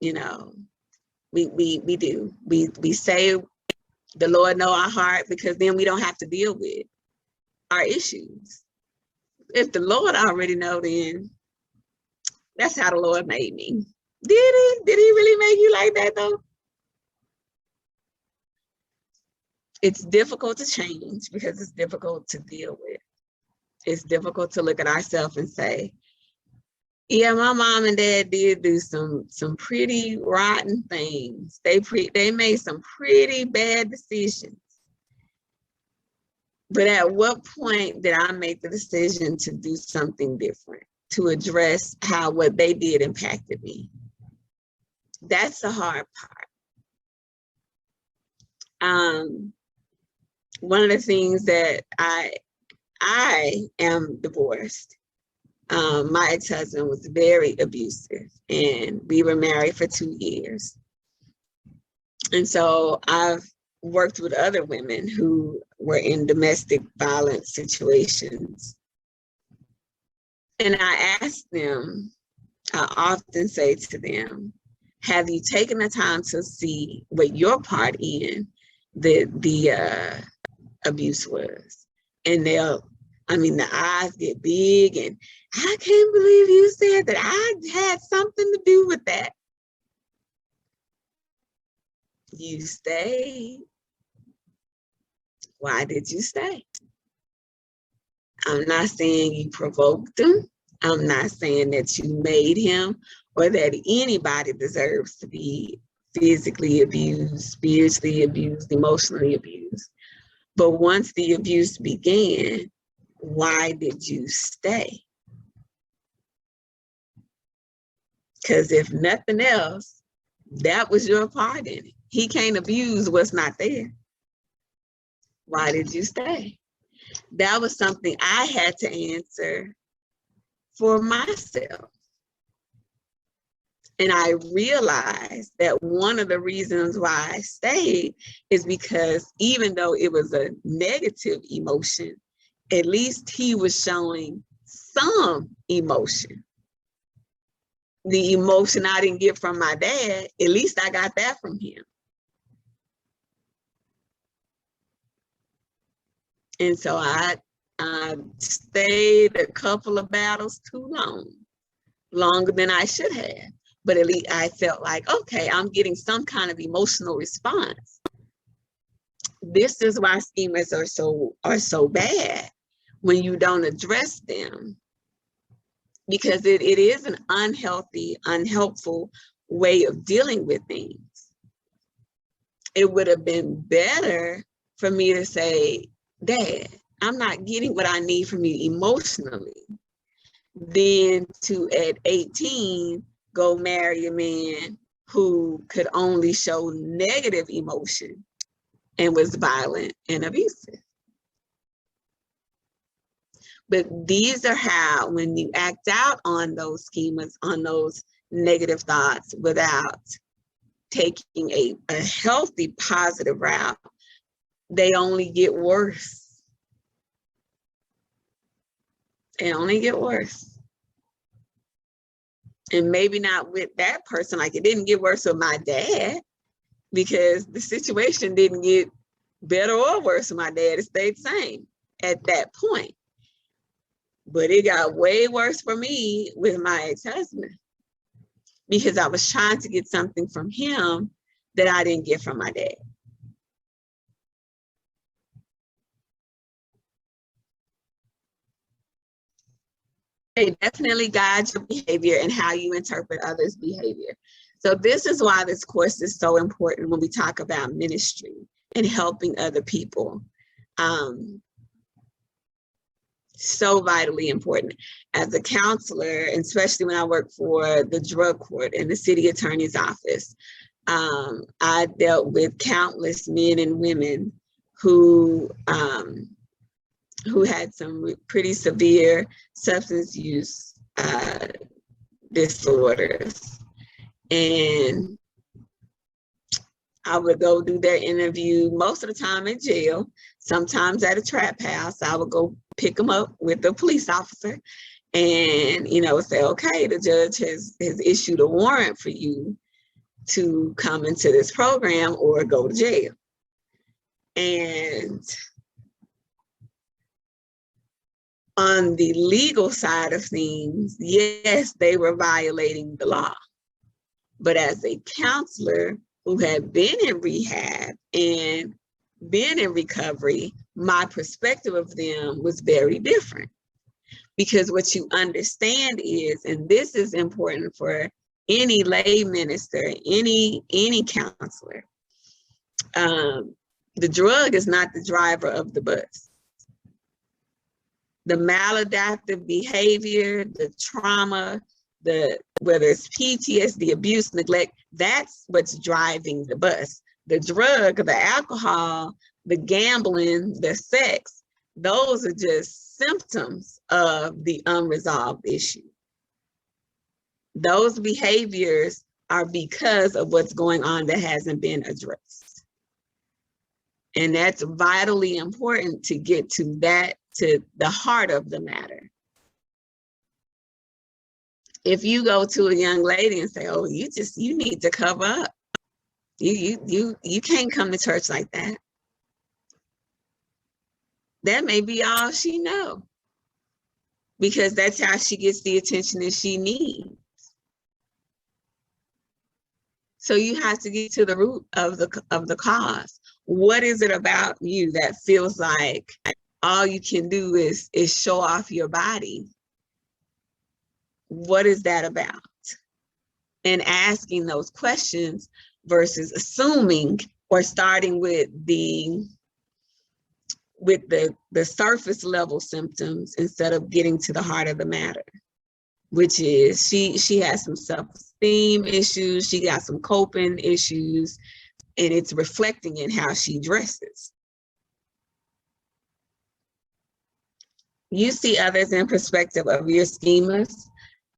You know, we do. We say the Lord know our heart, because then we don't have to deal with our issues. If the Lord already know, then that's how the Lord made me. Did he really make you like that though? It's difficult to change because it's difficult to deal with. It's difficult to look at ourselves and say, yeah, my mom and dad did do some pretty rotten things. They made some pretty bad decisions. But at what point did I make the decision to do something different, to address how what they did impacted me? That's the hard part. One of the things that I am divorced. My ex-husband was very abusive, and we were married for 2 years. And so I've worked with other women who were in domestic violence situations. And I asked them, I often say to them, have you taken the time to see what your part in the abuse was? And the eyes get big, and I can't believe you said that I had something to do with that. You stayed. Why did you stay? I'm not saying you provoked him. I'm not saying that you made him, or that anybody deserves to be physically abused, spiritually abused, emotionally abused. But once the abuse began, why did you stay? Because if nothing else, that was your part in it. He can't abuse what's not there. Why did you stay? That was something I had to answer for myself. And I realized that one of the reasons why I stayed is because even though it was a negative emotion, at least he was showing some emotion. The emotion I didn't get from my dad, at least I got that from him. And so I stayed a couple of battles too long, longer than I should have. But at least I felt like, okay, I'm getting some kind of emotional response. This is why schemas are so bad when you don't address them, because it is an unhealthy, unhelpful way of dealing with things. It would have been better for me to say, Dad, I'm not getting what I need from you emotionally, than to at 18 go marry a man who could only show negative emotion and was violent and abusive. But these are how, when you act out on those schemas, on those negative thoughts without taking a healthy, positive route, they only get worse. They only get worse. And maybe not with that person, like it didn't get worse with my dad, because the situation didn't get better or worse with my dad. It stayed the same at that point. But it got way worse for me with my ex-husband, because I was trying to get something from him that I didn't get from my dad. They definitely guide your behavior and how you interpret others' behavior. So this is why this course is so important when we talk about ministry and helping other people. So vitally important. As a counselor, and especially when I work for the drug court and the city attorney's office, I dealt with countless men and women who had some pretty severe substance use disorders. And I would go do their interview most of the time in jail, sometimes at a trap house. I would go pick them up with the police officer and, you know, say, okay, the judge has issued a warrant for you to come into this program or go to jail. And on the legal side of things, yes, they were violating the law. But as a counselor who had been in rehab and been in recovery, my perspective of them was very different. Because what you understand is, and this is important for any lay minister, any counselor, the drug is not the driver of the bus. The maladaptive behavior, the trauma, whether it's PTSD, abuse, neglect, that's what's driving the bus. The drug, the alcohol, the gambling, the sex, those are just symptoms of the unresolved issue. Those behaviors are because of what's going on that hasn't been addressed. And that's vitally important to get to that, to the heart of the matter. If you go to a young lady and say, oh, you need to cover up. You can't come to church like that. That may be all she knows, because that's how she gets the attention that she needs. So you have to get to the root of the cause. What is it about you that feels like all you can do is show off your body? What is that about? And asking those questions versus assuming or starting with the surface level symptoms instead of getting to the heart of the matter, which is she has some self-esteem issues, she got some coping issues, and it's reflecting in how she dresses. You see others in perspective of your schemas.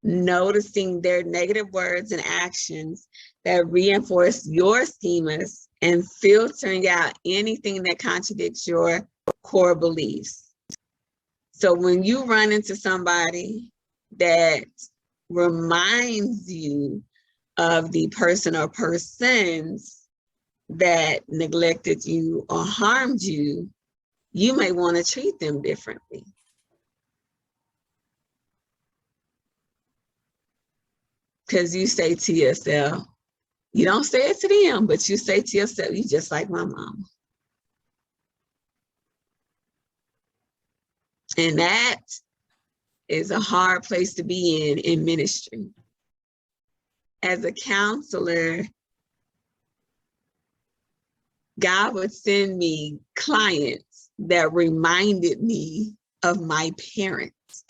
noticing their negative words and actions that reinforce your schemas, and filtering out anything that contradicts your core beliefs. So when you run into somebody that reminds you of the person or persons that neglected you or harmed you, you may want to treat them differently. Because you say to yourself, you don't say it to them, but you say to yourself, you just like my mama. And that is a hard place to be in ministry. As a counselor, God would send me clients that reminded me of my parents.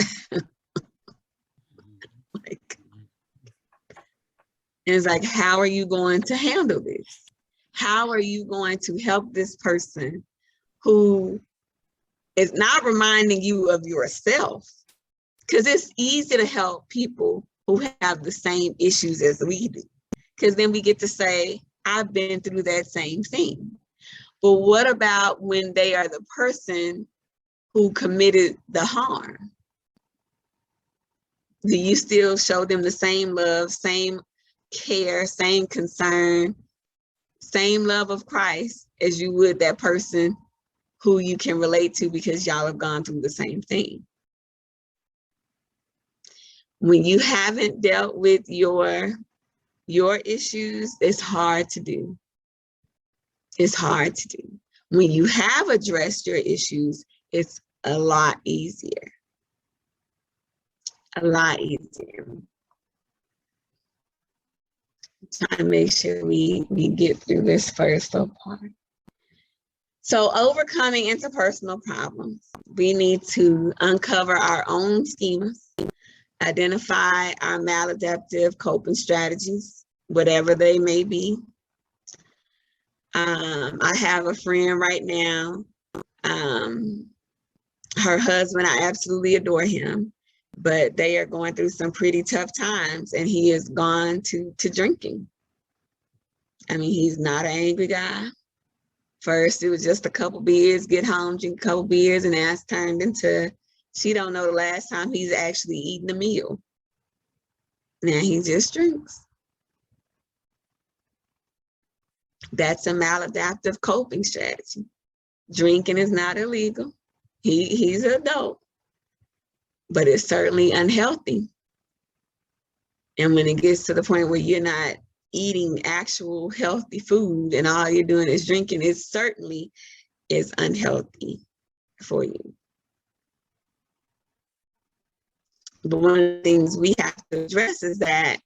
It's like, how are you going to handle this? How are you going to help this person who is not reminding you of yourself? Because it's easy to help people who have the same issues as we do. Because then we get to say, I've been through that same thing. But what about when they are the person who committed the harm? Do you still show them the same love, same care, same concern, same love of Christ as you would that person who you can relate to because y'all have gone through the same thing? When you haven't dealt with your issues, it's hard to do. It's hard to do. When you have addressed your issues, it's a lot easier. A lot easier. Trying to make sure we get through this first little part. So overcoming interpersonal problems, we need to uncover our own schemas, identify our maladaptive coping strategies, whatever they may be. I have a friend right now, her husband, I absolutely adore him, but they are going through some pretty tough times, and he has gone to drinking. I mean, he's not an angry guy. First, it was just a couple beers, get home, drink a couple beers, and that's turned into, she don't know the last time he's actually eaten a meal. Now he just drinks. That's a maladaptive coping strategy. Drinking is not illegal. He's an adult, but it's certainly unhealthy. And when it gets to the point where you're not eating actual healthy food and all you're doing is drinking, it certainly is unhealthy for you. But one of the things we have to address is that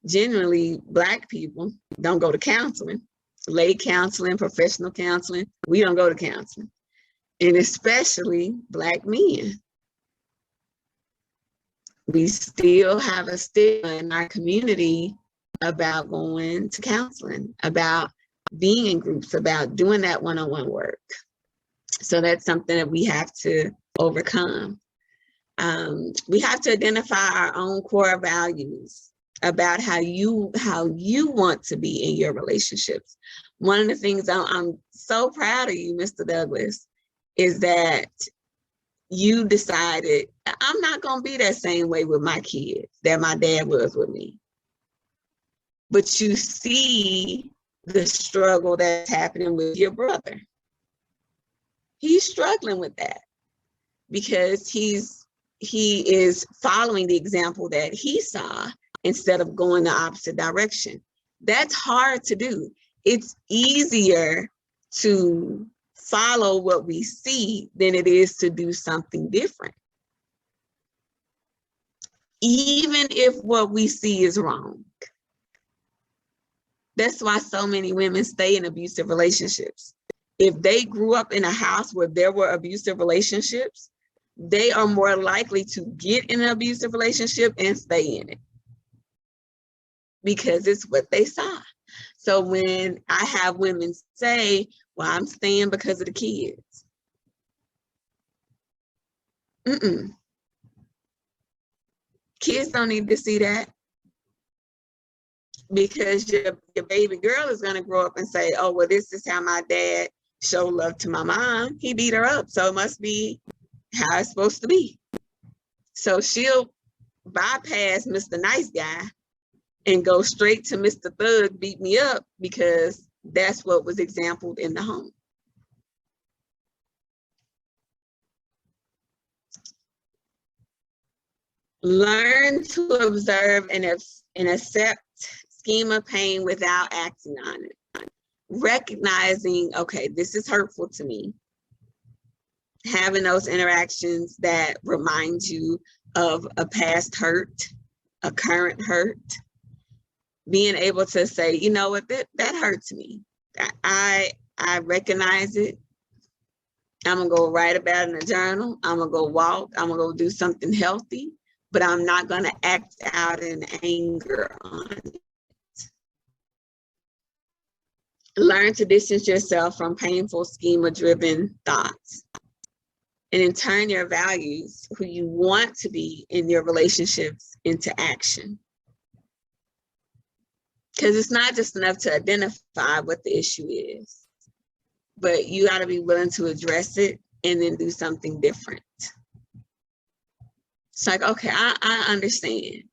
generally Black people don't go to counseling, lay counseling, professional counseling. We don't go to counseling, and especially Black men. We still have a stigma in our community about going to counseling, about being in groups, about doing that one-on-one work. So that's something that we have to overcome. We have to identify our own core values about how you want to be in your relationships. One of the things I'm so proud of you, Mr. Douglas, is that you decided, I'm not going to be that same way with my kids that my dad was with me. But you see the struggle that's happening with your brother. He's struggling with that because he is following the example that he saw instead of going the opposite direction. That's hard to do. It's easier to follow what we see than it is to do something different, even if what we see is wrong. That's why so many women stay in abusive relationships. If they grew up in a house where there were abusive relationships, they are more likely to get in an abusive relationship and stay in it because it's what they saw. So when I have women say, well, I'm staying because of the kids. Kids don't need to see that, because your baby girl is going to grow up and say, oh, well, this is how my dad showed love to my mom. He beat her up, so it must be how it's supposed to be. So she'll bypass Mr. Nice Guy and go straight to Mr. Thug beat me up, because that's what was exampled in the home. Learn to observe and accept schema pain without acting on it. Recognizing, okay, this is hurtful to me. Having those interactions that remind you of a past hurt, a current hurt. Being able to say, you know what, that hurts me. I recognize it. I'm gonna go write about it in a journal. I'm gonna go walk. I'm gonna go do something healthy, but I'm not gonna act out in anger on it. Learn to distance yourself from painful schema-driven thoughts, and then turn your values, who you want to be in your relationships, into action. Because it's not just enough to identify what the issue is, but you got to be willing to address it and then do something different. It's like, okay, I understand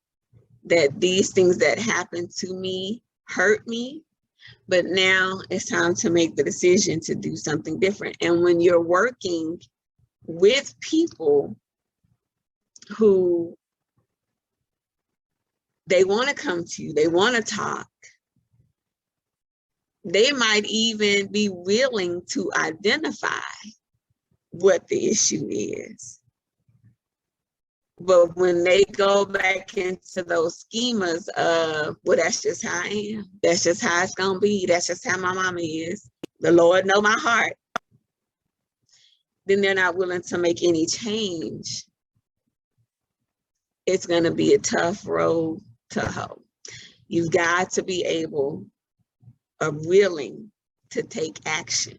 that these things that happen to me hurt me, but now it's time to make the decision to do something different. And when you're working with people who they want to come to you, they want to talk, they might even be willing to identify what the issue is. But when they go back into those schemas of, well, that's just how I am. That's just how it's gonna be. That's just how my mama is. The Lord know my heart. Then they're not willing to make any change. It's gonna be a tough road to hoe. You've got to be able or willing to take action.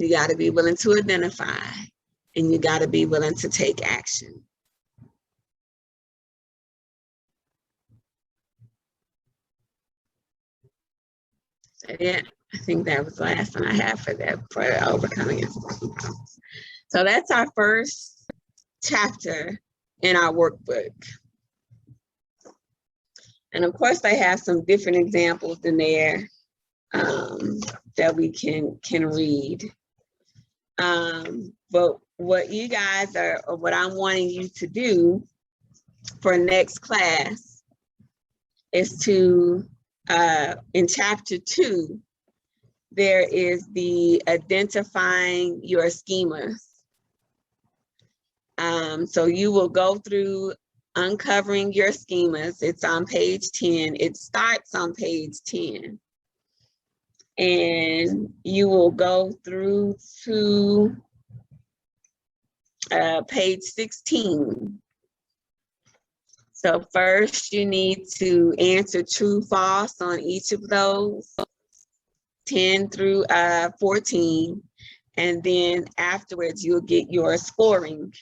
You got to be willing to identify, and you got to be willing to take action. So yeah, I think that was the last one I have for that, for overcoming information problems. So that's our first chapter in our workbook. And of course, they have some different examples in there that we can read. But what you guys are, or what I'm wanting you to do for next class is to, in chapter 2, there is the identifying your schemas. So you will go through uncovering your schemas. It's on page 10. It starts on page 10. And you will go through to page 16. So first you need to answer true, false on each of those, 10 through 14. And then afterwards you'll get your scoring,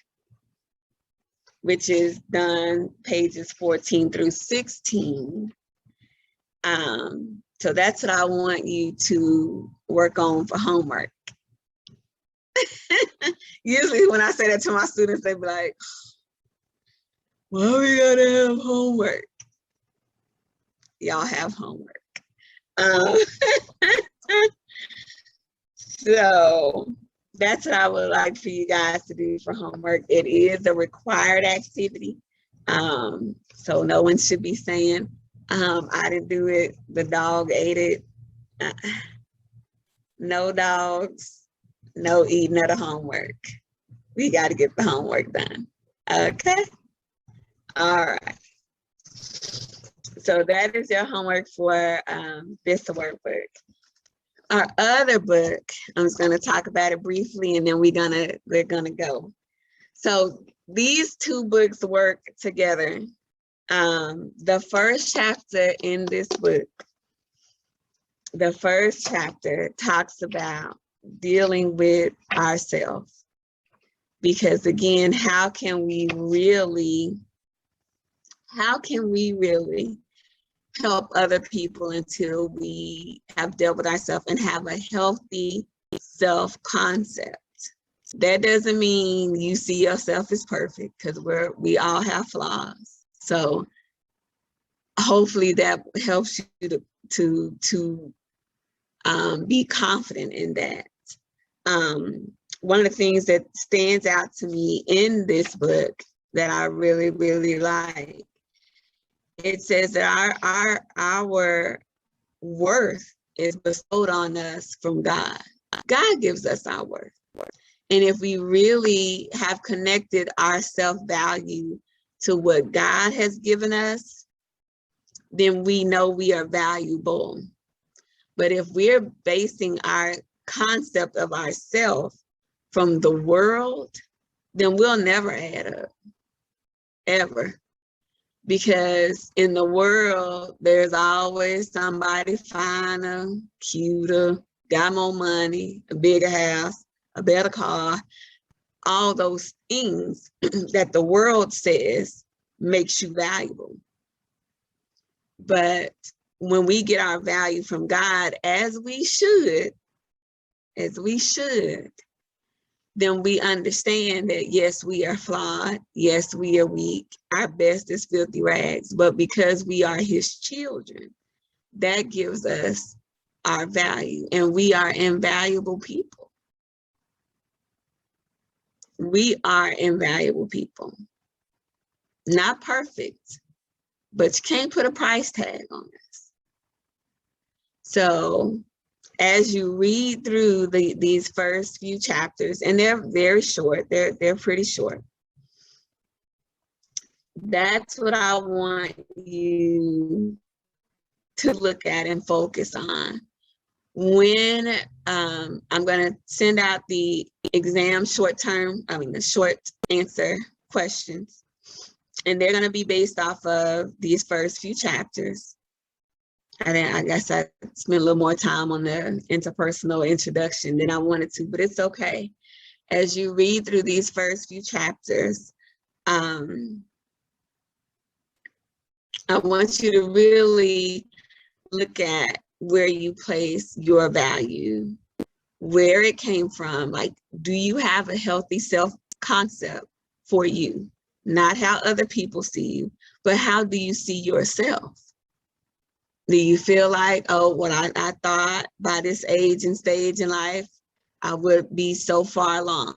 which is done pages 14 through 16. So that's what I want you to work on for homework. Usually when I say that to my students, they be like, well, we gotta have homework. Y'all have homework. So that's what I would like for you guys to do for homework. It is a required activity. So no one should be saying, I didn't do it, the dog ate it. No dogs, no eating of the homework. We got to get the homework done. Okay. All right. So that is your homework for this workbook. Our other book, I'm just going to talk about it briefly, and then we're gonna go. So these two books work together. The first chapter in this book, the first chapter talks about dealing with ourselves. Because again, how can we really how can we really help other people until we have dealt with ourselves and have a healthy self-concept? That doesn't mean you see yourself as perfect, because we all have flaws. So hopefully that helps you to be confident in that. One of the things that stands out to me in this book that I really, really like, it says that our worth is bestowed on us from God. God gives us our worth. And if we really have connected our self-value to what God has given us, then we know we are valuable. But if we're basing our concept of ourselves from the world, then we'll never add up, ever. Because in the world, there's always somebody finer, cuter, got more money, a bigger house, a better car, all those things that the world says makes you valuable. But when we get our value from God, as we should, then we understand that yes, we are flawed. Yes, we are weak. Our best is filthy rags. But because we are his children, that gives us our value, and we are invaluable people. We are invaluable people. Not perfect, but you can't put a price tag on us. So as you read through these first few chapters, and they're very short, they're pretty short. That's what I want you to look at and focus on. When I'm going to send out the exam the short answer questions, and they're going to be based off of these first few chapters. I guess I spent a little more time on the interpersonal introduction than I wanted to, but it's okay. As you read through these first few chapters, I want you to really look at where you place your value, where it came from. Like, do you have a healthy self-concept for you? Not how other people see you, but how do you see yourself? Do you feel like, oh, well, I thought by this age and stage in life, I would be so far along.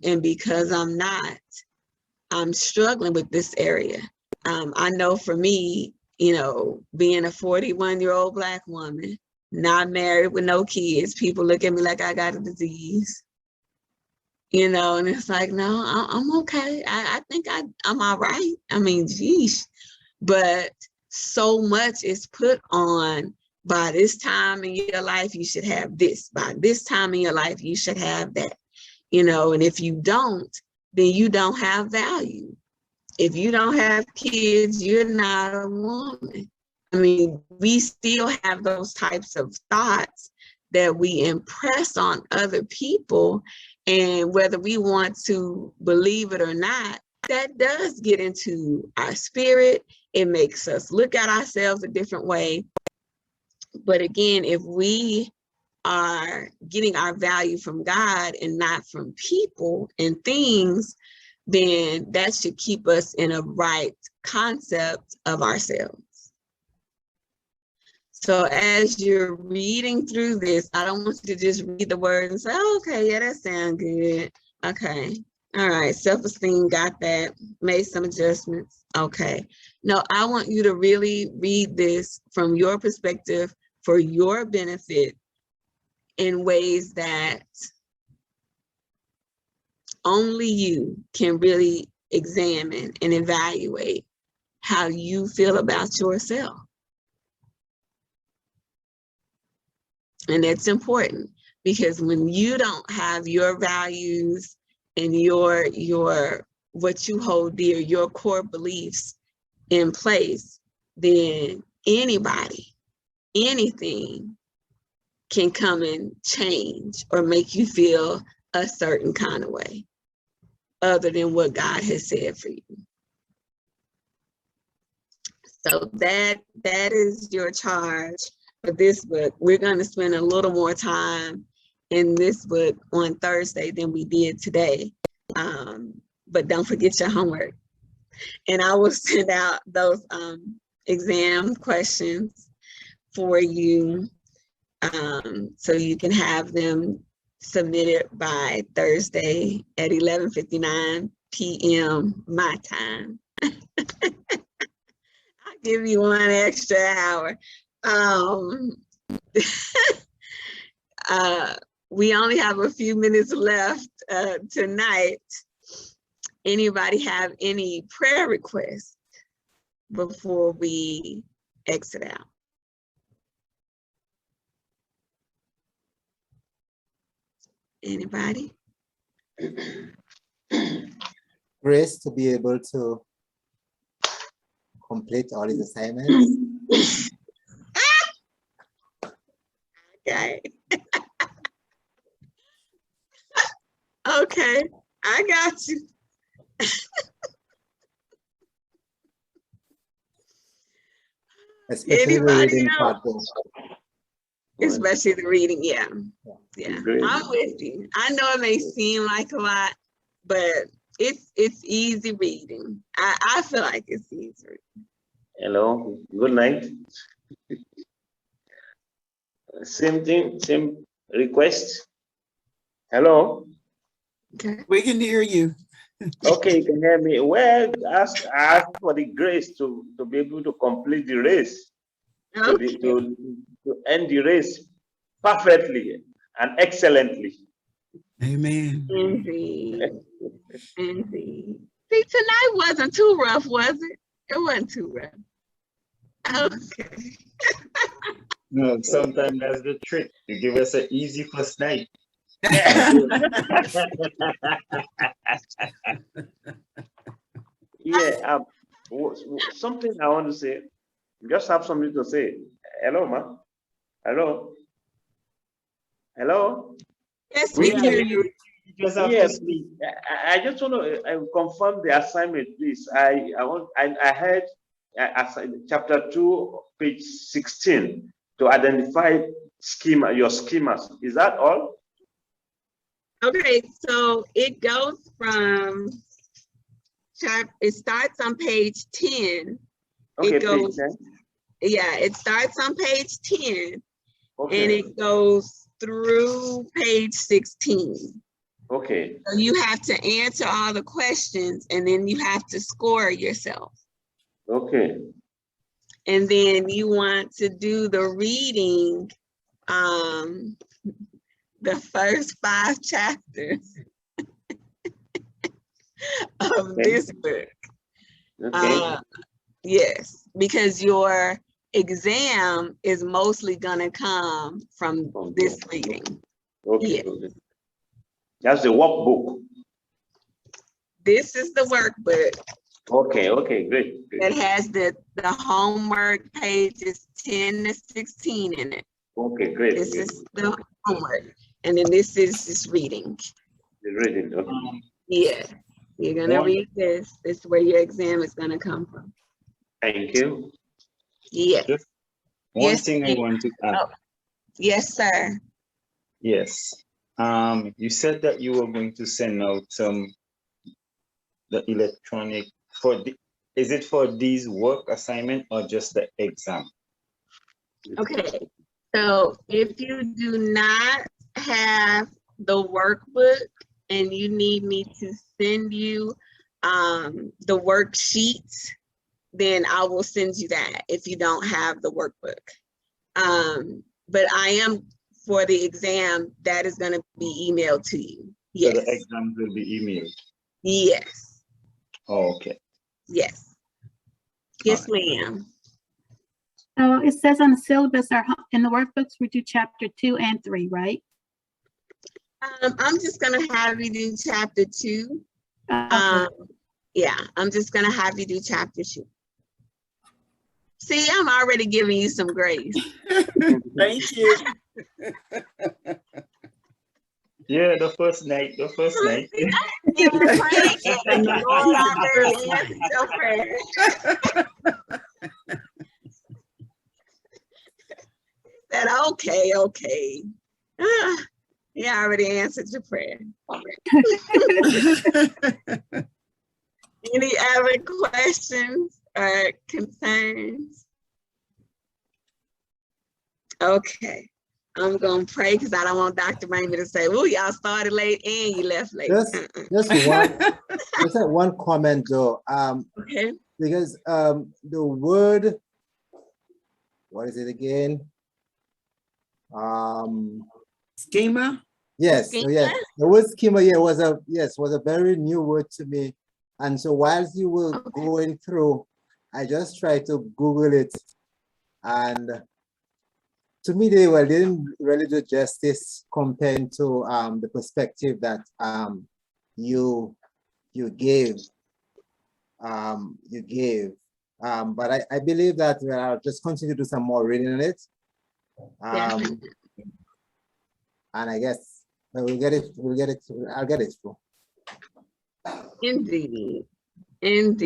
And because I'm not, I'm struggling with this area. I know for me, you know, being a 41-year-old Black woman, not married with no kids, people look at me like I got a disease. You know, and it's like, no, I'm okay. I think I'm all right. I mean, geez. But so much is put on, by this time in your life, you should have this. By this time in your life, you should have that. You know, and if you don't, then you don't have value. If you don't have kids, you're not a woman. I mean, we still have those types of thoughts that we impress on other people. And whether we want to believe it or not, that does get into our spirit. It makes us look at ourselves a different way. But again, if we are getting our value from God and not from people and things, then that should keep us in a right concept of ourselves. So as you're reading through this, I don't want you to just read the words and say, oh, okay, yeah, that sounds good. Okay, all right, self-esteem, got that, made some adjustments, okay. No, I want you to really read this from your perspective for your benefit in ways that only you can really examine and evaluate how you feel about yourself. And that's important, because when you don't have your values and your what you hold dear, your core beliefs in place, then anybody, anything can come and change or make you feel a certain kind of way other than what God has said for you. So that is your charge for this book. We're going to spend a little more time in this book on Thursday than we did today. But don't forget your homework. And I will send out those exam questions for you so you can have them submitted by Thursday at 11:59 p.m. my time. I'll give you 1 extra hour. We only have a few minutes left tonight. Anybody have any prayer requests before we exit out? Anybody? Grace to be able to complete all his assignments. Okay. Okay, I got you. Especially the Anybody reading else? part. Especially the reading, yeah. I'm with you. I know it may seem like a lot, but it's easy reading. I feel like it's easy reading. Hello, good night. Same thing, same request. Hello. Okay. We can hear you. Okay, you can hear me. Well, ask for the grace to be able to complete the race, Okay. to end the race perfectly and excellently. Amen. Indeed. Indeed. See, tonight wasn't too rough, was it? It wasn't too rough. Okay. No, sometimes that's the trick, to give us an easy first night. Yeah, something I want to say. Just have something to say. Hello, ma. Hello. Hello. Yes, We we can can. hear you. Just have Yeah, to speak. I just want to confirm the assignment, please. I heard chapter 2, page 16, to identify your schemas. Is that all? Okay, so it goes from it starts on page 10. Okay, It goes, page 10. yeah, it starts on page 10 Okay. and it goes through page 16. Okay. So you have to answer all the questions and then you have to score yourself. Okay. And then you want to do the reading, the first 5 chapters of this book. Okay. Yes, because your exam is mostly gonna come from this reading. Okay. Yeah. Okay. That's the workbook. This is the workbook. Okay. Okay. Great. That has the homework pages 10 to 16 in it. Okay. Great. This great. is the homework, and then this is this reading. The reading. Okay. Yeah, you're gonna read this. This is where your exam is gonna come from. Thank you. Yeah. Just one thing I want to add. Oh. Yes, sir. Yes. You said that you were going to send out the electronic is it for these work assignment or just the exam? Okay, so if you do not have the workbook and you need me to send you the worksheets, then I will send you that if you don't have the workbook. But I am, for the exam, that is going to be emailed to you. Yes. So the exam will be emailed? Yes. Oh, okay. Yes. Yes, ma'am. So it says on the syllabus or in the workbooks, we do chapter 2 and 3, right? I'm just gonna have you do chapter 2. Okay. Yeah, I'm just gonna have you do chapter 2. See, I'm already giving you some grace. Thank you. Yeah, the first night. Give you praise, and the Lord already answered your prayer. said, okay. He already answered your prayer. Any other questions or concerns? Okay, I'm gonna pray because I don't want Dr. Raymond to say, "Oh, y'all started late and you left late." Just one comment though. Okay. Because the word, what is it again? Schema. Yes. So yes, the word schema here was a very new word to me. And so whilst you were going through, I just tried to Google it, and to me, they didn't really do justice compared to the perspective that you gave. But I believe that I'll just continue to do some more reading on it. And I guess we'll get it. I'll get it through. Indeed. It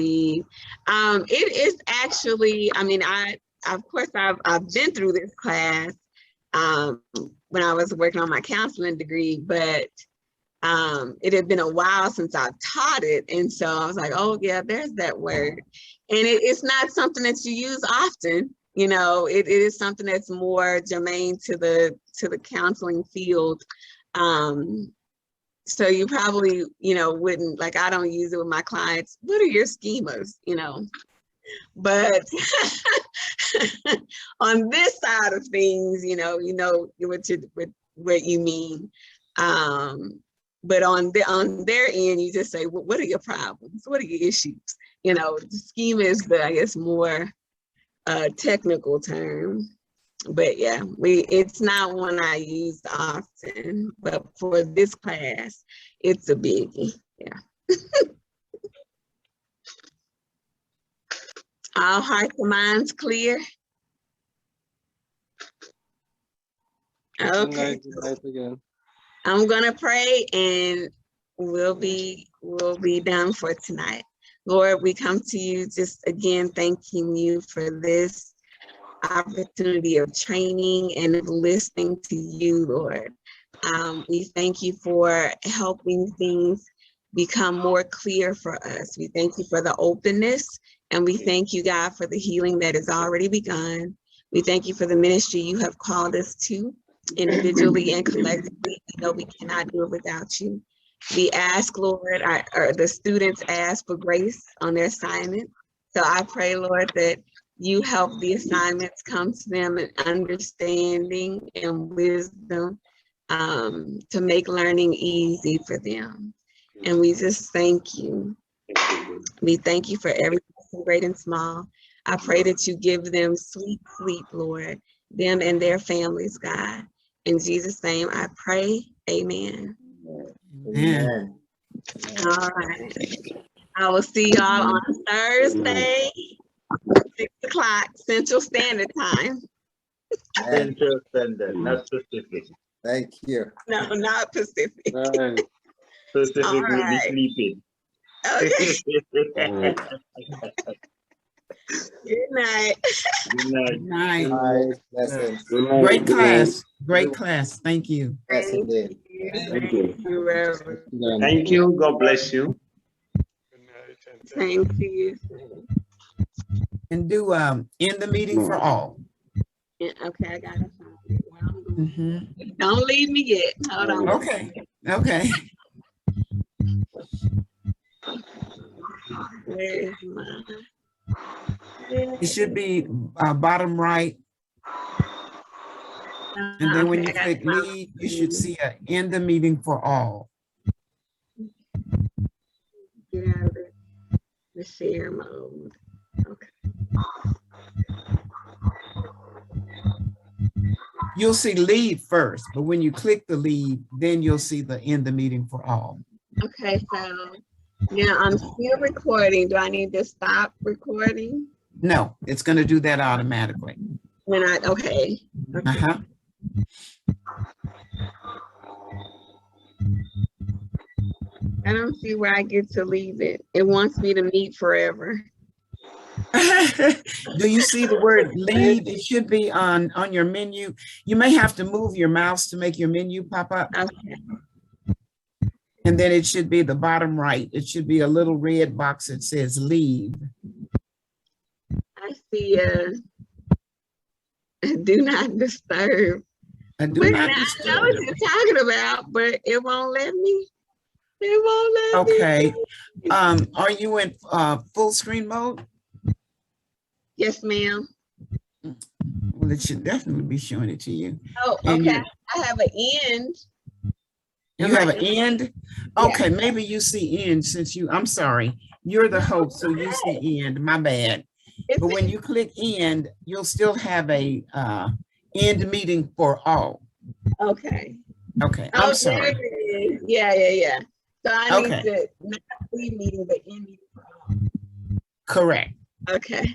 is actually, I mean, of course I've been through this class when I was working on my counseling degree, but it had been a while since I taught it. And so I was like, oh yeah, there's that word. And it's not something that you use often, you know, it is something that's more germane to the counseling field. So you probably, you know, wouldn't, like, I don't use it with my clients. What are your schemas, you know? But on this side of things, you know what you mean. But on their end, you just say, well, what are your problems? What are your issues? You know, the schema is the, I guess, more technical term. But yeah, it's not one I used often, but for this class, it's a biggie. Yeah. All hearts and minds clear? Okay. Good night again. I'm gonna pray and we'll be done for tonight. Lord, we come to you just again thanking you for this opportunity of training and of listening to you, Lord. We thank you for helping things become more clear for us. We thank you for the openness, and we thank you, God, for the healing that has already begun. We thank you for the ministry you have called us to, individually and collectively. We know we cannot do it without you. We ask, Lord, the students ask for grace on their assignment. So I pray, Lord, that you help the assignments come to them in understanding and wisdom to make learning easy for them. And we just thank you. We thank you for every person, great and small. I pray that you give them sweet sleep, Lord, them and their families, God. In Jesus' name I pray, amen. Amen. All right. I will see y'all on Thursday, 6 o'clock Central Standard Time. Central Standard, not Pacific. Thank you. No, not Pacific. Pacific All will be right. sleeping. Okay. Good night. Good night. Good night. Bye. Blessings. Great class. Great class. Thank you. Yes, indeed. Thank you, Reverend. Thank you. God bless you. Thank you. And do end the meeting for all. Yeah, okay, I got it. Don't leave me yet. Hold on. Okay. Okay. Where is my? It should be bottom right. And then when you click leave, you should see a end the meeting for all. Get out of the share mode. Okay. You'll see leave first, but when you click the leave, then you'll see the end the meeting for all. Okay, so now I'm still recording. Do I need to stop recording? No, it's going to do that automatically. When okay. Uh-huh. I don't see where I get to leave it. It wants me to meet forever. Do you see the word leave? It should be on your menu. You may have to move your mouse to make your menu pop up. Okay. And then it should be the bottom right. It should be a little red box that says leave. I see do not disturb. Do But not now disturb. I know what you're talking about, but it won't let me. It won't let Okay. me. Are you in full screen mode? Yes, ma'am. Well, it should definitely be showing it to you. Oh, And okay. I have an end. You have an end? Okay, maybe you see end since I'm sorry. You're the host, so you see end, my bad. But when you click end, you'll still have a end meeting for all. Okay. Okay, I'm sorry. There it is. Yeah. So I need Okay. to not leave meeting, but end meeting for all. Correct. Okay.